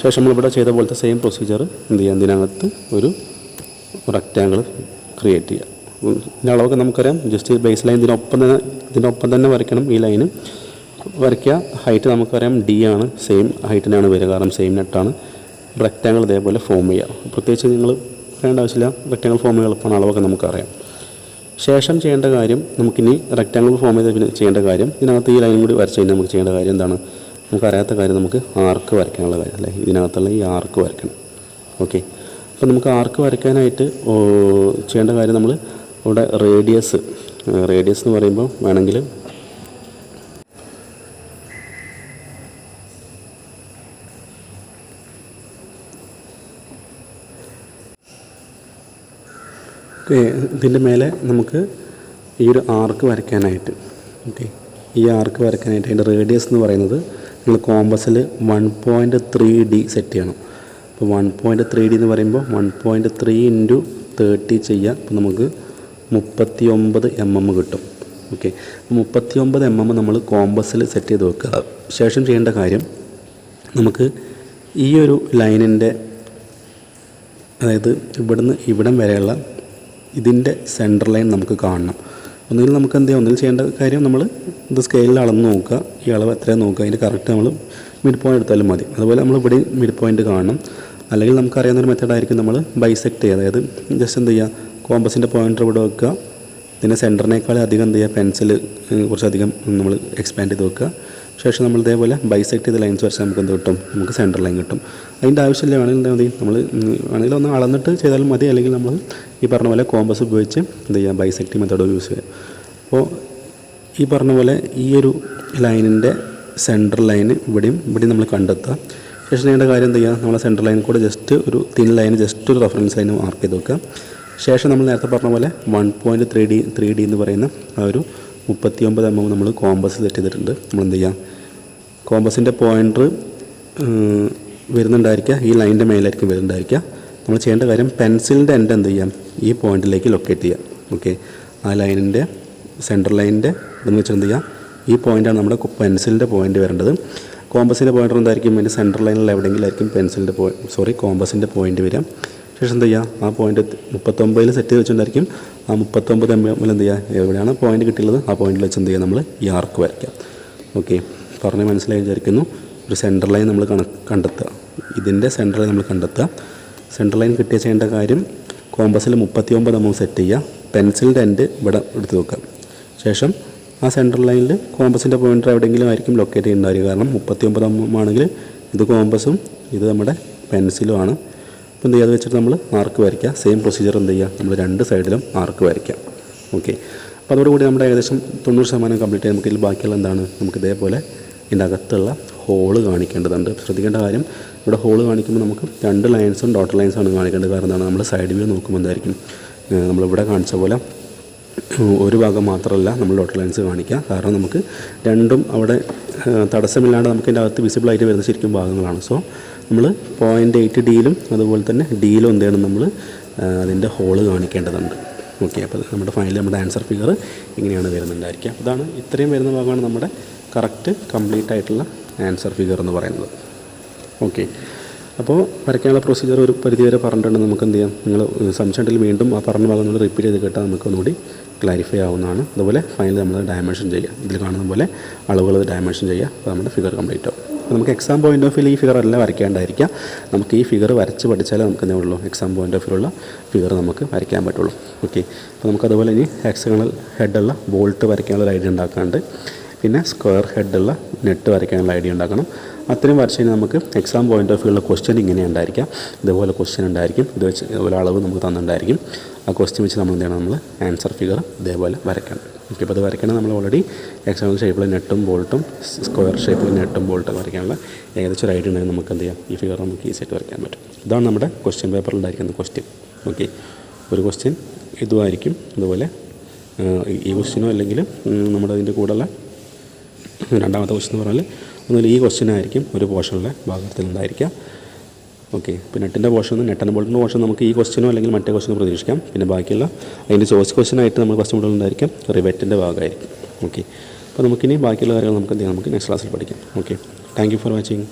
S1: ശേഷം നമ്മളിവിടെ ചെയ്ത പോലത്തെ സെയിം പ്രൊസീജിയർ എന്ത് ചെയ്യുക, ഇതിനകത്ത് ഒരു റെക്റ്റാങ്കിൾ ക്രിയേറ്റ് ചെയ്യുക. ഇതിൻ്റെ അളവൊക്കെ നമുക്കറിയാം. ജസ്റ്റ് ബേസ് ലൈൻ ഇതിനൊപ്പം തന്നെ വരയ്ക്കണം. ഈ ലൈന് വരയ്ക്കുക. ഹൈറ്റ് നമുക്കറിയാം D ആണ്, സെയിം ഹൈറ്റിനാണ് വരിക, കാരണം സെയിം നെറ്റാണ്. റെക്റ്റാങ്കിൾ ഇതേപോലെ ഫോം ചെയ്യുക. പ്രത്യേകിച്ച് നിങ്ങൾ പറയേണ്ട ആവശ്യമില്ല, റെക്റ്റാങ്കിൾ ഫോം ചെയ്യുക എളുപ്പമാണ്, അളവൊക്കെ നമുക്കറിയാം. ശേഷം ചെയ്യേണ്ട കാര്യം, നമുക്കിനി റെക്റ്റാങ്കിൾ ഫോം ചെയ്ത് പിന്നെ ചെയ്യേണ്ട കാര്യം, ഇതിനകത്ത് ഈ ലൈനും കൂടി വരച്ച് കഴിഞ്ഞാൽ നമുക്ക് ചെയ്യേണ്ട കാര്യം എന്താണ്, നമുക്കറിയാത്ത കാര്യം, നമുക്ക് ആർക്ക് വരയ്ക്കാനുള്ള കാര്യം അല്ലേ. ഇതിനകത്തുള്ള ഈ ആർക്ക് വരയ്ക്കണം. ഓക്കെ, അപ്പോൾ നമുക്ക് ആർക്ക് വരയ്ക്കാനായിട്ട് ചെയ്യേണ്ട കാര്യം നമ്മൾ ഇവിടെ റേഡിയസ് എന്ന് പറയുമ്പോൾ വേണമെങ്കിൽ ഇതിൻ്റെ മേലെ നമുക്ക് ഈ ഒരു ആർക്ക് വരയ്ക്കാനായിട്ട് ഈ ആർക്ക് വരയ്ക്കാനായിട്ട് അതിൻ്റെ റേഡിയസ് എന്ന് പറയുന്നത് നമ്മൾ കോമ്പസിൽ 1.3D സെറ്റ് ചെയ്യണം. അപ്പോൾ 1.3D എന്ന് പറയുമ്പോൾ 1.3 × 30 ചെയ്യുക. അപ്പോൾ നമുക്ക് 39 mm കിട്ടും. 39 mm നമ്മൾ കോമ്പസിൽ സെറ്റ് ചെയ്ത് വെക്കുക. ശേഷം ചെയ്യേണ്ട കാര്യം, നമുക്ക് ഈ ഒരു ലൈനിൻ്റെ, അതായത് ഇവിടുന്ന് ഇവിടം വരെയുള്ള ഇതിൻ്റെ സെൻറ്റർ ലൈൻ നമുക്ക് കാണണം. ഒന്നുകിൽ നമുക്ക് എന്ത് ചെയ്യാം, ഒന്നുകിൽ ചെയ്യേണ്ട കാര്യം നമ്മൾ ഇത് സ്കെയിലിൽ അളന്ന് നോക്കുക, ഈ അളവ് എത്രയാണ് നോക്കുക, അതിൻ്റെ കറക്റ്റ് നമ്മൾ മിഡ് പോയിൻ്റ് എടുത്താലും മതി. അതുപോലെ നമ്മൾ ഇവിടെ മിഡ് പോയിൻ്റ് കാണണം. അല്ലെങ്കിൽ നമുക്കറിയാവുന്നൊരു മെത്തേഡായിരിക്കും നമ്മൾ ബൈസെക്റ്റ് ചെയ്യുക. അതായത് ജസ്റ്റ് എന്ത് ചെയ്യുക, കോമ്പസിൻ്റെ പോയിൻ്റർ ഇവിടെ വെക്കുക, ഇതിൻ്റെ സെൻറ്ററിനേക്കാൾ അധികം എന്ത് ചെയ്യുക, പെൻസിൽ കുറച്ചധികം നമ്മൾ എക്സ്പാൻഡ് ചെയ്ത് വെക്കുക. ശേഷം നമ്മൾ ഇതേപോലെ ബൈസെക്റ്റ് ചെയ്ത് ലൈൻസ് വരച്ചാൽ നമുക്ക് എന്ത് കിട്ടും, നമുക്ക് സെൻറ്റർ ലൈൻ കിട്ടും. അതിൻ്റെ ആവശ്യമില്ല, വേണമെങ്കിൽ എന്താ മതി, നമ്മൾ വേണമെങ്കിൽ ഒന്ന് അളന്നിട്ട് ചെയ്താലും മതി. അല്ലെങ്കിൽ നമ്മൾ ഈ പറഞ്ഞ പോലെ കോമ്പസ് ഉപയോഗിച്ച് എന്ത് ചെയ്യുക, ബൈസെക്റ്റിംഗ് മെത്തേഡ് യൂസ് ചെയ്യുക. അപ്പോൾ ഈ പറഞ്ഞ പോലെ ഈ ഒരു ലൈനിൻ്റെ സെൻറ്റർ ലൈന് ഇവിടെയും നമ്മൾ കണ്ടെത്തുക. ശേഷം ചെയ്യേണ്ട കാര്യം എന്ത് ചെയ്യുക, നമ്മളെ സെൻറ്റർ ലൈനിൽ കൂടെ ജസ്റ്റ് ഒരു തിൻ ലൈന്, ജസ്റ്റ് ഒരു റെഫറൻസ് ലൈന് മാർക്ക് ചെയ്ത് വെക്കുക. ശേഷം നമ്മൾ നേരത്തെ പറഞ്ഞ പോലെ 1.3D എന്ന് പറയുന്ന ആ ഒരു 39 mm നമ്മൾ കോമ്പസ് സെറ്റ് ചെയ്തിട്ടുണ്ട്. നമ്മൾ എന്ത് ചെയ്യാം, കോമ്പസിൻ്റെ പോയിൻ്റർ വരുന്നുണ്ടായിരിക്കുക, ഈ ലൈനിൻ്റെ മേലായിരിക്കും വരുന്നുണ്ടായിരിക്കുക. നമ്മൾ ചെയ്യേണ്ട കാര്യം, പെൻസിലിൻ്റെ എൻഡ് എന്ത് ചെയ്യാം, ഈ പോയിൻറ്റിലേക്ക് ലൊക്കേറ്റ് ചെയ്യാം. ആ ലൈനിൻ്റെ സെൻറ്റർ ലൈനിൻ്റെ ഇതെന്ന് വെച്ചാൽ എന്ത് ചെയ്യാം, ഈ പോയിൻ്റാണ് നമ്മുടെ പെൻസിലിൻ്റെ പോയിൻ്റ് വരേണ്ടത്. കോമ്പസിൻ്റെ പോയിൻ്റർ എന്തായിരിക്കും, അതിൻ്റെ സെൻറ്റർ ലൈനിൽ എവിടെയെങ്കിലും ആയിരിക്കും കോമ്പസിൻ്റെ പോയിൻ്റ് വരാം. ശേഷം എന്ത് ചെയ്യുക, ആ പോയിൻ്റ് 39 സെറ്റ് ചെയ്ത് വെച്ചിട്ടുണ്ടായിരിക്കും. ആ 39 mm എന്ത് ചെയ്യുക, എവിടെയാണ് പോയിൻ്റ് കിട്ടിയുള്ളത് ആ പോയിൻ്റിൽ വെച്ച് എന്ത് ചെയ്യുക, നമ്മൾ ഈ ആർക്ക് വരയ്ക്കാം. പറഞ്ഞ് മനസ്സിലായി വിചാരിക്കുന്നു. ഒരു സെൻറ്റർ ലൈൻ നമ്മൾ കണ്ടെത്തുക, ഇതിൻ്റെ സെൻറ്റർ ലൈൻ നമ്മൾ കണ്ടെത്തുക. സെൻറ്റർ ലൈൻ കിട്ടിയ ചെയ്യേണ്ട കാര്യം, കോമ്പസിൽ 39 mm സെറ്റ് ചെയ്യുക, പെൻസിലിൻ്റെ എൻഡ് ഇവിടെ എടുത്ത് വെക്കുക. ശേഷം ആ സെൻറ്റർ ലൈനിൽ കോമ്പസിൻ്റെ പോയിൻ്റർ എവിടെയെങ്കിലും ആയിരിക്കും ലൊക്കേറ്റ് ചെയ്യുന്നതായിരിക്കും. കാരണം 39 mm ആണെങ്കിൽ ഇത് കോമ്പസും ഇത് നമ്മുടെ പെൻസിലുമാണ്. അപ്പോൾ എന്ത് ചെയ്യുക, അത് വെച്ചിട്ട് നമ്മൾ ആർക്ക് വരയ്ക്കുക. സെയിം പ്രൊസീജിയർ എന്ത് ചെയ്യുക, നമ്മൾ രണ്ട് സൈഡിലും ആർക്ക് വരയ്ക്കാം. അപ്പോൾ അതോടുകൂടി നമ്മുടെ ഏകദേശം 90% കംപ്ലീറ്റ് ആയി. നമുക്കിതിൽ ബാക്കിയുള്ള എന്താണ്, നമുക്ക് ഇതേപോലെ ഇതിൻ്റെ അകത്തുള്ള ഹോള് കാണിക്കേണ്ടതുണ്ട്. ശ്രദ്ധിക്കേണ്ട കാര്യം, ഇവിടെ ഹോള് കാണിക്കുമ്പോൾ നമുക്ക് 2 ലൈൻസും ഡോട്ടർ ലൈൻസാണ് കാണിക്കേണ്ടത്. കാരണം എന്താണ്, നമ്മൾ സൈഡ് വ്യൂ നോക്കുമ്പോൾ എന്തായിരിക്കും, നമ്മളിവിടെ കാണിച്ച പോലെ ഒരു ഭാഗം മാത്രമല്ല നമ്മൾ ഡോട്ടർ ലൈൻസ് കാണിക്കുക. കാരണം നമുക്ക് രണ്ടും അവിടെ തടസ്സമില്ലാണ്ട് നമുക്ക് ഇതിൻ്റെ അകത്ത് വിസിബിളായിട്ട് വരുന്ന ശരിക്കും ഭാഗങ്ങളാണ്. സോ നമ്മൾ 0.8D അതുപോലെ തന്നെ Dയിലും എന്ത് ചെയ്യണം, നമ്മൾ അതിൻ്റെ ഹോള് കാണിക്കേണ്ടതുണ്ട്. അപ്പോൾ നമ്മുടെ ഫൈനൽ നമ്മുടെ ആൻസർ ഫിഗർ ഇങ്ങനെയാണ് വരുന്നുണ്ടായിരിക്കുക. അതാണ് ഇത്രയും വരുന്ന ഭാഗമാണ് നമ്മുടെ കറക്റ്റ് കംപ്ലീറ്റ് ആയിട്ടുള്ള ആൻസർ ഫിഗർ എന്ന് പറയുന്നത്. അപ്പോൾ വരയ്ക്കാനുള്ള പ്രൊസീജിയർ ഒരു പരിധിവരെ പറഞ്ഞിട്ടുണ്ട്. നമുക്ക് എന്ത് ചെയ്യാം, നിങ്ങൾ സംശയമുണ്ടെങ്കിൽ വീണ്ടും ആ പറഞ്ഞ ഭാഗം നമ്മൾ റിപ്പീറ്റ് ചെയ്ത് കേട്ടാൽ നമുക്ക് ഒന്നുകൂടി ക്ലാരിഫൈ ആവുന്നതാണ്. അതുപോലെ ഫൈനൽ നമ്മൾ ഡയമെൻഷൻ ചെയ്യുക, ഇതിൽ കാണുന്ന പോലെ അളവുകൾ ഡയമെൻഷൻ ചെയ്യുക. അപ്പോൾ നമ്മുടെ ഫിഗർ കംപ്ലീറ്റ് ആവും. നമുക്ക് എക്സാം പോയിൻ്റ് ഓഫ് വ്യൂ ഈ ഫിഗർ എല്ലാം വരയ്ക്കേണ്ടായിരിക്കുക. നമുക്ക് ഈ ഫിഗർ വരച്ച് പഠിച്ചാലേ നമുക്ക് എന്തേ ഉള്ളൂ, എക്സാം പോയിൻ്റ് ഓഫ് വ്യൂ ഉള്ള ഫിഗർ നമുക്ക് വരയ്ക്കാൻ പറ്റുള്ളൂ. അപ്പോൾ നമുക്കതുപോലെ ഇനി ഹെക്സഗണൽ ഹെഡുള്ള ബോൾട്ട് വരയ്ക്കാനുള്ള ഒരു ഐഡിയ ഉണ്ടാക്കാണ്ട്, പിന്നെ സ്ക്വയർ ഹെഡുള്ള നെറ്റ് വരയ്ക്കാനുള്ള ഐഡിയ ഉണ്ടാക്കണം. അത്രയും വരച്ച് കഴിഞ്ഞാൽ നമുക്ക് എക്സാം പോയിൻ്റ് ഓഫ് വ്യൂ ഉള്ള ക്വസ്റ്റ്യൻ ഇങ്ങനെ ഉണ്ടായിരിക്കാം. ഇതുപോലെ ക്വസ്റ്റ്യൻ ഉണ്ടായിരിക്കും, ഇത് വെച്ച് ഇതുപോലെ അളവ് നമുക്ക് തന്നിട്ടുണ്ടായിരിക്കും. ആ ക്വസ്റ്റ്യൻ വെച്ച് നമ്മൾ എന്ത് ചെയ്യണം, നമ്മൾ ആൻസർ ഫിഗർ ഇതേപോലെ വരയ്ക്കണം. അപ്പോൾ അത് വരയ്ക്കണം. നമ്മൾ ഓൾറെഡി എക്സാമ്പിൾ ഷേപ്പിൽ നെട്ടും ബോൾട്ടും സ്ക്വയർ ഷേപ്പിൽ നെട്ടും ബോൾട്ടും വരയ്ക്കാനുള്ള ഏകദേശം ഒരു ഐഡിയ ഉണ്ടെങ്കിൽ നമുക്ക് എന്ത് ചെയ്യാം, ഈ ഫിഗർ നമുക്ക് ഈസിയായിട്ട് വരയ്ക്കാൻ പറ്റും. ഇതാണ് നമ്മുടെ ക്വസ്റ്റ്യൻ പേപ്പറിൽ ഉണ്ടായിരിക്കുന്ന ക്വസ്റ്റ്യൻ. ഒരു ക്വസ്റ്റ്യൻ ഇതുമായിരിക്കും. അതുപോലെ ഈ ക്വസ്റ്റ്യനോ അല്ലെങ്കിൽ നമ്മുടെ അതിൻ്റെ കൂടെയുള്ള രണ്ടാമത്തെ ക്വസ്റ്റ്യൻ എന്ന് പറഞ്ഞാൽ ഒന്നുമില്ല, ഈ ക്വസ്റ്റ്യനായിരിക്കും ഒരു പോർഷനിലെ ഭാഗത്തിലുണ്ടായിരിക്കാം. ഇപ്പോൾ നെറ്റിൻ്റെ പോർഷൻ, നെറ്റ് ആൻഡ് ബോൾട്ടിൻ്റെ പോർഷൻ നമുക്ക് ഈ ക്വസ്റ്റ്യനോ അല്ലെങ്കിൽ മറ്റേ ക്വസ്റ്റ്യനോ പ്രതീക്ഷിക്കാം. പിന്നെ ബാക്കിയുള്ള അതിൻ്റെ ചോയ്സ് ക്വസ്റ്റ്യനായിട്ട് നമ്മൾ ക്വസ്റ്റ്യൻ മുതലുണ്ടായിരിക്കാം, റിവെറ്റിൻ്റെ ഭാഗമായിരിക്കും. അപ്പോൾ നമുക്കിനി ബാക്കിയുള്ള കാര്യങ്ങൾ നമുക്ക് എന്ത് ചെയ്യാം, നമുക്ക് നെക്സ്റ്റ് ക്ലാസ്സിൽ പഠിക്കാം. Thank you for watching.